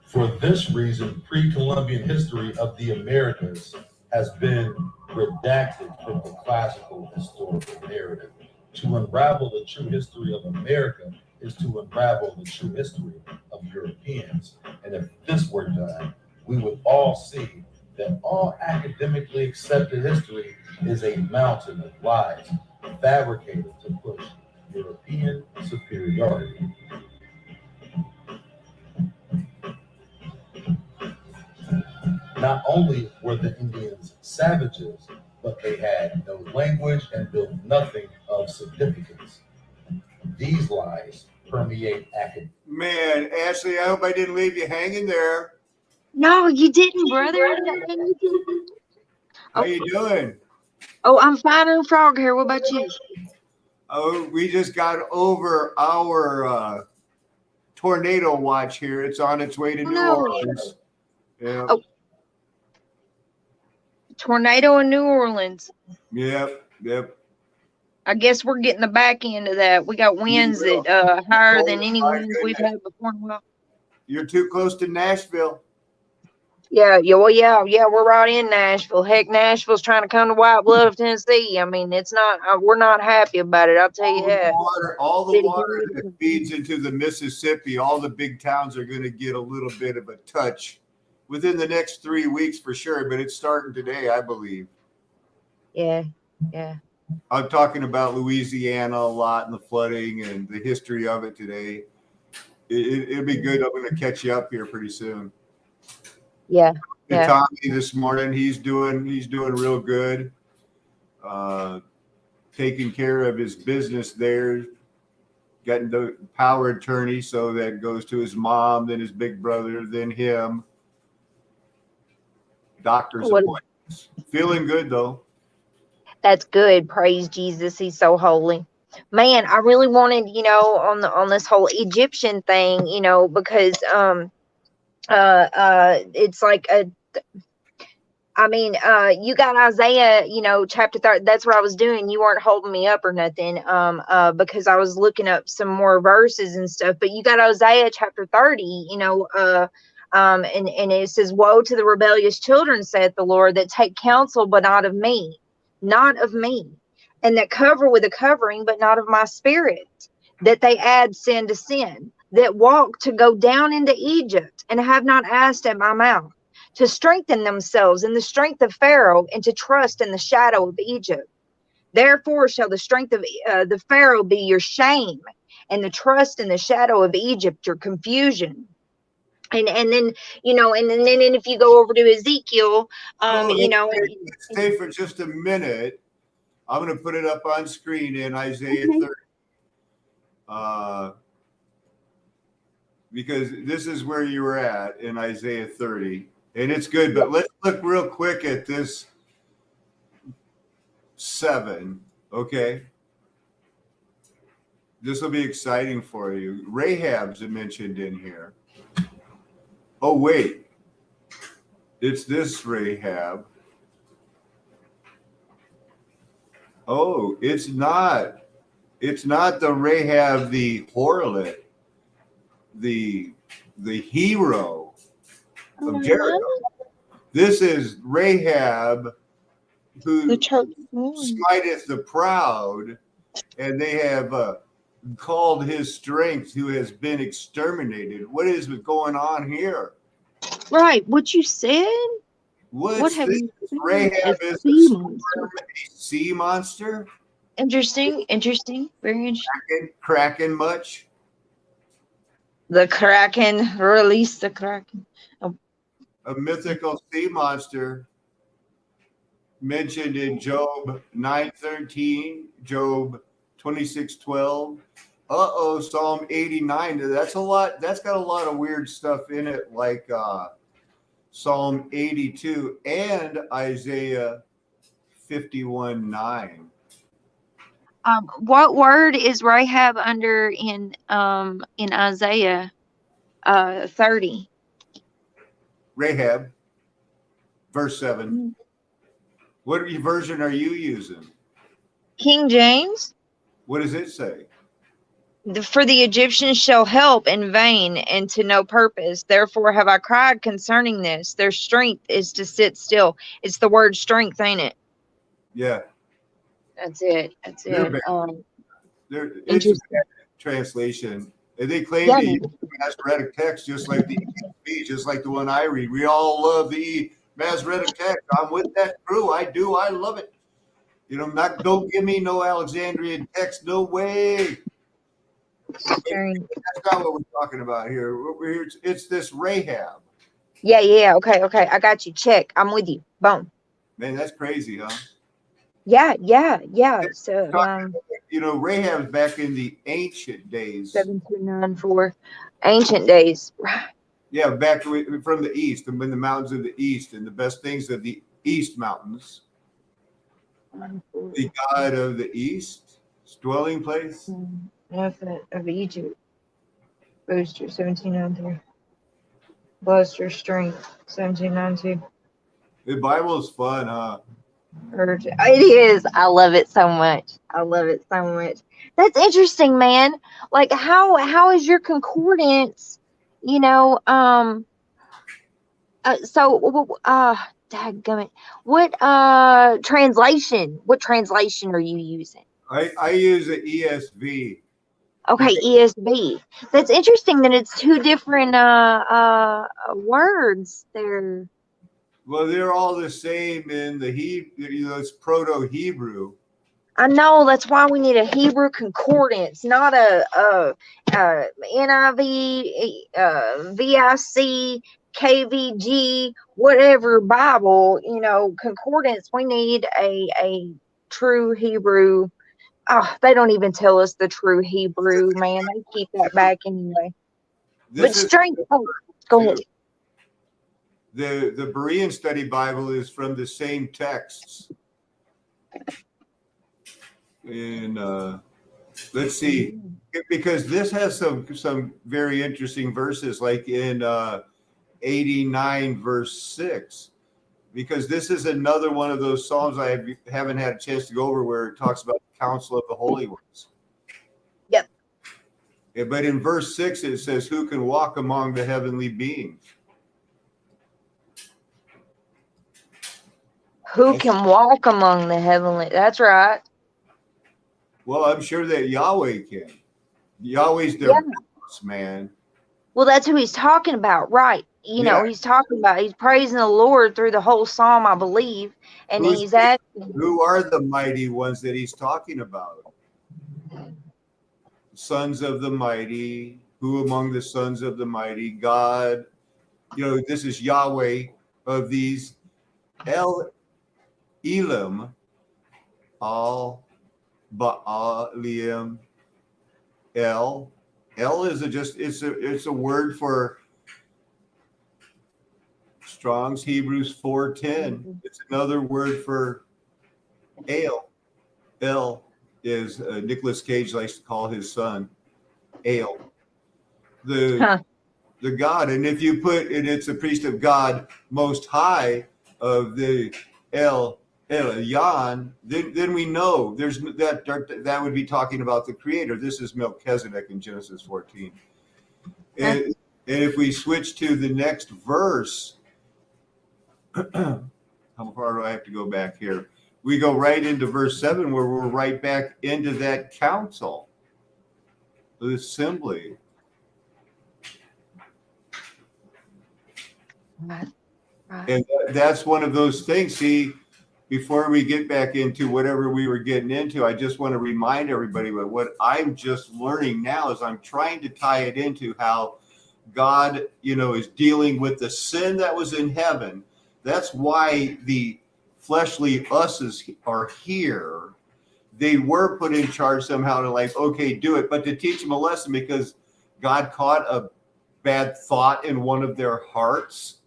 For this reason, pre-Columbian history of the Americas has been redacted from the classical historical narrative. To unravel the true history of America is to unravel the true history of Europeans. And if this were done, we would all see that all academically accepted history is a mountain of lies fabricated to push European superiority. Not only were the Indians savages, but they had no language and built nothing of significance. These lies permeate academia. Man, Ashley, I hope I didn't leave you hanging there. No, you didn't, brother. How you doing? Oh, I'm fine on frog hair. What about you? Oh, we just got over our tornado watch here. It's on its way to New Orleans. Yeah. Oh, tornado in New Orleans. Yep. I guess we're getting the back end of that. We got winds that higher than any winds we've had before in a while. You're too close to Nashville. Yeah, we're right in Nashville. Heck, Nashville's trying to come to White Bluff, Tennessee. I mean, it's not. We're not happy about it. I'll tell you that. All the water that feeds into the Mississippi, all the big towns are going to get a little bit of a touch within the next 3 weeks for sure. But it's starting today, I believe. Yeah. I'm talking about Louisiana a lot and the flooding and the history of it today. It'll be good. I'm going to catch you up here pretty soon. Yeah. Tommy this morning, he's doing real good. Taking care of his business there, getting the power attorney, so that goes to his mom, then his big brother, then him. Doctor's appointments. Feeling good though. That's good. Praise Jesus. He's so holy. Man, I really wanted, on this whole Egyptian thing, because it's like you got Isaiah, chapter 30. That's what I was doing. You weren't holding me up or nothing, because I was looking up some more verses and stuff. But you got Isaiah chapter 30, and it says, "Woe to the rebellious children, saith the Lord, that take counsel, but not of me, and that cover with a covering, but not of my spirit, that they add sin to sin, that walk to go down into Egypt, and have not asked at my mouth, to strengthen themselves in the strength of Pharaoh, and to trust in the shadow of Egypt. Therefore shall the strength of the Pharaoh be your shame, and the trust in the shadow of Egypt your confusion." And then if you go over to Ezekiel, Stay for just a minute. I'm going to put it up on screen in Isaiah 30. Because this is where you were at in Isaiah 30. And it's good, but let's look real quick at this 7, okay? This will be exciting for you. Rahab's mentioned in here. Oh, wait. It's this Rahab. Oh, it's not. It's not the Rahab, the harlot, the hero of Jericho. This is Rahab, who The church. smiteth the proud, and they have called his strength, who has been exterminated. What is going on here? Right. What you said? What have this? you seen? Rahab A is sea a monster. sea monster? Interesting. Very interesting. Kraken much? The Kraken. Release the Kraken. A mythical sea monster mentioned in Job 9:13, Job 26:12. Psalm 89. That's a lot. That's got a lot of weird stuff in it, like Psalm 82 and Isaiah 51:9. What word is Rahab under in Isaiah 30? Rahab, verse 7. What version are you using? King James. What does it say? For the Egyptians shall help in vain and to no purpose. Therefore have I cried concerning this. Their strength is to sit still. It's the word strength, ain't it? Yeah. That's it. They're bad. It's a Interesting. bad translation. And they claim Yeah. to use the Masoretic text just like the ESV, just like the one I read. We all love the Masoretic text. I'm with that crew. I do. I love it. You know, don't give me no Alexandrian text. No way. That's not what we're talking about here. It's this Rahab. Yeah. Okay. I got you. Check. I'm with you. Boom. Man, that's crazy, huh? Yeah. So You know, Rahab's back in the ancient days. 7294. Ancient days. Yeah, back from the east, and in the mountains of the east, and the best things of the east mountains. The god of the east, dwelling place. Of Egypt. Booster 1793. Bluster strength 1792. The Bible is fun, huh? It is. I love it so much. That's interesting, man. Like how is your concordance? You know, dadgummit. What translation are you using? I use the ESV. Okay, ESV. That's interesting that it's two different words there. Well, they're all the same in the Hebrew. You know, it's Proto-Hebrew. I know, that's why we need a Hebrew concordance, not a NIV, VIC, KVG, whatever Bible, you know, concordance. We need a true Hebrew. Oh, they don't even tell us the true Hebrew, man. They keep that back anyway. But strength. Oh, go ahead. The Berean Study Bible is from the same texts. And let's see, because this has some very interesting verses, like in 89 verse 6, because this is another one of those Psalms I haven't had a chance to go over, where it talks about the counsel of the holy ones. Yep. Yeah, but in verse 6 it says, who can walk among the heavenly beings? Who can walk among the heavenly? That's right. Well, I'm sure that Yahweh can. Yahweh's their boss, man. Well, that's who he's talking about, right? You know, he's praising the Lord through the whole psalm, I believe, and he's asking, who are the mighty ones that he's talking about? Sons of the mighty. Who among the sons of the mighty? God. You know, this is Yahweh of these. Elam, Al, Ba'aliim, El. El is it's a word for Strong's Hebrews 4:10. It's another word for Ale. El is Nicolas Cage likes to call his son Ale. The God, and if you put, and it's a priest of God Most High of the El Elyon, then we know there's that would be talking about the Creator. This is Melchizedek in Genesis 14. And if we switch to the next verse, How far do I have to go back here? We go right into verse 7 where we're right back into that council, the assembly. Right. And that's one of those things. See, before we get back into whatever we were getting into, I just want to remind everybody that what I'm just learning now is I'm trying to tie it into how God, is dealing with the sin that was in heaven. That's why the fleshly us's are here. They were put in charge somehow to okay, do it, but to teach them a lesson because God caught a bad thought in one of their hearts.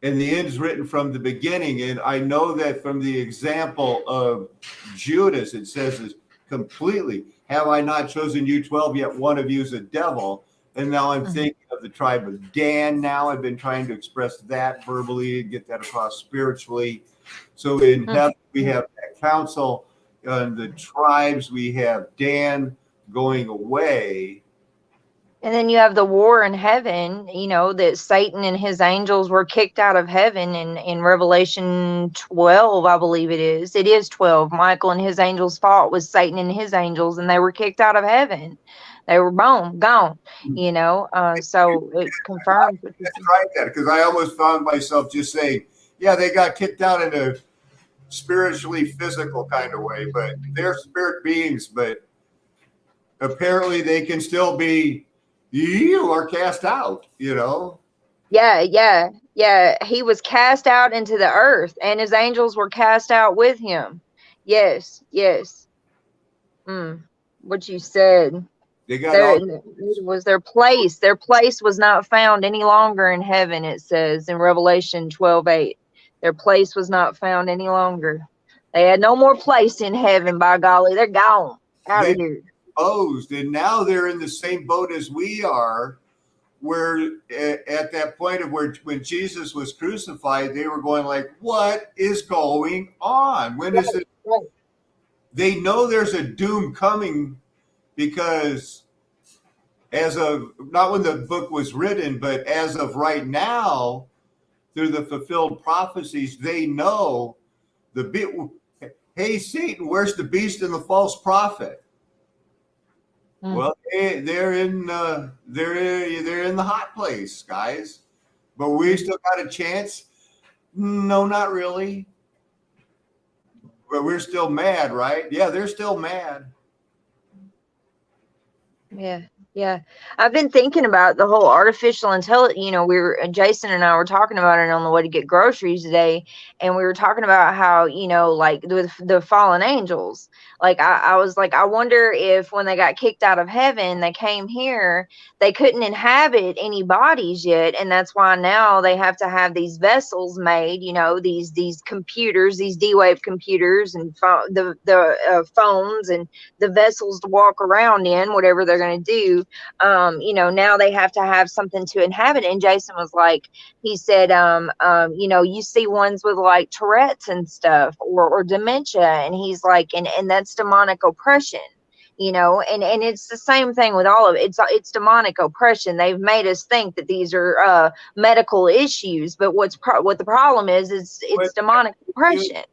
And the end is written from the beginning. And I know that from the example of Judas, it says is completely, have I not chosen you 12, yet one of you is a devil. And now I'm thinking of the tribe of Dan now. I've been trying to express that verbally and get that across spiritually. So in heaven, we have that council. And the tribes, we have Dan going away. And then you have the war in heaven, that Satan and his angels were kicked out of heaven in Revelation 12, I believe it is. It is 12. Michael and his angels fought with Satan and his angels, and they were kicked out of heaven. They were gone, so it confirms. That's right, because I almost found myself just saying, yeah, they got kicked out in a spiritually physical kind of way, but they're spirit beings, but apparently they can still be, you are cast out, Yeah. He was cast out into the earth, and his angels were cast out with him. Yes. What you said. They got it was their place. Their place was not found any longer in heaven, it says in Revelation 12:8. Their place was not found any longer. They had no more place in heaven, by golly. They're gone out of here. Exposed, and now they're in the same boat as we are, where at that point of when Jesus was crucified, they were going what is going on? When is it? Right. They know there's a doom coming because as of, not when the book was written, but as of right now, through the fulfilled prophecies, they know hey, Satan, where's the beast and the false prophet? Well, they're in the hot place, guys. But we still got a chance? No, not really. But we're still mad, right? Yeah, they're still mad. Yeah. I've been thinking about the whole artificial intelligence. Jason and I were talking about it on the way to get groceries today, and we were talking about how, with the fallen angels, I was like, I wonder if when they got kicked out of heaven, they came here, they couldn't inhabit any bodies yet, and that's why now they have to have these vessels made, these computers, these D-Wave computers, and the phones and the vessels to walk around in, whatever they're going to do. Now they have to have something to inhabit. And Jason was like, he said, you see ones with Tourette's and stuff or dementia. And he's like, and that's demonic oppression, and it's the same thing with all of it. It's demonic oppression. They've made us think that these are medical issues, but what the problem is it's demonic oppression.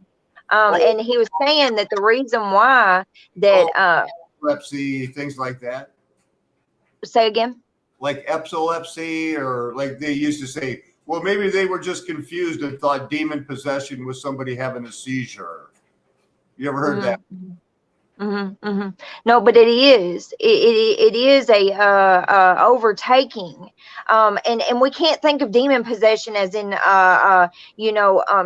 And he was saying that the reason why that epilepsy, things like that. Say again? Like epilepsy, or like they used to say, well, maybe they were just confused and thought demon possession was somebody having a seizure. You ever heard that? No, but it is. It is a overtaking, and we can't think of demon possession as in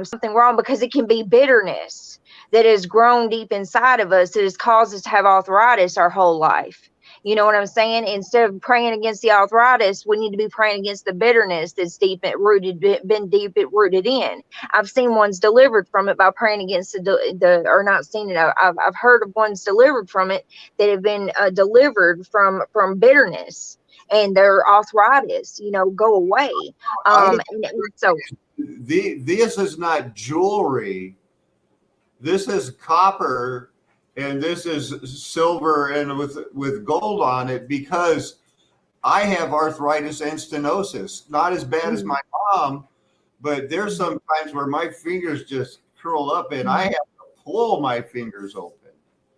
something wrong, because it can be bitterness that has grown deep inside of us that has caused us to have arthritis our whole life. You know what I'm saying? Instead of praying against the arthritis, we need to be praying against the bitterness that's been deep rooted in. I've seen ones delivered from it by praying against or not seen it. I've heard of ones delivered from it that have been delivered from bitterness, and their arthritis, go away. This is not jewelry. This is copper. And this is silver and with gold on it, because I have arthritis and stenosis. Not as bad as my mom, but there's some times where my fingers just curl up and I have to pull my fingers open.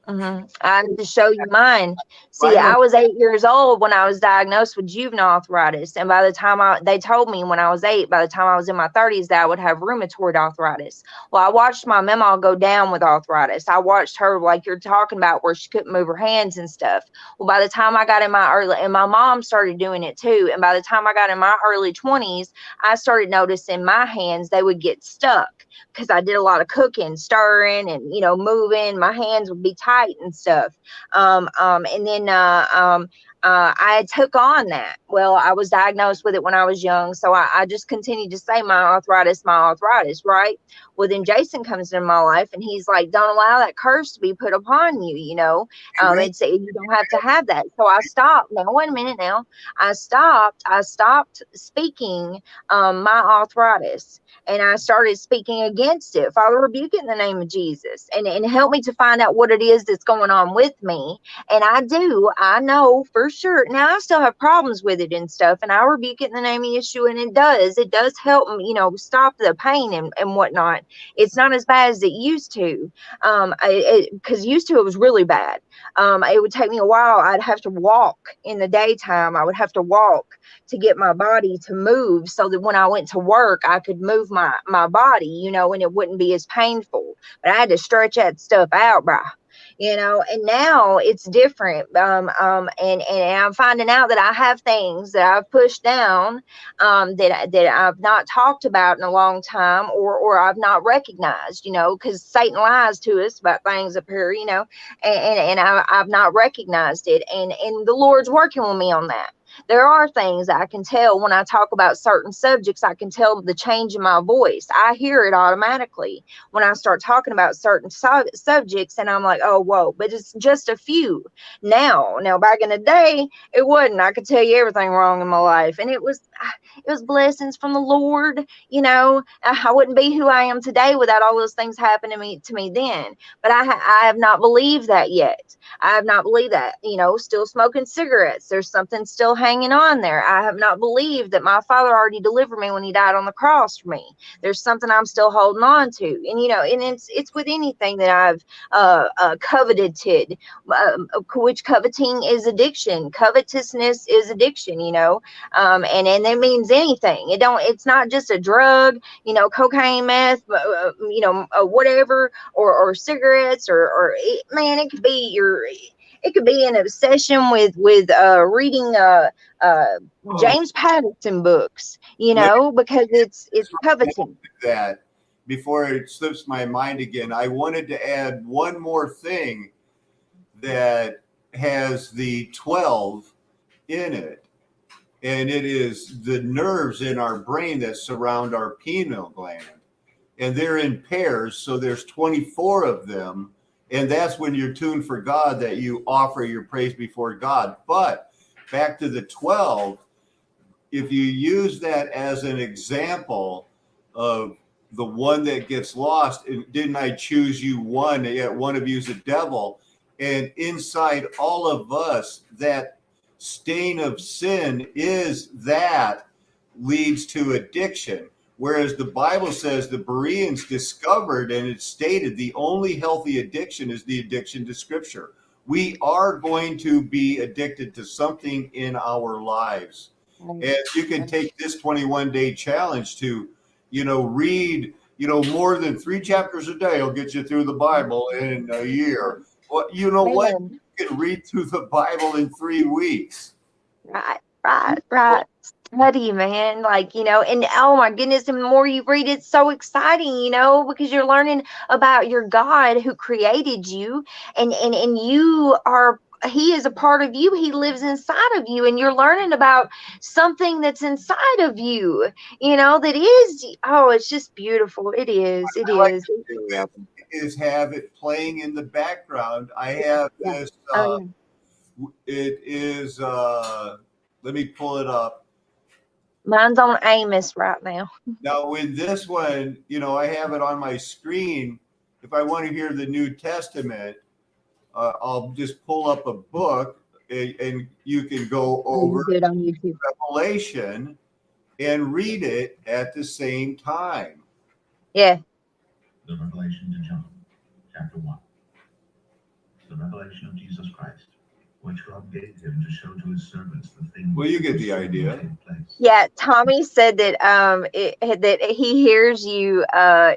I have to show you mine. See, I was 8 years old when I was diagnosed with juvenile arthritis. And by the time they told me when I was 8, by the time I was in my 30s, that I would have rheumatoid arthritis. Well, I watched my mama go down with arthritis. I watched her, like you're talking about, where she couldn't move her hands and stuff. Well, by the time I got in my early, and my mom started doing it too. And by the time I got in my early 20s, I started noticing my hands, they would get stuck because I did a lot of cooking, stirring, and, moving. My hands would be tight and stuff. And then I took on that. Well, I was diagnosed with it when I was young, so I just continued to say my arthritis, right? Well, then Jason comes into my life and he's like, don't allow that curse to be put upon you, you don't have to have that. So I stopped. Now, wait a minute now. I stopped speaking my arthritis. And I started speaking against it. Father, rebuke it in the name of Jesus, and help me to find out what it is that's going on with me. And I know for sure. Now I still have problems with it and stuff, and I rebuke it in the name of Yeshua, and it does help me, stop the pain and whatnot. It's not as bad as it used to, because used to it was really bad. It would take me a while. I'd have to walk in the daytime. I would have to walk to get my body to move so that when I went to work, I could move my body, and it wouldn't be as painful. But I had to stretch that stuff out, bro. And now it's different. And I'm finding out that I have things that I've pushed down, that I've not talked about in a long time, or I've not recognized, because Satan lies to us about things up here, and I've not recognized it. And the Lord's working with me on that. There are things I can tell when I talk about certain subjects. I can tell the change in my voice. I hear it automatically when I start talking about certain subjects, and I'm like, oh, whoa, but it's just a few. Now, back in the day, it wasn't. I could tell you everything wrong in my life, and it was blessings from the Lord. I wouldn't be who I am today without all those things happening to me then. But I have not believed that yet. I have not believed that, still smoking cigarettes. There's something still hanging on there. I have not believed that my Father already delivered me when he died on the cross for me. There's something I'm still holding on to. And, and it's with anything that I've coveted, which coveting is addiction. Covetousness is addiction, and that means anything. It's not just a drug, cocaine, meth, whatever, or cigarettes, or man, it could be an obsession with reading James Patterson books, because it's coveting. That before it slips my mind again, I wanted to add one more thing that has the 12 in it, and it is the nerves in our brain that surround our pineal gland, and they're in pairs, so there's 24 of them. And that's when you're tuned for God, that you offer your praise before God. But back to the 12, if you use that as an example of the one that gets lost, didn't I choose you one, yet one of you is a devil. And inside all of us, that stain of sin is that leads to addiction. Whereas the Bible says the Bereans discovered, and it stated, the only healthy addiction is the addiction to Scripture. We are going to be addicted to something in our lives. And you can take this 21-day challenge to, read, more than 3 chapters a day will get you through the Bible in a year. Well, you know what? You can read through the Bible in 3 weeks. Right. Study, man, and oh my goodness, the more you read, it's so exciting, because you're learning about your God who created you, and he is a part of you. He lives inside of you, and you're learning about something that's inside of you, that is, it's just beautiful. It is. Is have it playing in the background. I have this, it is, let me pull it up. Mine's on Amos right now. Now, with this one, I have it on my screen. If I want to hear the New Testament, I'll just pull up a book, and you can go over on YouTube. Revelation and read it at the same time. Yeah. The revelation to John, chapter 1. The revelation of Jesus Christ, which God gave him to show to his servants the things. Well, you get the idea. Yeah, Tommy said that that he hears you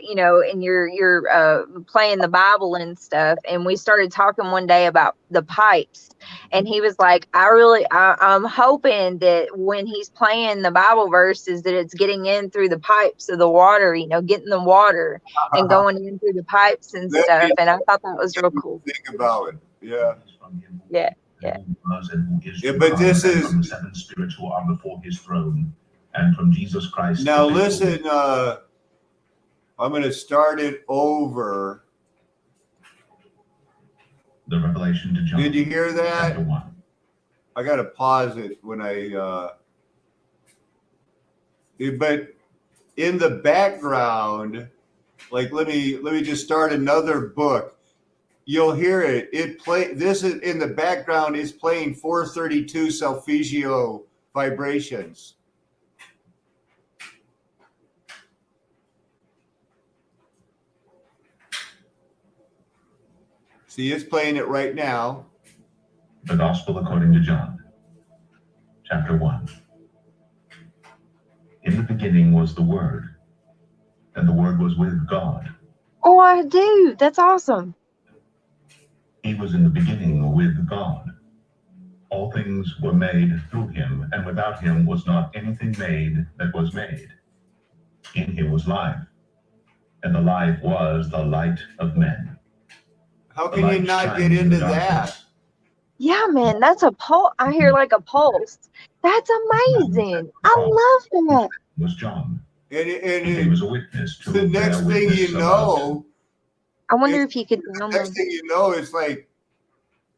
you know, and you're playing the Bible and stuff, and we started talking one day about the pipes, and he was like, I'm hoping that when he's playing the Bible verses that it's getting in through the pipes of the water, you know, getting the water and going in through the pipes and stuff, and I thought that was real cool. Think about it. Yeah. Yeah. Yeah. Yeah, but this is from the seven spirits who are before his throne, and from Jesus Christ. now. Listen, I'm going to start it over. The revelation to John. Did you hear that? Chapter 1. I got to pause it when but in the background, like let me just start another book. You'll hear it. This is in the background is playing 432 solfeggio vibrations. See, it's playing it right now. The Gospel according to John, chapter 1. In the beginning was the Word, and the Word was with God. Oh, I do. That's awesome. He was in the beginning with God. All things were made through him, and without him was not anything made that was made. In him was life, and the life was the light of men. How can you not get into that? Yeah, man, that's a pulse. I hear like a pulse. That's amazing. I love that. Was John. And he was a witness to the next thing you know, I wonder if you could the next thing you know, it's like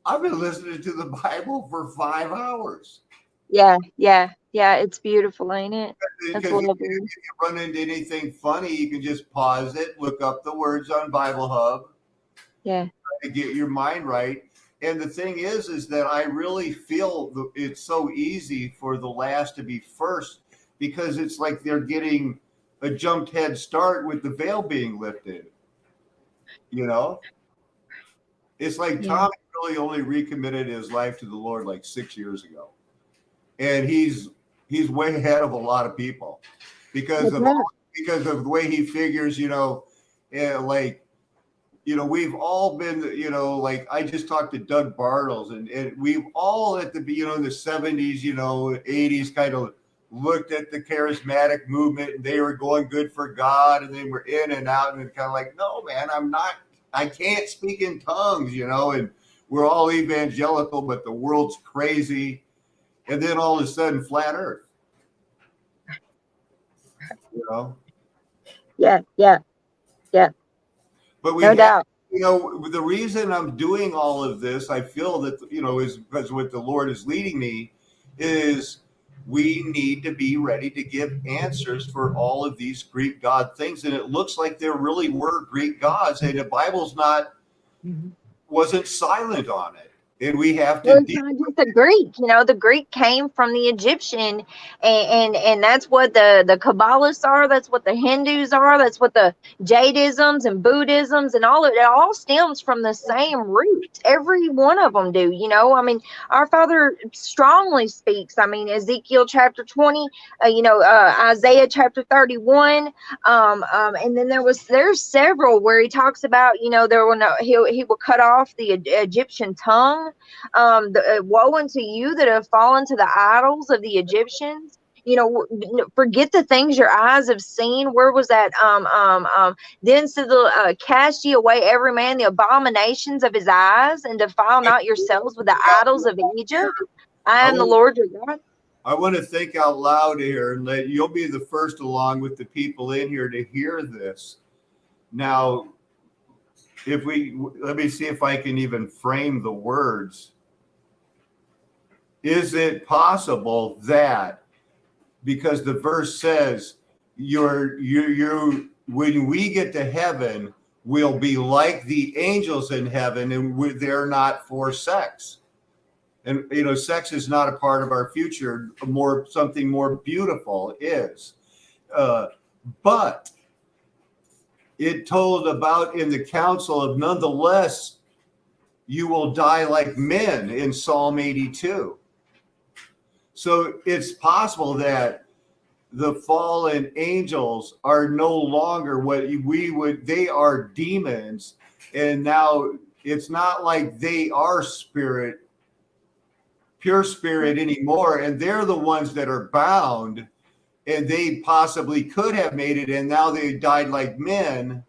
I've been listening to the Bible for 5 hours. Yeah. It's beautiful, ain't it? That's Because lovely. if you run into anything funny, you can just pause it, look up the words on Bible Hub. Yeah. To get your mind right. And the thing is that I really feel it's so easy for the last to be first, because it's like they're getting a jumped head start with the veil being lifted. You know, it's like Tommy really only recommitted his life to the Lord like 6 years ago, and he's way ahead of a lot of people because of the way he figures. You know, like. You know, we've all been, you know, like I just talked to Doug Bartles, and we've all in the 70s, 80s kind of looked at the charismatic movement and they were going good for God, and then we're in and out, and kind of like, no, man, I can't speak in tongues, and we're all evangelical, but the world's crazy. And then all of a sudden, flat earth, Yeah. But no doubt. The reason I'm doing all of this, I feel that, is because what the Lord is leading me is we need to be ready to give answers for all of these Greek god things. And it looks like there really were Greek gods, and the Bible's wasn't silent on it. And we have to. Well, it's not just the Greek, the Greek came from the Egyptian, and that's what the Kabbalists are. That's what the Hindus are. That's what the Jadeisms and Buddhisms and all of it all stems from the same root. Every one of them do. I mean, our Father strongly speaks. I mean, Ezekiel chapter 20, Isaiah chapter 31, and then there's several where he talks about he will cut off the Egyptian tongue. Woe unto you that have fallen to the idols of the Egyptians. Forget the things your eyes have seen. Where was that? Then said cast ye away every man the abominations of his eyes, and defile not yourselves with the idols of Egypt. I am the Lord your God. I want to think out loud here, and that you'll be the first along with the people in here to hear this. Now, let me see if I can even frame the words. Is it possible that, because the verse says when we get to heaven, we'll be like the angels in heaven, and they're not for sex. And, you know, sex is not a part of our future. Something more beautiful is. But it told about in the council of nonetheless, you will die like men in Psalm 82. So it's possible that the fallen angels are no longer what they are demons. And now it's not like they are pure spirit anymore. And they're the ones that are bound, and they possibly could have made it. And now they died like men.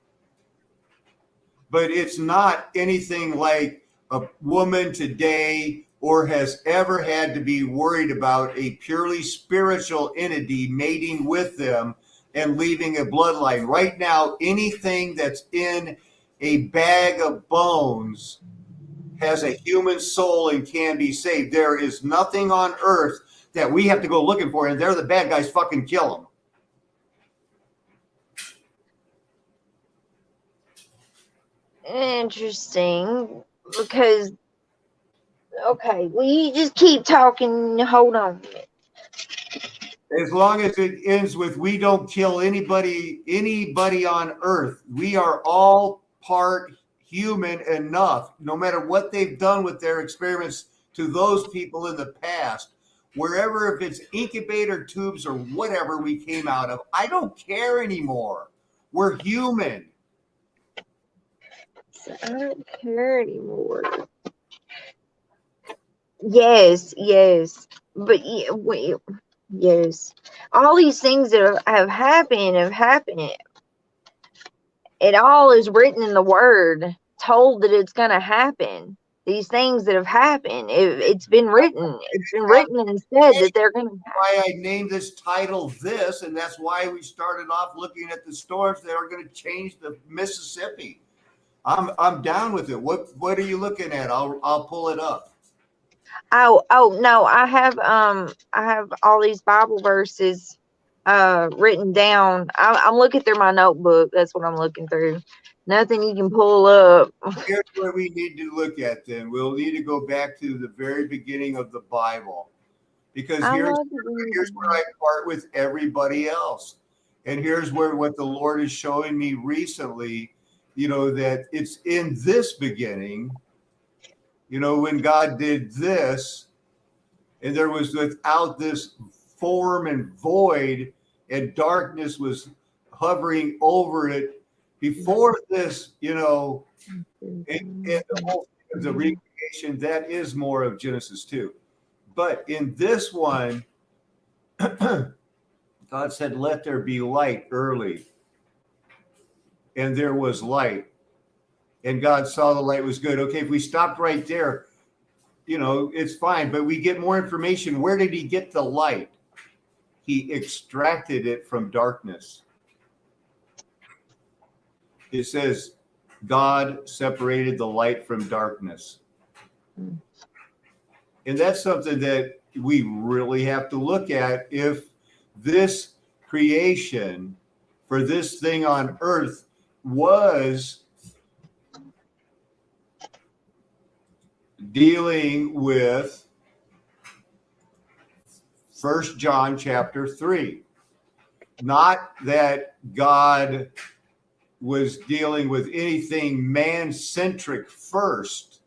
But it's not anything like a woman today or has ever had to be worried about a purely spiritual entity mating with them and leaving a bloodline. Right now, anything that's in a bag of bones has a human soul and can be saved. There is nothing on earth that we have to go looking for, and they're the bad guys, fucking kill them. Interesting, because okay, we just keep talking. Hold on. As long as it ends with we don't kill anybody on earth, we are all part human enough, no matter what they've done with their experiments to those people in the past, wherever, if it's incubator tubes or whatever we came out of, I don't care anymore. We're human. I don't care anymore. Yes, but yes, all these things that have happened. It all is written in the Word, told that it's going to happen. These things that have happened, it's been written. It's been written and said that they're going to happen. Why I named this title this, and that's why we started off looking at the storms that are going to change the Mississippi. I'm down with it. What are you looking at? I'll pull it up. Oh no, I have all these Bible verses written down. I'm looking through my notebook. That's what I'm looking through. Nothing you can pull up. Here's where we need to look at then. We'll need to go back to the very beginning of the Bible, because here's where I part with everybody else. And here's where what the Lord is showing me recently, you know, that it's in this beginning, you know, when God did this, and there was without this form and void, and darkness was hovering over it. Before this, you know, and the whole thing of the recreation, that is more of Genesis 2. But in this one, God said, let there be light early. And there was light. And God saw the light was good. Okay, if we stopped right there, you know, it's fine. But we get more information. Where did he get the light? He extracted it from darkness. It says, God separated the light from darkness. And that's something that we really have to look at. If this creation for this thing on earth was dealing with 1 John chapter 3, not that God was dealing with anything man-centric first.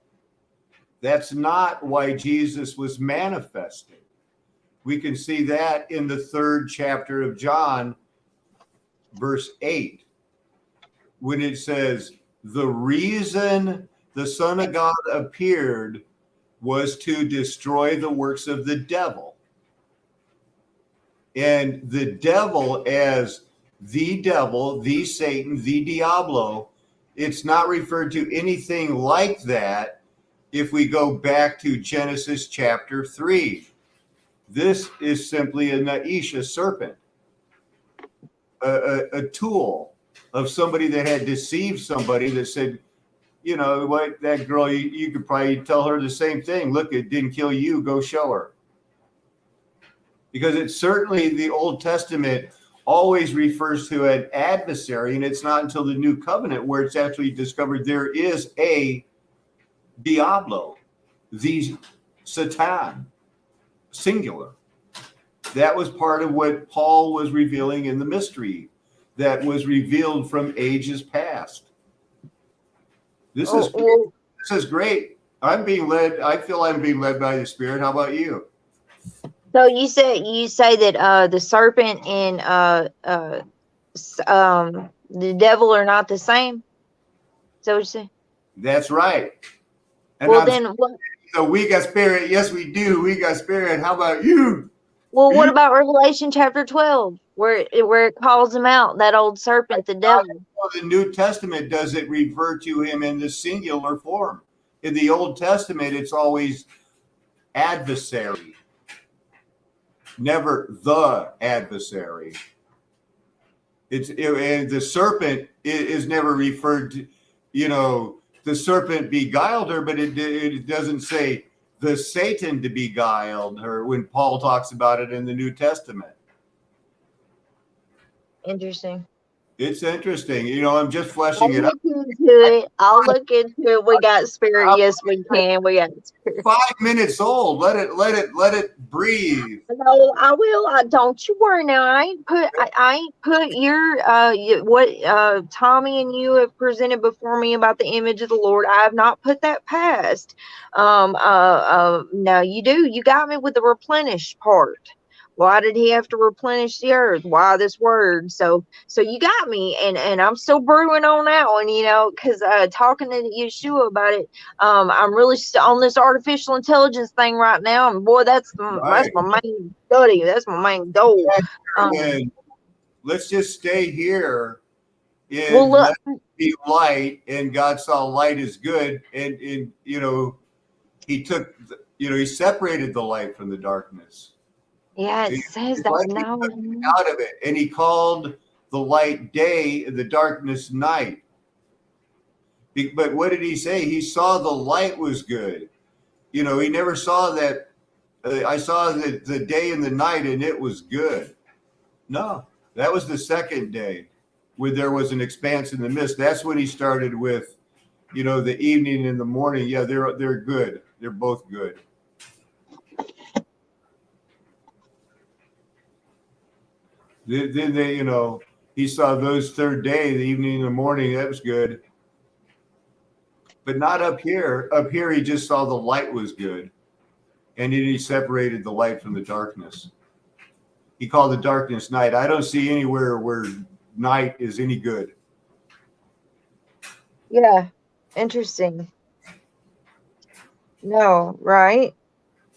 That's not why Jesus was manifested. We can see that in the 3rd chapter of John, verse 8, when it says, the reason the Son of God appeared was to destroy the works of the devil. And the devil, as the devil, the Satan, the Diablo, it's not referred to anything like that if we go back to Genesis chapter 3. This is simply a Naish, a serpent, a tool of somebody that had deceived somebody that said, you know what, that girl, you could probably tell her the same thing. Look, it didn't kill you, go show her. Because it's certainly the Old Testament always refers to an adversary, and it's not until the New Covenant where it's actually discovered there is a Diablo, the Satan, singular. That was part of what Paul was revealing in the mystery that was revealed from ages past. This is great. I'm being led. I feel I'm being led by the Spirit. How about you? So you say that the serpent and the devil are not the same. So what you say? That's right. And well, then what? So we got spirit. Yes, we do. We got spirit. How about you? Well, what about Revelation chapter 12, where it calls him out, that old serpent, the devil? The New Testament does it refer to him in the singular form. In the Old Testament, it's always adversary, never the adversary. And the serpent is never referred to, the serpent beguiled her, but it doesn't say the Satan to beguiled her when Paul talks about it in the New Testament. Interesting. It's interesting. I'm just fleshing it out. I'll look into it. We got spirit. Yes, we can. We got spirit. 5 minutes old. Let it breathe. No, I will. Don't you worry now. I ain't put your what Tommy and you have presented before me about the image of the Lord. I have not put that past. Now you do. You got me with the replenish part. Why did he have to replenish the earth? Why this word? So you got me, and I'm still brewing on that one, because talking to Yeshua about it, I'm really on this artificial intelligence thing right now, and boy, that's my main study. That's my main goal. Let's just stay here and let it be light, and God saw light is good, and he took, he separated the light from the darkness. Yeah, it says that now. Out of it, and he called the light day and the darkness night. But what did he say? He saw the light was good. He never saw that. I saw the day and the night, and it was good. No, that was the second day, where there was an expanse in the mist. That's when he started with, the evening and the morning. Yeah, they're good. They're both good. Then they, he saw those third day, the evening and the morning. That was good. But not up here. Up here, he just saw the light was good. And then he separated the light from the darkness. He called the darkness night. I don't see anywhere where night is any good. Yeah, interesting. No, right?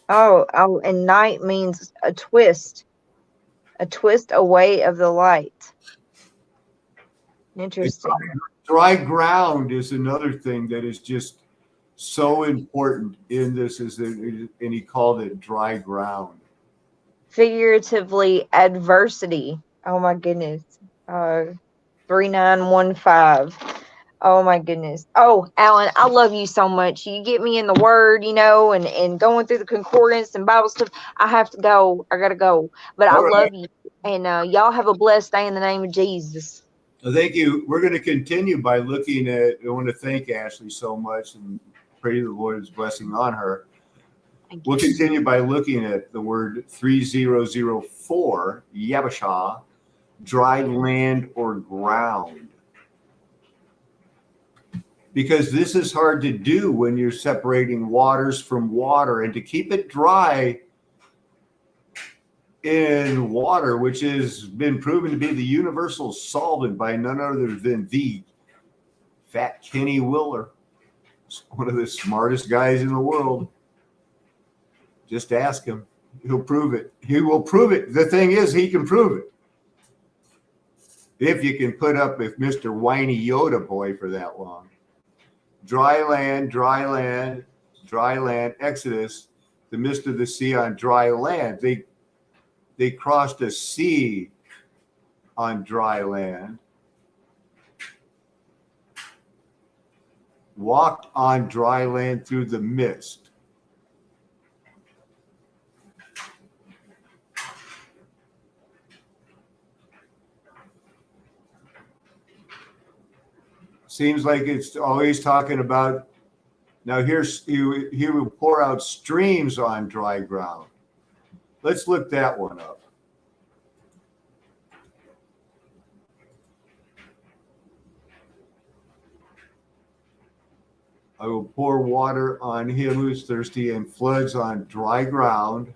Oh, and night means a twist away of the light. Interesting. Dry ground is another thing that is just so important in this, and he called it dry ground. Figuratively, adversity. Oh my goodness. 3915. Oh my goodness. Oh, Alan, I love you so much. You get me in the word, and going through the concordance and Bible stuff. I have to go. I gotta go. But I love you. And y'all have a blessed day in the name of Jesus. Well, thank you. We're going to continue by looking at, I want to thank Ashley so much and pray the Lord's blessing on her. We'll continue by looking at the word 3004, Yabashah, dry land or ground. Because this is hard to do when you're separating waters from water, and to keep it dry in water, which has been proven to be the universal solvent by none other than the fat Kenny Willer, one of the smartest guys in the world. Just ask him. He'll prove it. He will prove it. The thing is, he can prove it. If you can put up with Mr. Whiny Yoda boy for that long. Dry land, dry land, dry land. Exodus, the midst of the sea on dry land. They crossed a sea on dry land, walked on dry land through the mist. Seems like it's always talking about Now he will pour out streams on dry ground. Let's look that one up. I will pour water on him who is thirsty and floods on dry ground.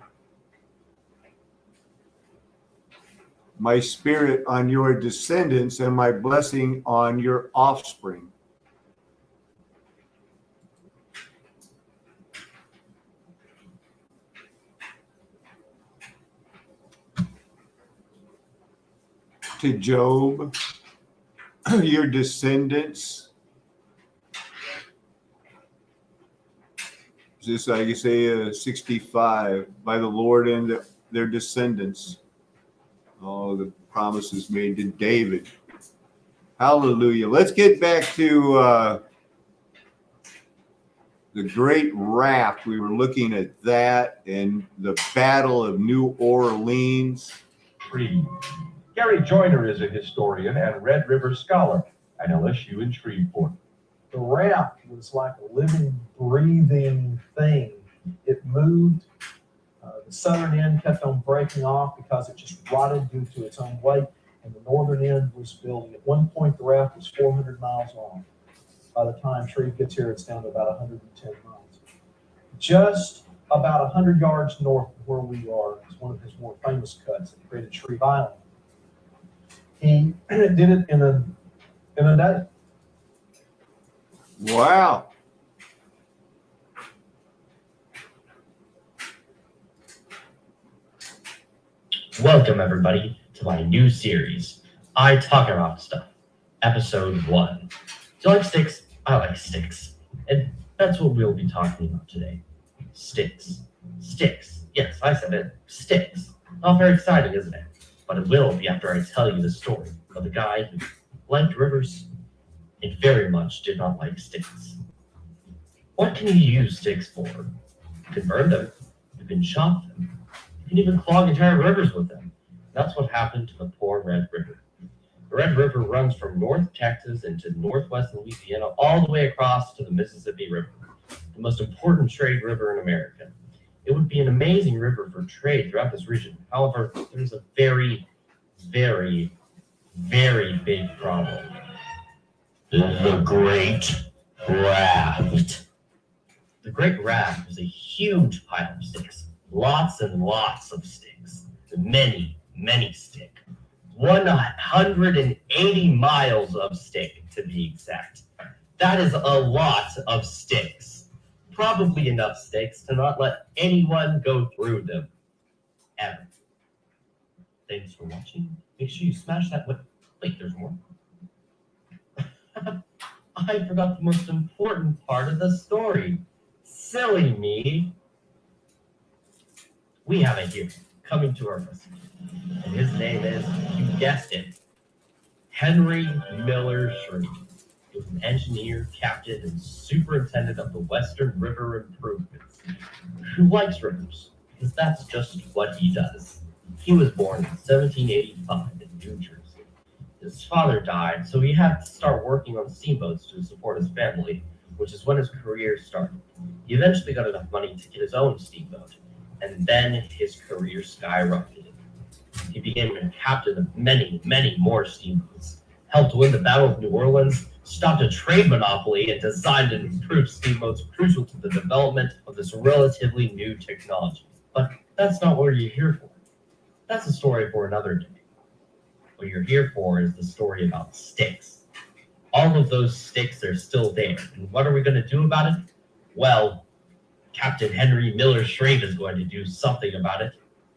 My spirit on your descendants and my blessing on your offspring. To Job, your descendants. Is this Isaiah 65? By the Lord and their descendants. Oh, the promises made to David. Hallelujah. Let's get back to the great raft. We were looking at that and the Battle of New Orleans. Gary Joyner is a historian and Red River scholar at LSU in Shreveport. The raft was like a living, breathing thing. It moved. The southern end kept on breaking off because it just rotted due to its own weight, and the northern end was building. At one point, the raft was 400 miles long. By the time Shreve gets here, it's down to about 110 miles. Just about 100 yards north of where we are is one of his more famous cuts that created Shreve Island. He did it in a day. Wow. Welcome, everybody, to my new series, I Talk About Stuff, Episode 1. Do you like sticks? I like sticks. And that's what we'll be talking about today. Sticks. Sticks. Yes, I said it. Sticks. Not very exciting, isn't it? But it will be after I tell you the story of a guy who liked rivers and very much did not like sticks. What can you use sticks for? You can burn them. You can chop them. You can even clog entire rivers with them. That's what happened to the poor Red River. The Red River runs from North Texas into northwest Louisiana all the way across to the Mississippi River, the most important trade river in America. It would be an amazing river for trade throughout this region. However, there's a very, very, very big problem. The Great Raft. The Great Raft was a huge pile of sticks. Lots and lots of sticks. Many, many sticks. 180 miles of stick, to be exact. That is a lot of sticks. Probably enough sticks to not let anyone go through them. Ever. Thanks for watching. Make sure you smash that button. Wait, there's more. I forgot the most important part of the story. Silly me. We have a hero coming to our rescue. And his name is, you guessed it, Henry Miller Shreve. He was an engineer, captain, and superintendent of the Western River Improvements. Who likes rivers? Because that's just what he does. He was born in 1785 in New Jersey. His father died, so he had to start working on steamboats to support his family, which is when his career started. He eventually got enough money to get his own steamboat, and then his career skyrocketed. He became a captain of many, many more steamboats, helped win the Battle of New Orleans, stopped a trade monopoly, and designed and improved steamboats crucial to the development of this relatively new technology. But that's not what you're here for. That's a story for another day. What you're here for is the story about sticks. All of those sticks are still there, and what are we going to do about it? Well, Captain Henry Miller Shreve is going to do something about it.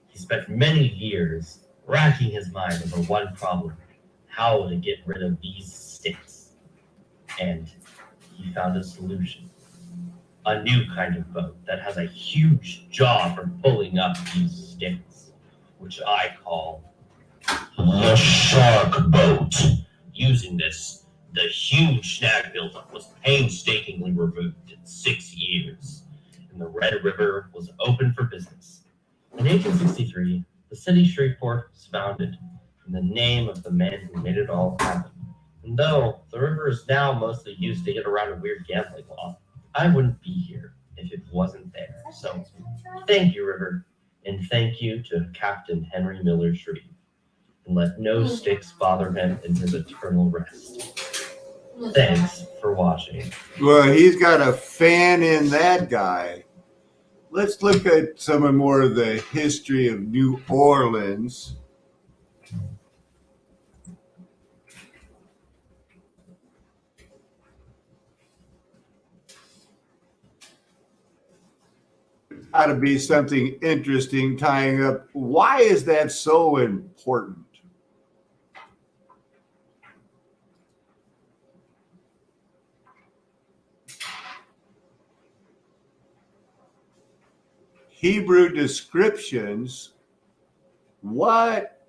He spent many years racking his mind over one problem: how to get rid of these sticks. And he found a solution. A new kind of boat that has a huge jaw for pulling up these sticks, which I call the shark boat. Using this, the huge snag buildup was painstakingly removed in 6 years, and the Red River was open for business. In 1863, the city Shreveport was founded in the name of the man who made it all happen. And though the river is now mostly used to get around a weird gambling law, I wouldn't be here if it wasn't there. So thank you, River, and thank you to Captain Henry Miller Shreve. And let no sticks bother him in his eternal rest. Thanks for watching. Well, he's got a fan in that guy. Let's look at some more of the history of New Orleans. Got to be something interesting tying up. Why is that so important? Hebrew descriptions. What?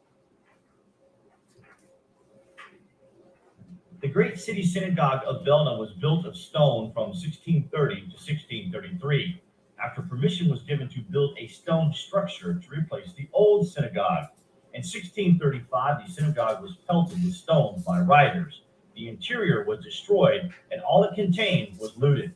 The great city synagogue of Vilna was built of stone from 1630 to 1633, after permission was given to build a stone structure to replace the old synagogue. In 1635, the synagogue was pelted with stones by rioters. The interior was destroyed, and all it contained was looted.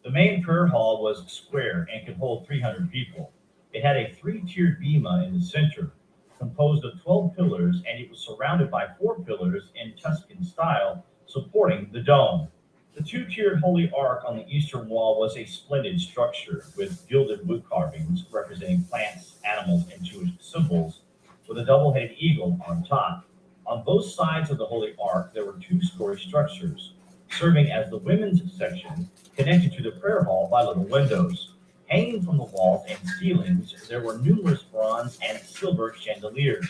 The main prayer hall was square and could hold 300 people. It had a three-tiered bema in the center, composed of 12 pillars, and it was surrounded by 4 pillars in Tuscan style, supporting the dome. The two-tiered Holy Ark on the eastern wall was a splendid structure with gilded wood carvings representing plants, animals, and Jewish symbols, with a double-headed eagle on top. On both sides of the Holy Ark, there were 2-story structures, serving as the women's section, connected to the prayer hall by little windows. Hanging from the walls and ceilings, there were numerous bronze and silver chandeliers.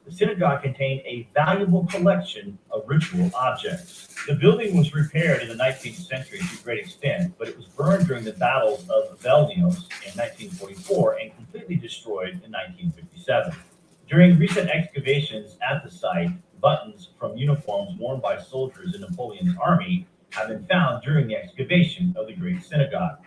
The synagogue contained a valuable collection of ritual objects. The building was repaired in the 19th century to a great extent, but it was burned during the battles of Velnios in 1944 and completely destroyed in 1957. During recent excavations at the site, buttons from uniforms worn by soldiers in Napoleon's army have been found during the excavation of the Great Synagogue.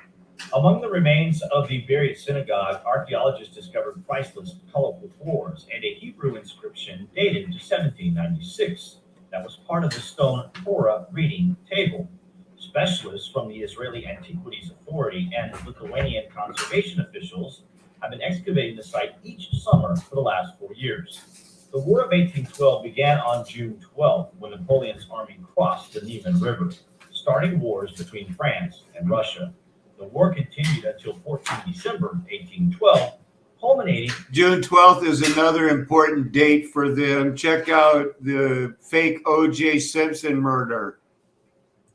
Among the remains of the buried synagogue, archaeologists discovered priceless, colorful floors and a Hebrew inscription dated to 1796 that was part of the stone Torah reading table. Specialists from the Israeli Antiquities Authority and Lithuanian conservation officials have been excavating the site each summer for the last 4 years. The War of 1812 began on June 12th when Napoleon's army crossed the Nile River, starting wars between France and Russia. The war continued until 14 December 1812, culminating. June 12th is another important date for them. Check out the fake O.J. Simpson murder.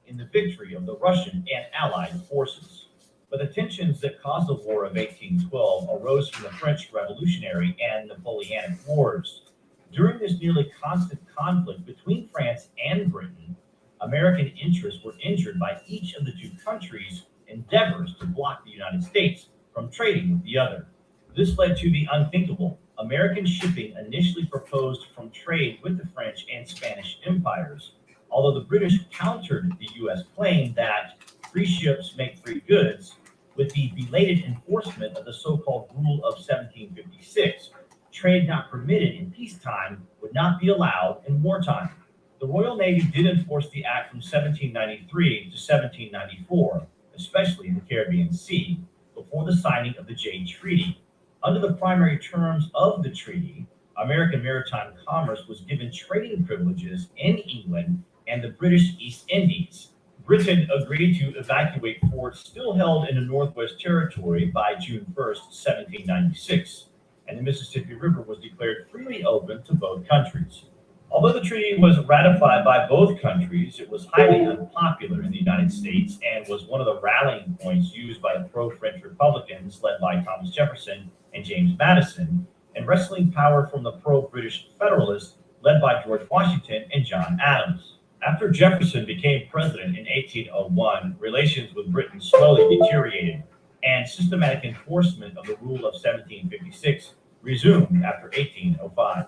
In the victory of the Russian and Allied forces. But the tensions that caused the War of 1812 arose from the French Revolutionary and Napoleonic Wars. During this nearly constant conflict between France and Britain, American interests were injured by each of the two countries' endeavors to block the United States from trading with the other. This led to the unthinkable. American shipping initially proposed from trade with the French and Spanish empires, although the British countered the U.S. claim that free ships make free goods with the belated enforcement of the so-called Rule of 1756. Trade not permitted in peacetime would not be allowed in wartime. The Royal Navy did enforce the act from 1793 to 1794, especially in the Caribbean Sea, before the signing of the Jay Treaty. Under the primary terms of the treaty, American maritime commerce was given trading privileges in England and the British East Indies. Britain agreed to evacuate forts still held in the Northwest Territory by June 1st, 1796, and the Mississippi River was declared freely open to both countries. Although the treaty was ratified by both countries, it was highly unpopular in the United States and was one of the rallying points used by the pro-French Republicans led by Thomas Jefferson and James Madison, and wresting power from the pro-British Federalists led by George Washington and John Adams. After Jefferson became president in 1801, relations with Britain slowly deteriorated, and systematic enforcement of the Rule of 1756 resumed after 1805.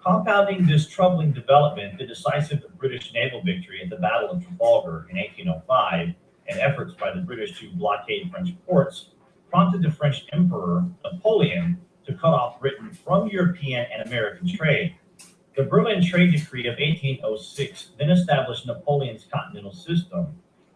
Compounding this troubling development, the decisive British naval victory at the Battle of Trafalgar in 1805 and efforts by the British to blockade French ports prompted the French Emperor Napoleon to cut off Britain from European and American trade. The Berlin Trade Decree of 1806 then established Napoleon's continental system,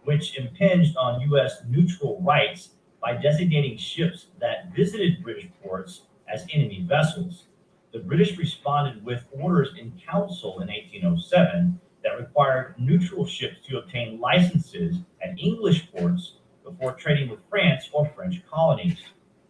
which impinged on U.S. neutral rights by designating ships that visited British ports as enemy vessels. The British responded with orders in council in 1807 that required neutral ships to obtain licenses at English ports before trading with France or French colonies.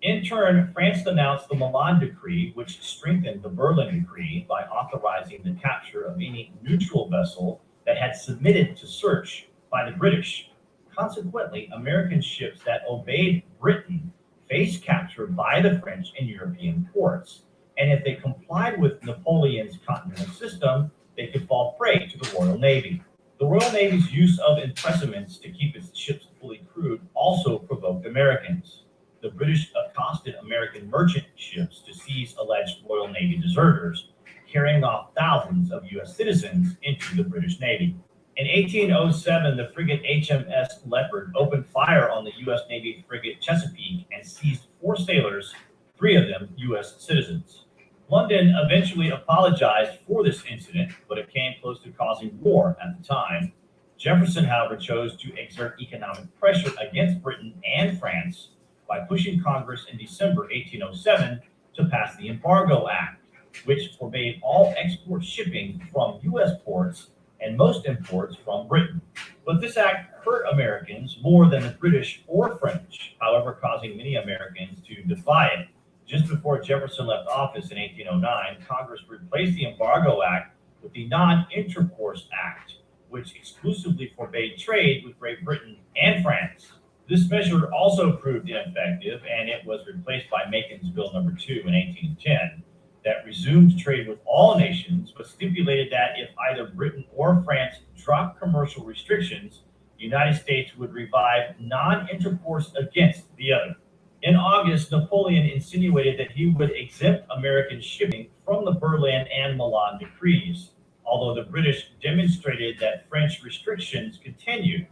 In turn, France announced the Milan Decree, which strengthened the Berlin Decree by authorizing the capture of any neutral vessel that had submitted to search by the British. Consequently, American ships that obeyed Britain faced capture by the French in European ports, and if they complied with Napoleon's continental system, they could fall prey to the Royal Navy. The Royal Navy's use of impressments to keep its ships fully crewed also provoked Americans. The British accosted American merchant ships to seize alleged Royal Navy deserters, carrying off thousands of U.S. citizens into the British Navy. In 1807, the frigate HMS Leopard opened fire on the U.S. Navy frigate Chesapeake and seized 4 sailors, 3 of them U.S. citizens. London eventually apologized for this incident, but it came close to causing war at the time. Jefferson, however, chose to exert economic pressure against Britain and France by pushing Congress in December 1807 to pass the Embargo Act, which forbade all export shipping from U.S. ports and most imports from Britain. But this act hurt Americans more than the British or French, however, causing many Americans to defy it. Just before Jefferson left office in 1809, Congress replaced the Embargo Act with the Non-Intercourse Act, which exclusively forbade trade with Great Britain and France. This measure also proved ineffective, and it was replaced by Macon's Bill No. 2 in 1810, that resumed trade with all nations, but stipulated that if either Britain or France dropped commercial restrictions, the United States would revive non-intercourse against the other. In August, Napoleon insinuated that he would exempt American shipping from the Berlin and Milan decrees. Although the British demonstrated that French restrictions continued,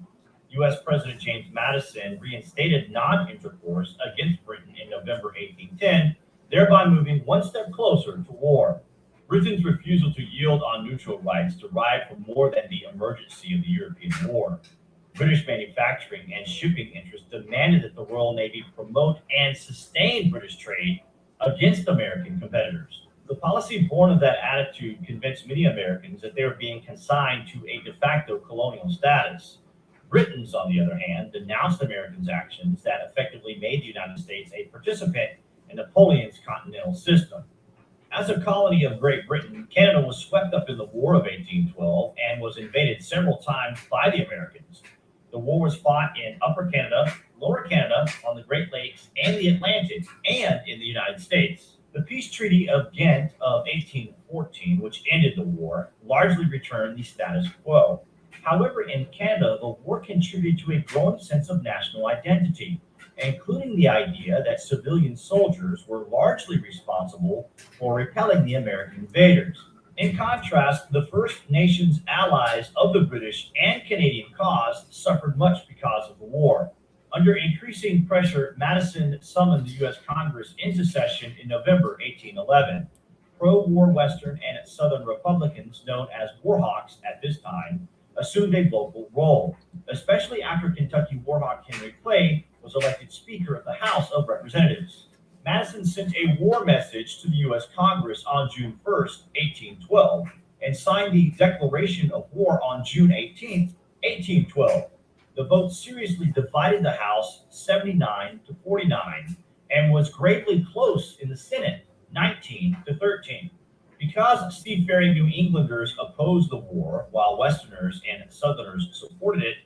U.S. President James Madison reinstated non-intercourse against Britain in November 1810, thereby moving one step closer to war. Britain's refusal to yield on neutral rights derived from more than the emergency of the European War. British manufacturing and shipping interests demanded that the Royal Navy promote and sustain British trade against American competitors. The policy born of that attitude convinced many Americans that they were being consigned to a de facto colonial status. Britons, on the other hand, denounced Americans' actions that effectively made the United States a participant in Napoleon's continental system. As a colony of Great Britain, Canada was swept up in the War of 1812 and was invaded several times by the Americans. The war was fought in Upper Canada, Lower Canada, on the Great Lakes, and the Atlantic, and in the United States. The Peace Treaty of Ghent of 1814, which ended the war, largely returned the status quo. However, in Canada, the war contributed to a growing sense of national identity, including the idea that civilian soldiers were largely responsible for repelling the American invaders. In contrast, the First Nations allies of the British and Canadian cause suffered much because of the war. Under increasing pressure, Madison summoned the U.S. Congress into session in November 1811. Pro-war Western and Southern Republicans, known as Warhawks at this time, assumed a vocal role, especially after Kentucky Warhawk Henry Clay was elected Speaker of the House of Representatives. Madison sent a war message to the U.S. Congress on June 1, 1812, and signed the Declaration of War on June 18, 1812. The vote seriously divided the House 79 to 49 and was greatly close in the Senate 19 to 13. Because seafaring New Englanders opposed the war while Westerners and Southerners supported it,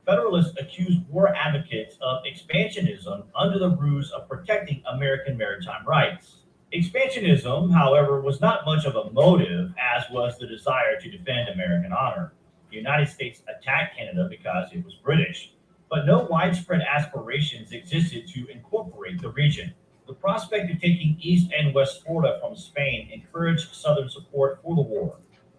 Federalists accused war advocates of expansionism under the ruse of protecting American maritime rights. Expansionism, however, was not much of a motive, as was the desire to defend American honor. The United States attacked Canada because it was British, but no widespread aspirations existed to incorporate the region. The prospect of taking East and West Florida from Spain encouraged Southern support for the war.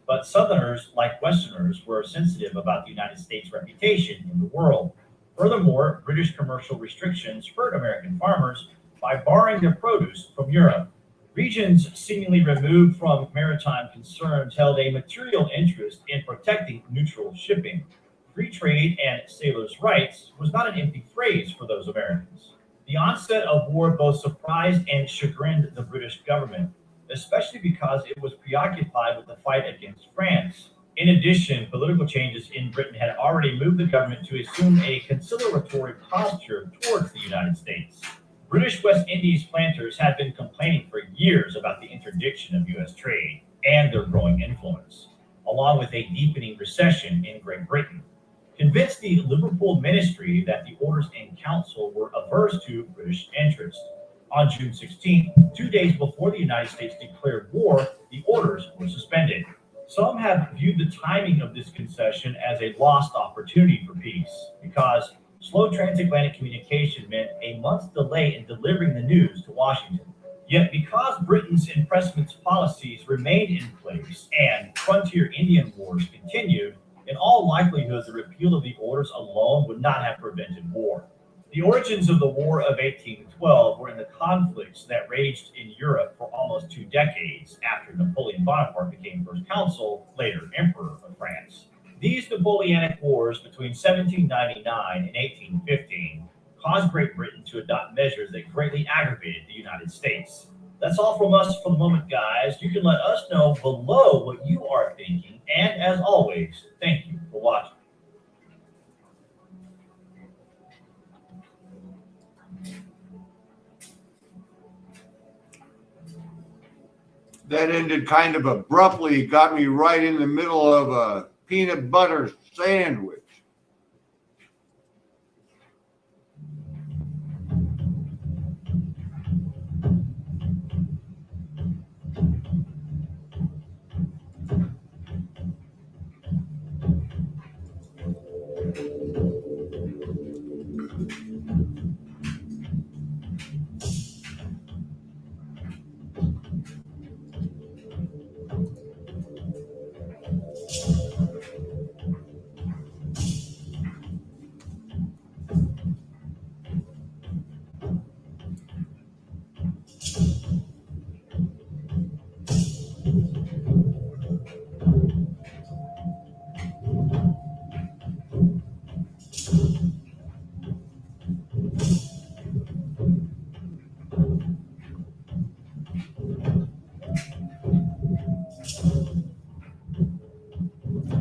But Southerners, like Westerners, were sensitive about the United States' reputation in the world. Furthermore, British commercial restrictions hurt American farmers by borrowing their produce from Europe. Regions seemingly removed from maritime concerns held a material interest in protecting neutral shipping. free trade and sailors' rights was not an empty phrase for those Americans. The onset of war both surprised and chagrined the British government, especially because it was preoccupied with the fight against France. In addition, political changes in Britain had already moved the government to assume a conciliatory posture towards the United States. British West Indies planters had been complaining for years about the interdiction of U.S. trade and their growing influence, along with a deepening recession in Great Britain, convinced the Liverpool ministry that the orders in council were averse to British interest. On June 16th, 2 days before the United States declared war, the orders were suspended. Some have viewed the timing of this concession as a lost opportunity for peace, because slow transatlantic communication meant a month's delay in delivering the news to Washington. Yet because Britain's impressment policies remained in place and frontier Indian wars continued, in all likelihood the repeal of the orders alone would not have prevented war. The origins of the War of 1812 were in the conflicts that raged in Europe for almost 2 decades after Napoleon Bonaparte became first consul, later Emperor of France. These Napoleonic wars between 1799 and 1815 caused Great Britain to adopt measures that greatly aggravated the United States. That's all from us for the moment, guys. You can let us know below what you are thinking, and as always, thank you for watching. That ended kind of abruptly, got me right in the middle of a peanut butter sandwich.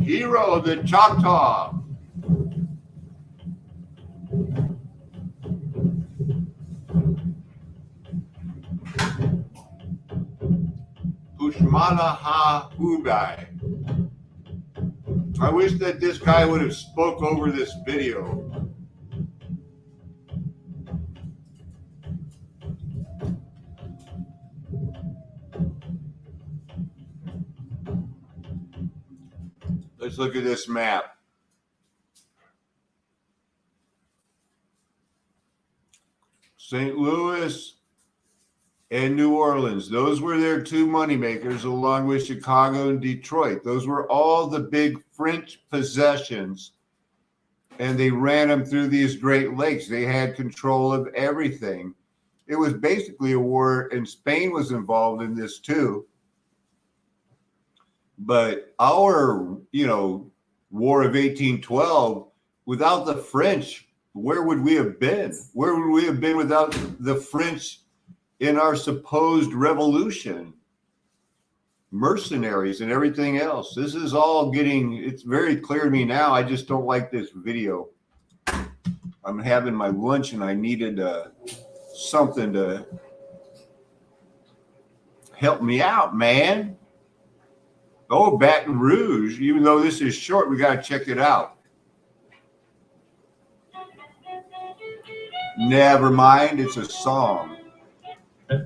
Hero of the Choctaw. Pushmala Ha Hubai. I wish that this guy would have spoke over this video. Let's look at this map. St. Louis and New Orleans, those were their 2 moneymakers, along with Chicago and Detroit. Those were all the big French possessions, and they ran them through these Great Lakes. They had control of everything. It was basically a war, and Spain was involved in this too. But our, War of 1812, without the French, where would we have been? Where would we have been without the French in our supposed revolution? Mercenaries and everything else. This is all it's very clear to me now. I just don't like this video. I'm having my lunch and I needed something to help me out, man. Oh, Baton Rouge. Even though this is short, we got to check it out. Never mind, it's a song.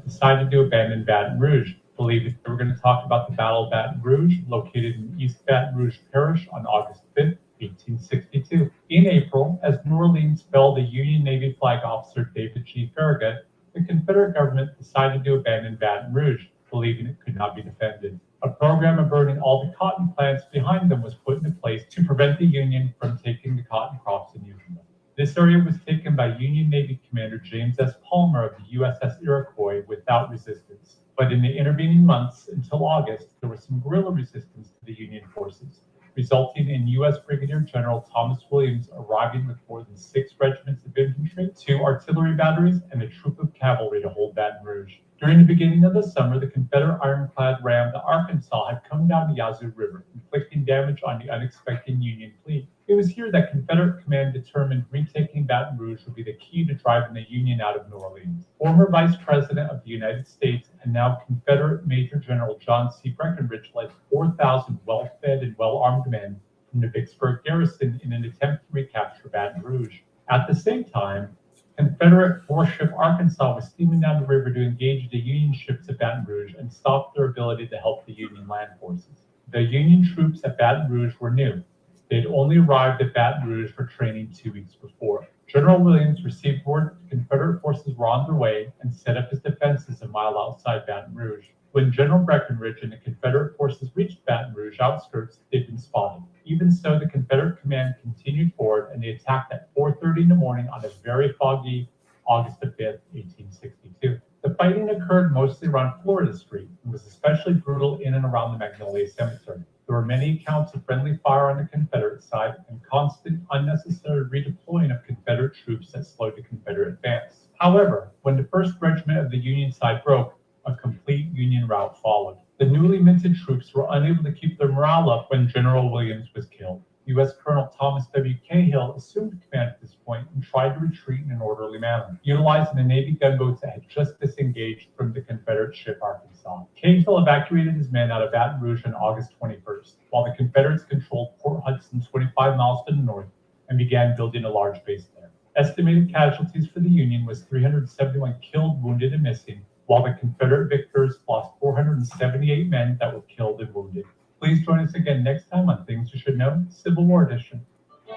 Decided to abandon Baton Rouge, believing they were going to talk about the Battle of Baton Rouge, located in East Baton Rouge Parish on August 5th, 1862. In April, as New Orleans fell the Union Navy flag officer David G. Farragut, the Confederate government decided to abandon Baton Rouge, believing it could not be defended. A program of burning all the cotton plants behind them was put into place to prevent the Union from taking the cotton crops and using them. This area was taken by Union Navy Commander James S. Palmer of the USS Iroquois without resistance. But in the intervening months until August, there was some guerrilla resistance to the Union forces. resulting in U.S. Brigadier General Thomas Williams arriving with more than 6 regiments of infantry, 2 artillery batteries, and a troop of cavalry to hold Baton Rouge. During the beginning of the summer, the Confederate ironclad ram, the Arkansas, had come down the Yazoo River, inflicting damage on the unexpected Union fleet. It was here that Confederate command determined retaking Baton Rouge would be the key to driving the Union out of New Orleans. Former Vice President of the United States and now Confederate Major General John C. Breckinridge led 4,000 well-fed and well-armed men from the Vicksburg garrison in an attempt to recapture Baton Rouge. At the same time, Confederate warship Arkansas was steaming down the river to engage the Union ships at Baton Rouge and stop their ability to help the Union land forces. The Union troops at Baton Rouge were new. They had only arrived at Baton Rouge for training 2 weeks before. General Williams received word that the Confederate forces were on their way and set up his defenses a mile outside Baton Rouge. When General Breckinridge and the Confederate forces reached Baton Rouge outskirts, they'd been spotted. Even so, the Confederate command continued forward and they attacked at 4:30 in the morning on a very foggy August 5th, 1862. The fighting occurred mostly around Florida Street and was especially brutal in and around the Magnolia Cemetery. There were many accounts of friendly fire on the Confederate side and constant unnecessary redeploying of Confederate troops that slowed the Confederate advance. However, when the 1st Regiment of the Union side broke, a complete Union rout followed. The newly minted troops were unable to keep their morale up when General Williams was killed. U.S. Colonel Thomas W. Cahill assumed command at this point and tried to retreat in an orderly manner, utilizing the Navy gunboats that had just disengaged from the Confederate ship Arkansas. Cahill evacuated his men out of Baton Rouge on August 21st, while the Confederates controlled Port Hudson 25 miles to the north and began building a large base there. Estimated casualties for the Union was 371 killed, wounded, and missing, while the Confederate victors lost 478 men that were killed and wounded. Please join us again next time on Things You Should Know, Civil War Edition.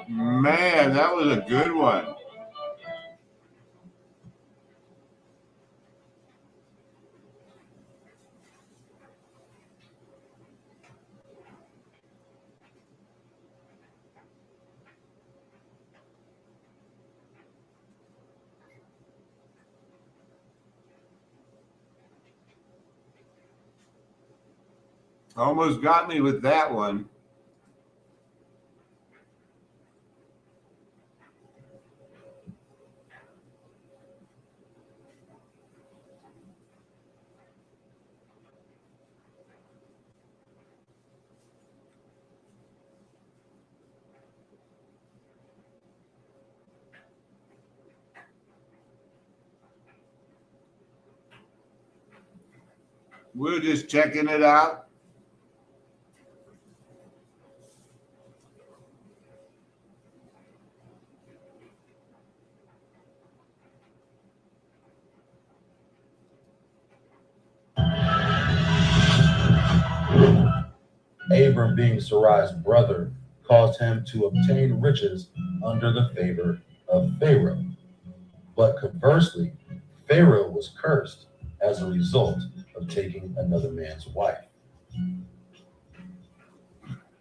Man, that was a good one. Almost got me with that one. We're just checking it out. Abram, being Sarai's brother, caused him to obtain riches under the favor of Pharaoh. But conversely, Pharaoh was cursed as a result of taking another man's wife.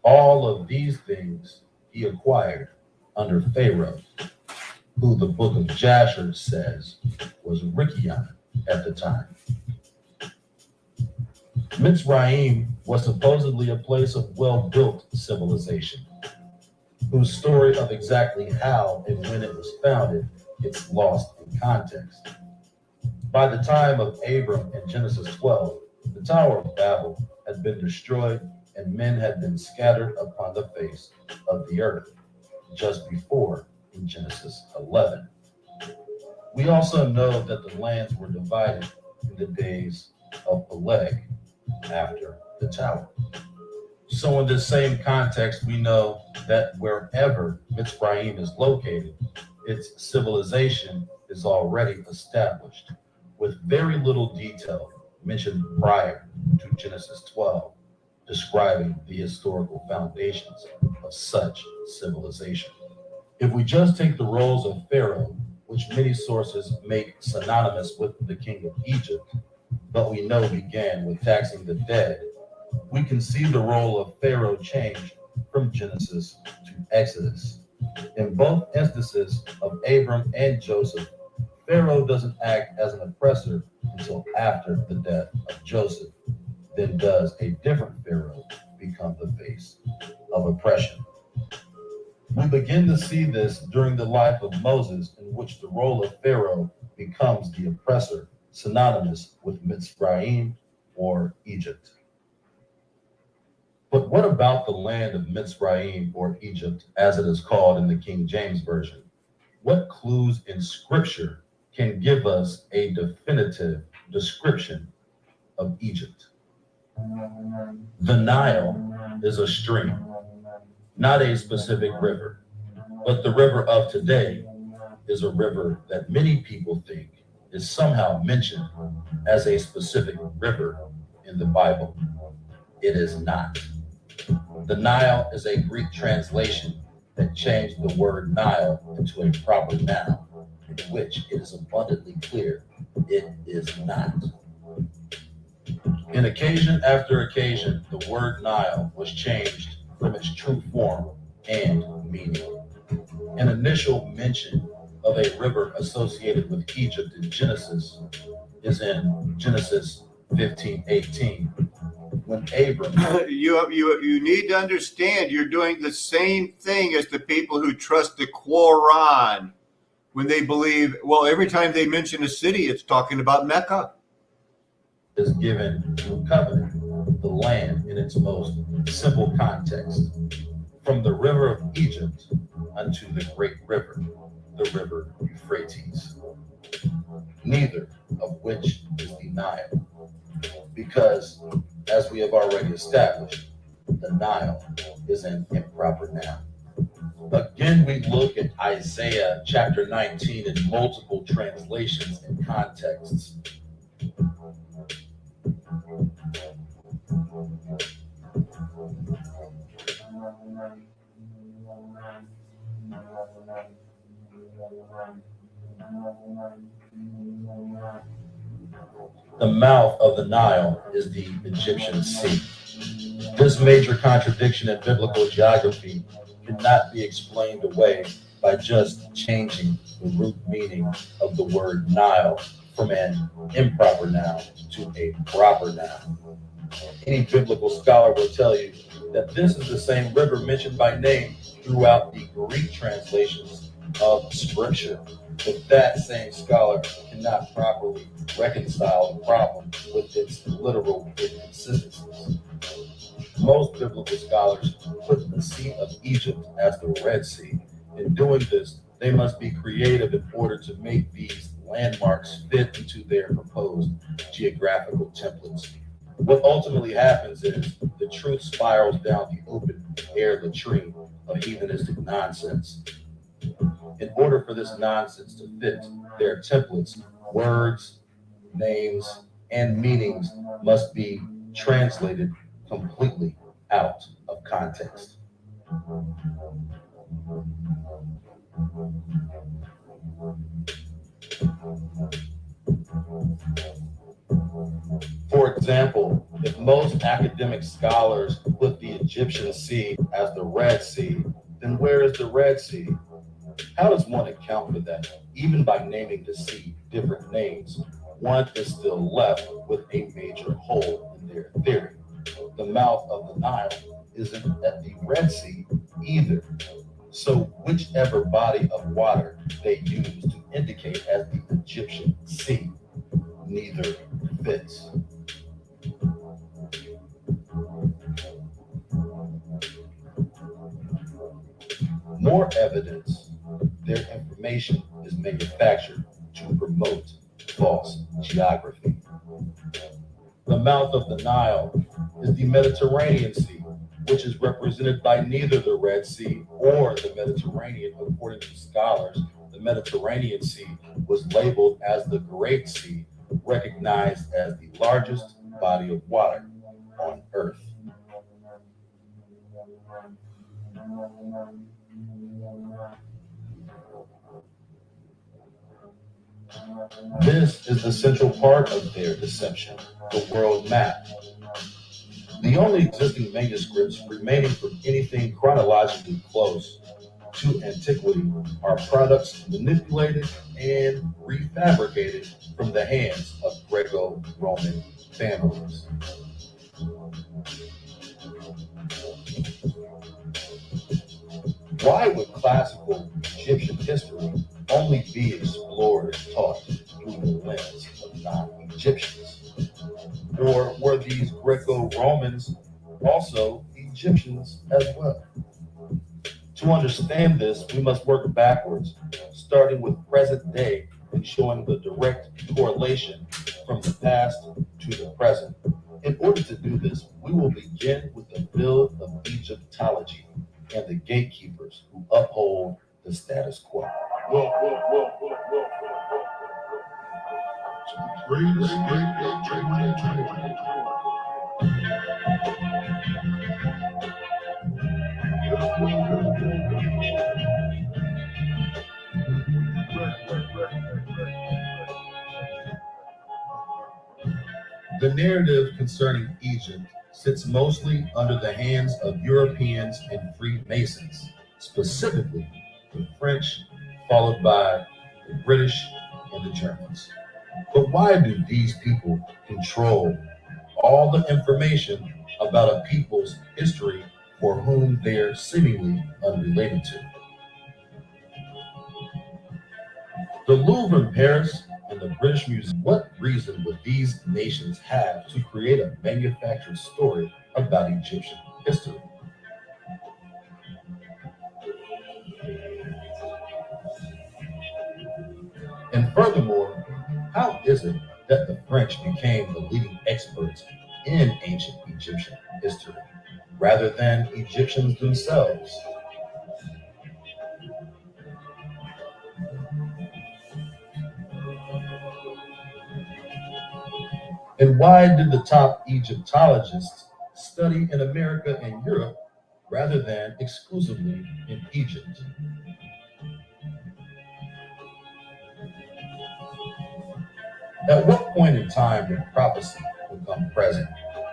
All of these things he acquired under Pharaoh, who the book of Jasher says was Rikion at the time. Mitzrayim was supposedly a place of well-built civilization, whose story of exactly how and when it was founded gets lost in context. By the time of Abram in Genesis 12, the Tower of Babel had been destroyed and men had been scattered upon the face of the earth, just before in Genesis 11. We also know that the lands were divided in the days of Peleg after the tower. So in this same context, we know that wherever Mitzrayim is located, its civilization is already established, with very little detail mentioned prior to Genesis 12, describing the historical foundations of such civilization. If we just take the roles of Pharaoh, which many sources make synonymous with the king of Egypt, but we know began with taxing the dead, we can see the role of Pharaoh change from Genesis to Exodus. In both instances of Abram and Joseph, Pharaoh doesn't act as an oppressor until after the death of Joseph. Then does a different Pharaoh become the face of oppression. We begin to see this during the life of Moses, in which the role of Pharaoh becomes the oppressor, synonymous with Mitzrayim or Egypt. But what about the land of Mitzrayim or Egypt, as it is called in the King James Version? What clues in Scripture can give us a definitive description of Egypt? The Nile is a stream, not a specific river, but the river of today is a river that many people think is somehow mentioned as a specific river in the Bible. It is not. The Nile is a Greek translation that changed the word Nile into a proper noun, in which it is abundantly clear it is not. In occasion after occasion, the word Nile was changed from its true form and meaning. An initial mention of a river associated with Egypt in Genesis is in Genesis 15:18, when Abram... You need to understand you're doing the same thing as the people who trust the Quran when they believe, well, every time they mention a city, it's talking about Mecca. is given through covenant, the land in its most simple context, from the river of Egypt unto the great river, the river Euphrates, neither of which is the Nile, because, as we have already established, the Nile is an improper noun. Again, we look at Isaiah chapter 19 in multiple translations and contexts. The mouth of the Nile is the Egyptian Sea. This major contradiction in biblical geography cannot be explained away by just changing the root meaning of the word Nile from an improper noun to a proper noun. Any biblical scholar will tell you that this is the same river mentioned by name throughout the Greek translations of Scripture. But that same scholar cannot properly reconcile the problem with its literal inconsistencies. Most biblical scholars put the Sea of Egypt as the Red Sea. In doing this, they must be creative in order to make these landmarks fit into their proposed geographical templates. What ultimately happens is the truth spirals down the open air latrine of heathenistic nonsense. In order for this nonsense to fit their templates, words, names, and meanings must be translated completely out of context. For example, if most academic scholars put the Egyptian Sea as the Red Sea, then where is the Red Sea? How does one account for that? Even by naming the sea different names, one is still left with a major hole in their theory. The mouth of the Nile isn't at the Red Sea either. So whichever body of water they use to indicate as the Egyptian Sea, neither fits. More evidence, their information is manufactured to promote false geography. The mouth of the Nile is the Mediterranean Sea, which is represented by neither the Red Sea or the Mediterranean. According to scholars, the Mediterranean Sea was labeled as the Great Sea, recognized as the largest body of water on Earth. This is the central part of their deception, the world map. The only existing manuscripts remaining from anything chronologically close to antiquity are products manipulated and refabricated from the hands of Greco-Roman families. Why would classical Egyptian history only be explored and taught through the lens of non-Egyptians? Or were these Greco-Romans also Egyptians as well? To understand this, we must work backwards, starting with present day and showing the direct correlation from the past to the present. In order to do this, we will begin with the build of Egyptology and the gatekeepers who uphold the status quo. The narrative concerning Egypt sits mostly under the hands of Europeans and Freemasons, specifically the French, followed by the British and the Germans. But why do these people control all the information about a people's history for whom they are seemingly unrelated to? The Louvre in Paris and the British Museum, what reason would these nations have to create a manufactured story about Egyptian history? And furthermore, how is it that the French became the leading experts in ancient Egyptian history, rather than Egyptians themselves? And why did the top Egyptologists study in America and Europe rather than exclusively in Egypt? At what point in time did prophecy become present?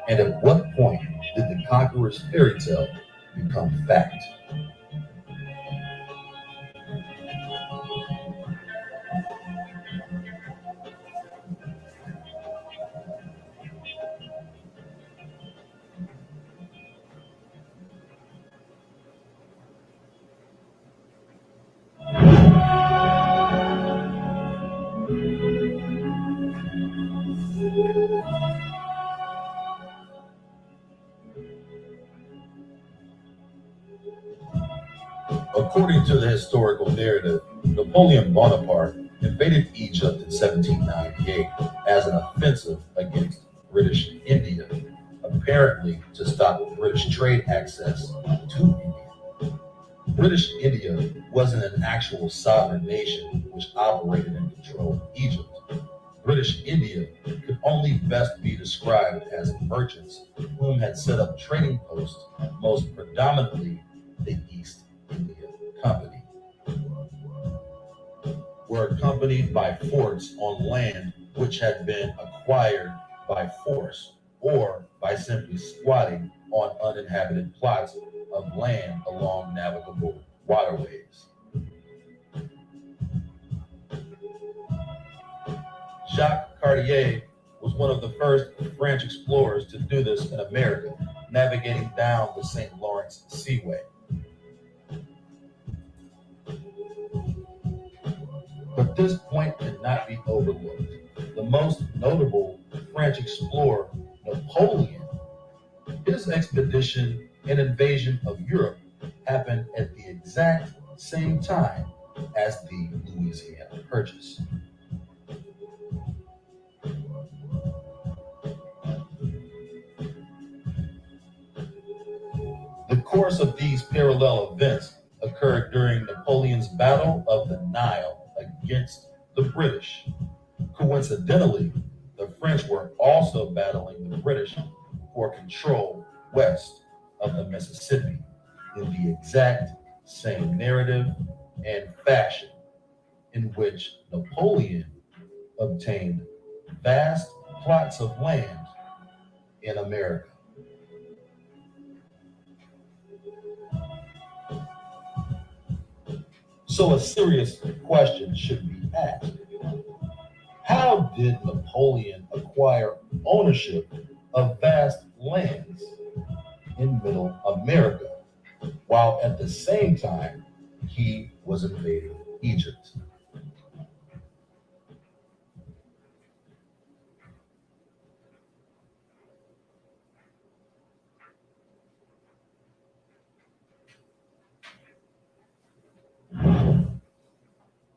And at what point did the conqueror's fairy tale become fact? According to the historical narrative, Napoleon Bonaparte invaded Egypt in 1798 as an offensive against British India, apparently to stop British trade access to India. British India wasn't an actual sovereign nation which operated and controlled Egypt. British India could only best be described as merchants whom had set up trading posts, most predominantly the East India Company, were accompanied by forts on land which had been acquired by force or by simply squatting on uninhabited plots of land along navigable waterways. Jacques Cartier was one of the first French explorers to do this in America, navigating down the St. Lawrence Seaway. But this point cannot be overlooked. The most notable French explorer, Napoleon, his expedition and invasion of Europe happened at the exact same time as the Louisiana Purchase. The course of these parallel events occurred during Napoleon's Battle of the Nile against the British. Coincidentally, the French were also battling the British for control west of the Mississippi in the exact same narrative and fashion in which Napoleon obtained vast plots of land in America. So a serious question should be asked. How did Napoleon acquire ownership of vast lands in Middle America while at the same time he was invading Egypt.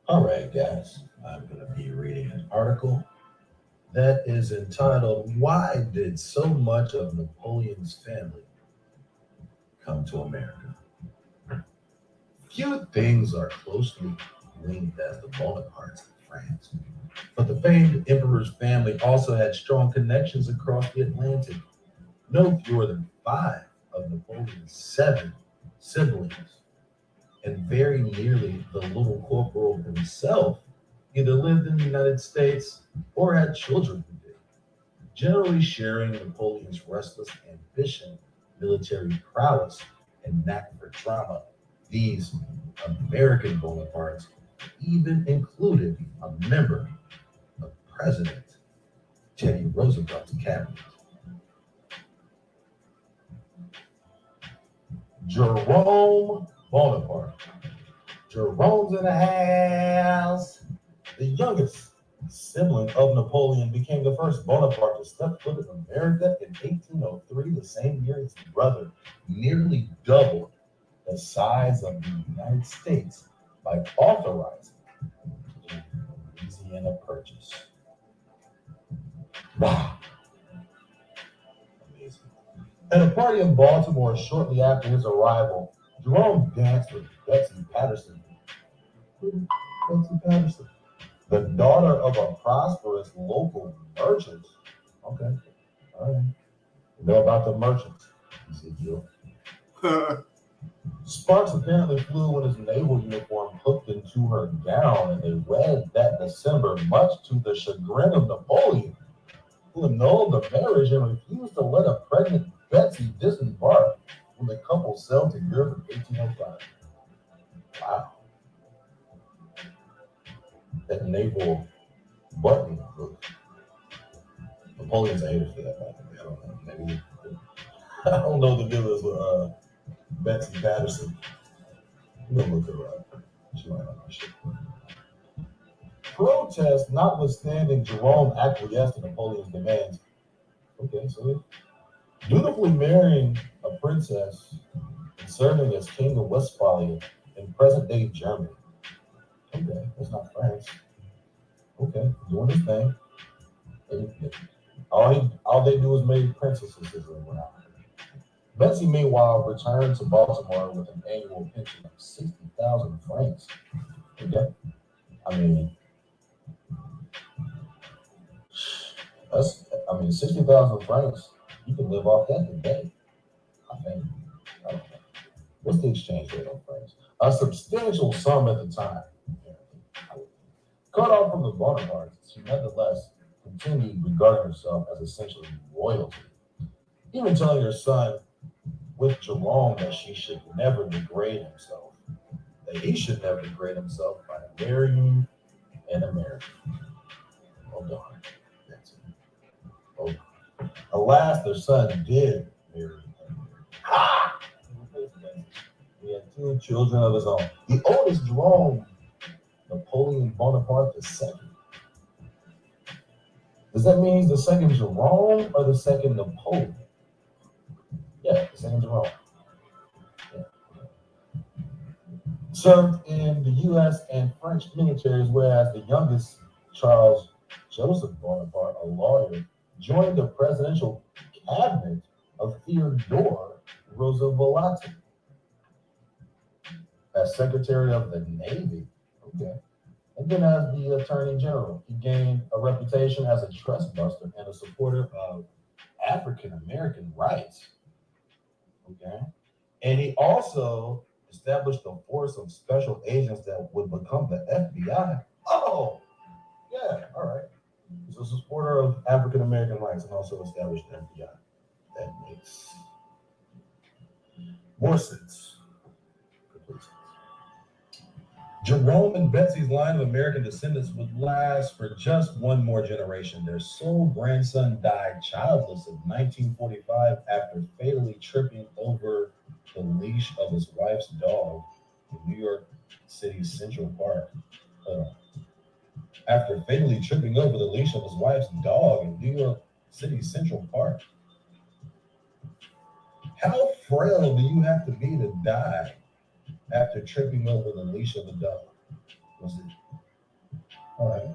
All right, guys, I'm going to be reading an article that is entitled, "Why Did So Much of Napoleon's Family Come to America?" Few things are closely linked as the Bonapartes in France, but the famed emperor's family also had strong connections across the Atlantic. No fewer than 5 of Napoleon's 7 siblings, and very nearly the little corporal himself, either lived in the United States or had children who did, generally sharing Napoleon's restless ambition, military prowess, and knack for drama. These American Bonapartes even included a member of President Teddy Roosevelt's cabinet. Jerome Bonaparte. Jerome's in the house. The youngest sibling of Napoleon became the first Bonaparte to step foot in America in 1803, the same year his brother nearly doubled the size of the United States by authorizing the Louisiana Purchase. Wow. Amazing. At a party in Baltimore shortly after his arrival, Jerome danced with Betsy Patterson. Betsy Patterson, the daughter of a prosperous local merchant. Okay, all right. You know about the merchants, Ezekiel. Sparks apparently flew when his naval uniform hooked into her gown, and they wed that December, much to the chagrin of Napoleon, who annulled the marriage and refused to let a pregnant Betsy disembark when the couple sailed to Europe in 1805. Wow. That naval button look. Napoleon's a hater for that, by the way. I don't know. Maybe I don't know the dealers with Betsy Patterson. We'll look her up. She might not know shit. Protest notwithstanding, Jerome acquiesced to Napoleon's demands. Okay, so dutifully marrying a princess and serving as king of Westphalia in present-day Germany. Okay, that's not France. Okay, doing his thing. All they do is make princesses around. Betsy, meanwhile, returned to Baltimore with an annual pension of 60,000 francs. Okay, I mean, 60,000 francs. You can live off that today. I think. I don't know. What's the exchange rate on francs? A substantial sum at the time. Cut off from the Bonapartes, she nonetheless continued regarding herself as essentially royalty, even telling her son with Jerome that she should never degrade himself, that he should never degrade himself by marrying an American. Oh darn, that's it. Oh, alas, their son did marry an American. Ha! He had 2 children of his own. The oldest, Jerome Napoleon Bonaparte II. Does that mean he's the second Jerome or the second Napoleon? Yeah, the second Jerome. Yeah. Served in the U.S. and French militaries, whereas the youngest, Charles Joseph Bonaparte, a lawyer, joined the presidential cabinet of Theodore Roosevelt as Secretary of the Navy. Okay. And then as the Attorney General, he gained a reputation as a trust buster and a supporter of African American rights. Okay. And he also established a force of special agents that would become the FBI. Oh, yeah, all right. He's a supporter of African American rights and also established the FBI. That makes more sense. Complete sense. Jerome and Betsy's line of American descendants would last for just one more generation. Their sole grandson died childless in 1945 after fatally tripping over the leash of his wife's dog in New York City's Central Park. After fatally tripping over the leash of his wife's dog in New York City's Central Park. How frail do you have to be to die after tripping over the leash of a dog? Was it? All right,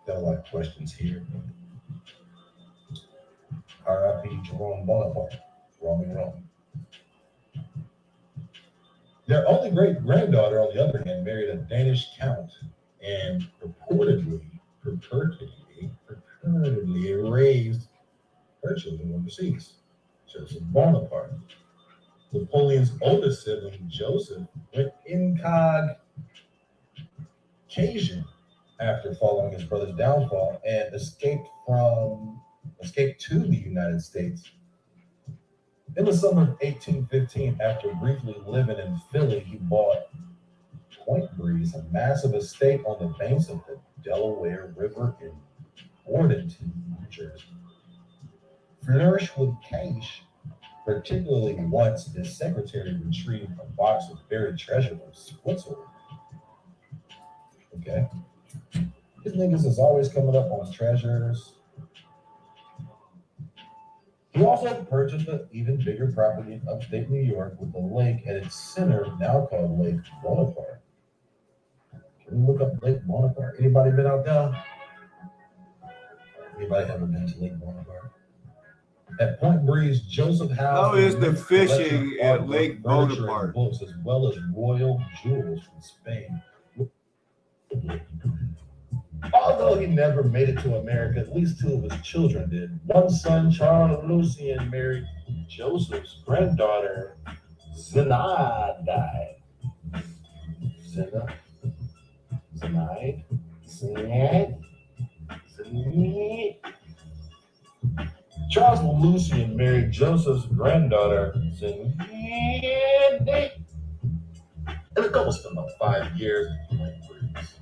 got a lot of questions here. R.I.P. Jerome Bonaparte, Roman Rome. Their only great-granddaughter, on the other hand, married a Danish count and purportedly raised her children overseas. Joseph Bonaparte. Napoleon's oldest sibling, Joseph, went incog Cajun after following his brother's downfall and escaped to the United States. In the summer of 1815, after briefly living in Philly, he bought Point Breeze, a massive estate on the banks of the Delaware River in Bordentown, New Jersey. Flourished with cash, particularly once his secretary retrieved a box of buried treasure from Switzerland. Okay. These niggas is always coming up on treasures. He also purchased an even bigger property in upstate New York with a lake at its center, now called Lake Bonaparte. Can we look up Lake Bonaparte? Anybody been out there? Anybody ever been to Lake Bonaparte? At Point Breeze, Joseph House. How is the fishing at Lake Bonaparte? Books, as well as royal jewels from Spain. Although he never made it to America, at least two of his children did. One son, Charles Lucien, married Joseph's granddaughter, Zenaide. Charles Lucien married Joseph's granddaughter, Zenaide. And the couple spent about 5 years in Point Breeze,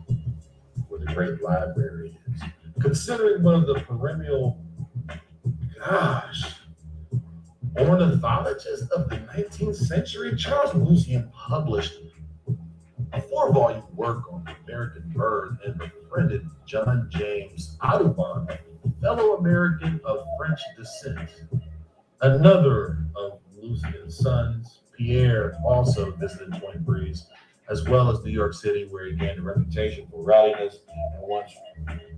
where the great library is. Considered one of the perennial, ornithologists of the 19th century, Charles Lucien published a 4-volume work on the American bird and befriended John James Audubon, a fellow American of French descent. Another of Lucien's sons, Pierre, also visited Point Breeze, as well as New York City, where he gained a reputation for rowdiness and once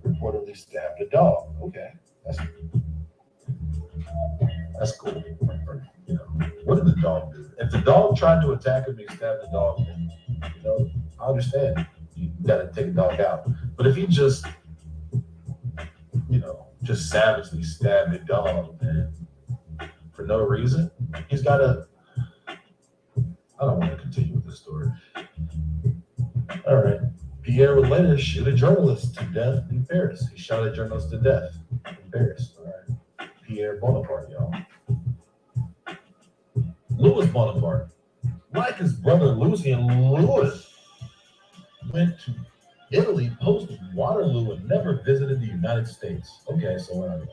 reportedly stabbed a dog. Okay, that's cool. You know, what did the dog do? If the dog tried to attack him, he stabbed the dog, then, you know, I understand. You gotta take a dog out. But if he just, you know, just savagely stabbed a dog, man, for no reason, he's gotta. I don't want to continue with this story. All right. Pierre would later shoot a journalist to death in Paris. He shot a journalist to death in Paris. All right. Pierre Bonaparte, y'all. Louis Bonaparte, like his brother Lucien, Louis went to Italy post Waterloo and never visited the United States. Okay, so where are we?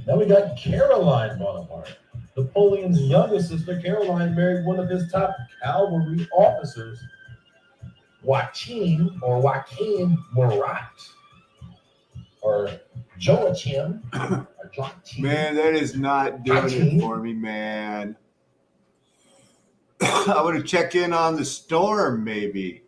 Now we got Caroline Bonaparte. Napoleon's youngest sister, Caroline, married one of his top cavalry officers, Joachim Murat, or Joachim. Man, that is not doing it for me, man. I want to check in on the storm, maybe.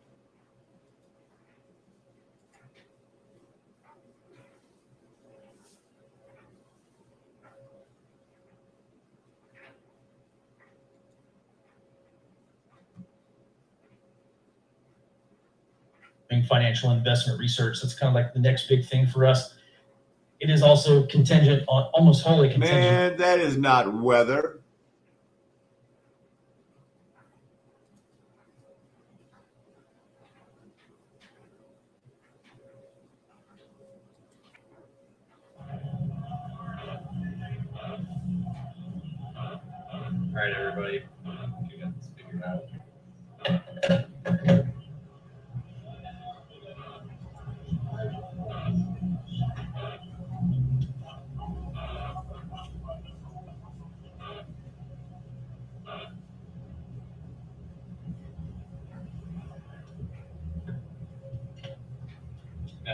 Financial investment research. That's kind of like the next big thing for us. It is also contingent on, almost wholly contingent. Man, that is not weather. All right, everybody. You got this figured out.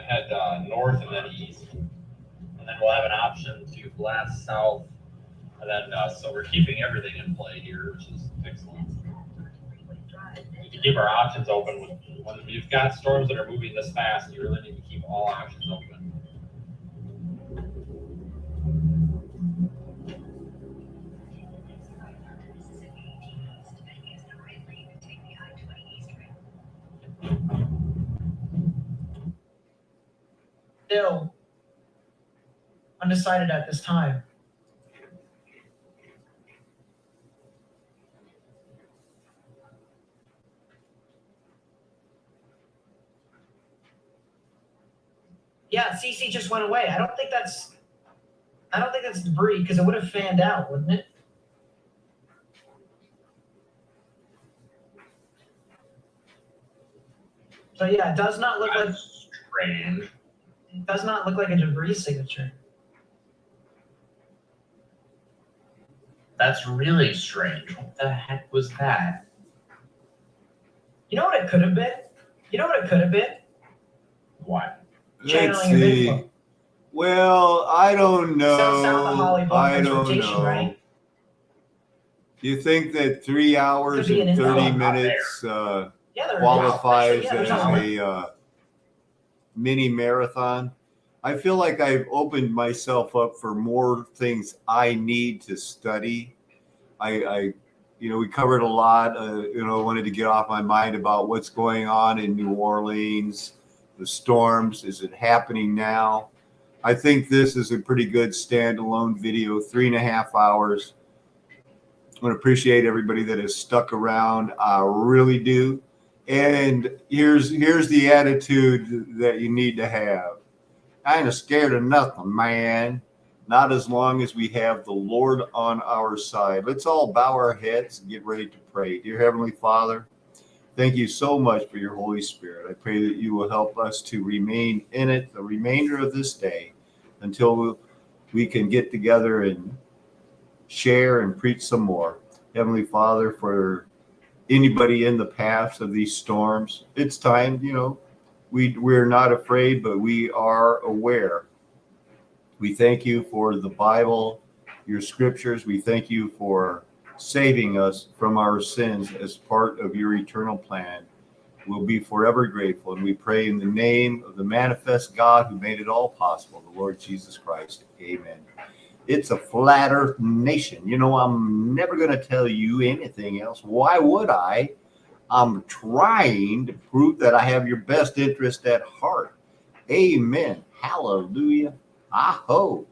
head north and then east. And then we'll have an option to blast south. And then, so we're keeping everything in play here, which is excellent. We can keep our options open. When you've got storms that are moving this fast, you really need to keep all options open. Still undecided at this time. Yeah, CC just went away. I don't think that's debris because it would have fanned out, wouldn't it? So yeah, it does not look like strange. It does not look like a debris signature. That's really strange. What the heck was that? You know what it could have been? What? Let's Channeling of see. info. Well, I don't know. South of Holly, I don't rotation, know. right? Do you think that 3 hours Could be and an 30 info. minutes Yeah, there qualifies actually, as there's a mini marathon? I feel like I've opened myself up for more things I need to study. I we covered a lot. Wanted to get off my mind about what's going on in New Orleans, the storms. Is it happening now? I think this is a pretty good standalone video, 3.5 hours. I want to appreciate everybody that has stuck around. I really do. And here's the attitude that you need to have. I ain't scared of nothing, man. Not as long as we have the Lord on our side. Let's all bow our heads and get ready to pray. Dear Heavenly Father, thank you so much for your Holy Spirit. I pray that you will help us to remain in it the remainder of this day until we can get together and share and preach some more. Heavenly Father, for anybody in the paths of these storms, it's time, we're not afraid, but we are aware. We thank you for the Bible, your scriptures. We thank you for saving us from our sins as part of your eternal plan. We'll be forever grateful, and we pray in the name of the manifest God who made it all possible, the Lord Jesus Christ. Amen. It's a flat earth nation. I'm never going to tell you anything else. Why would I? I'm trying to prove that I have your best interest at heart. Amen. Hallelujah. Aho.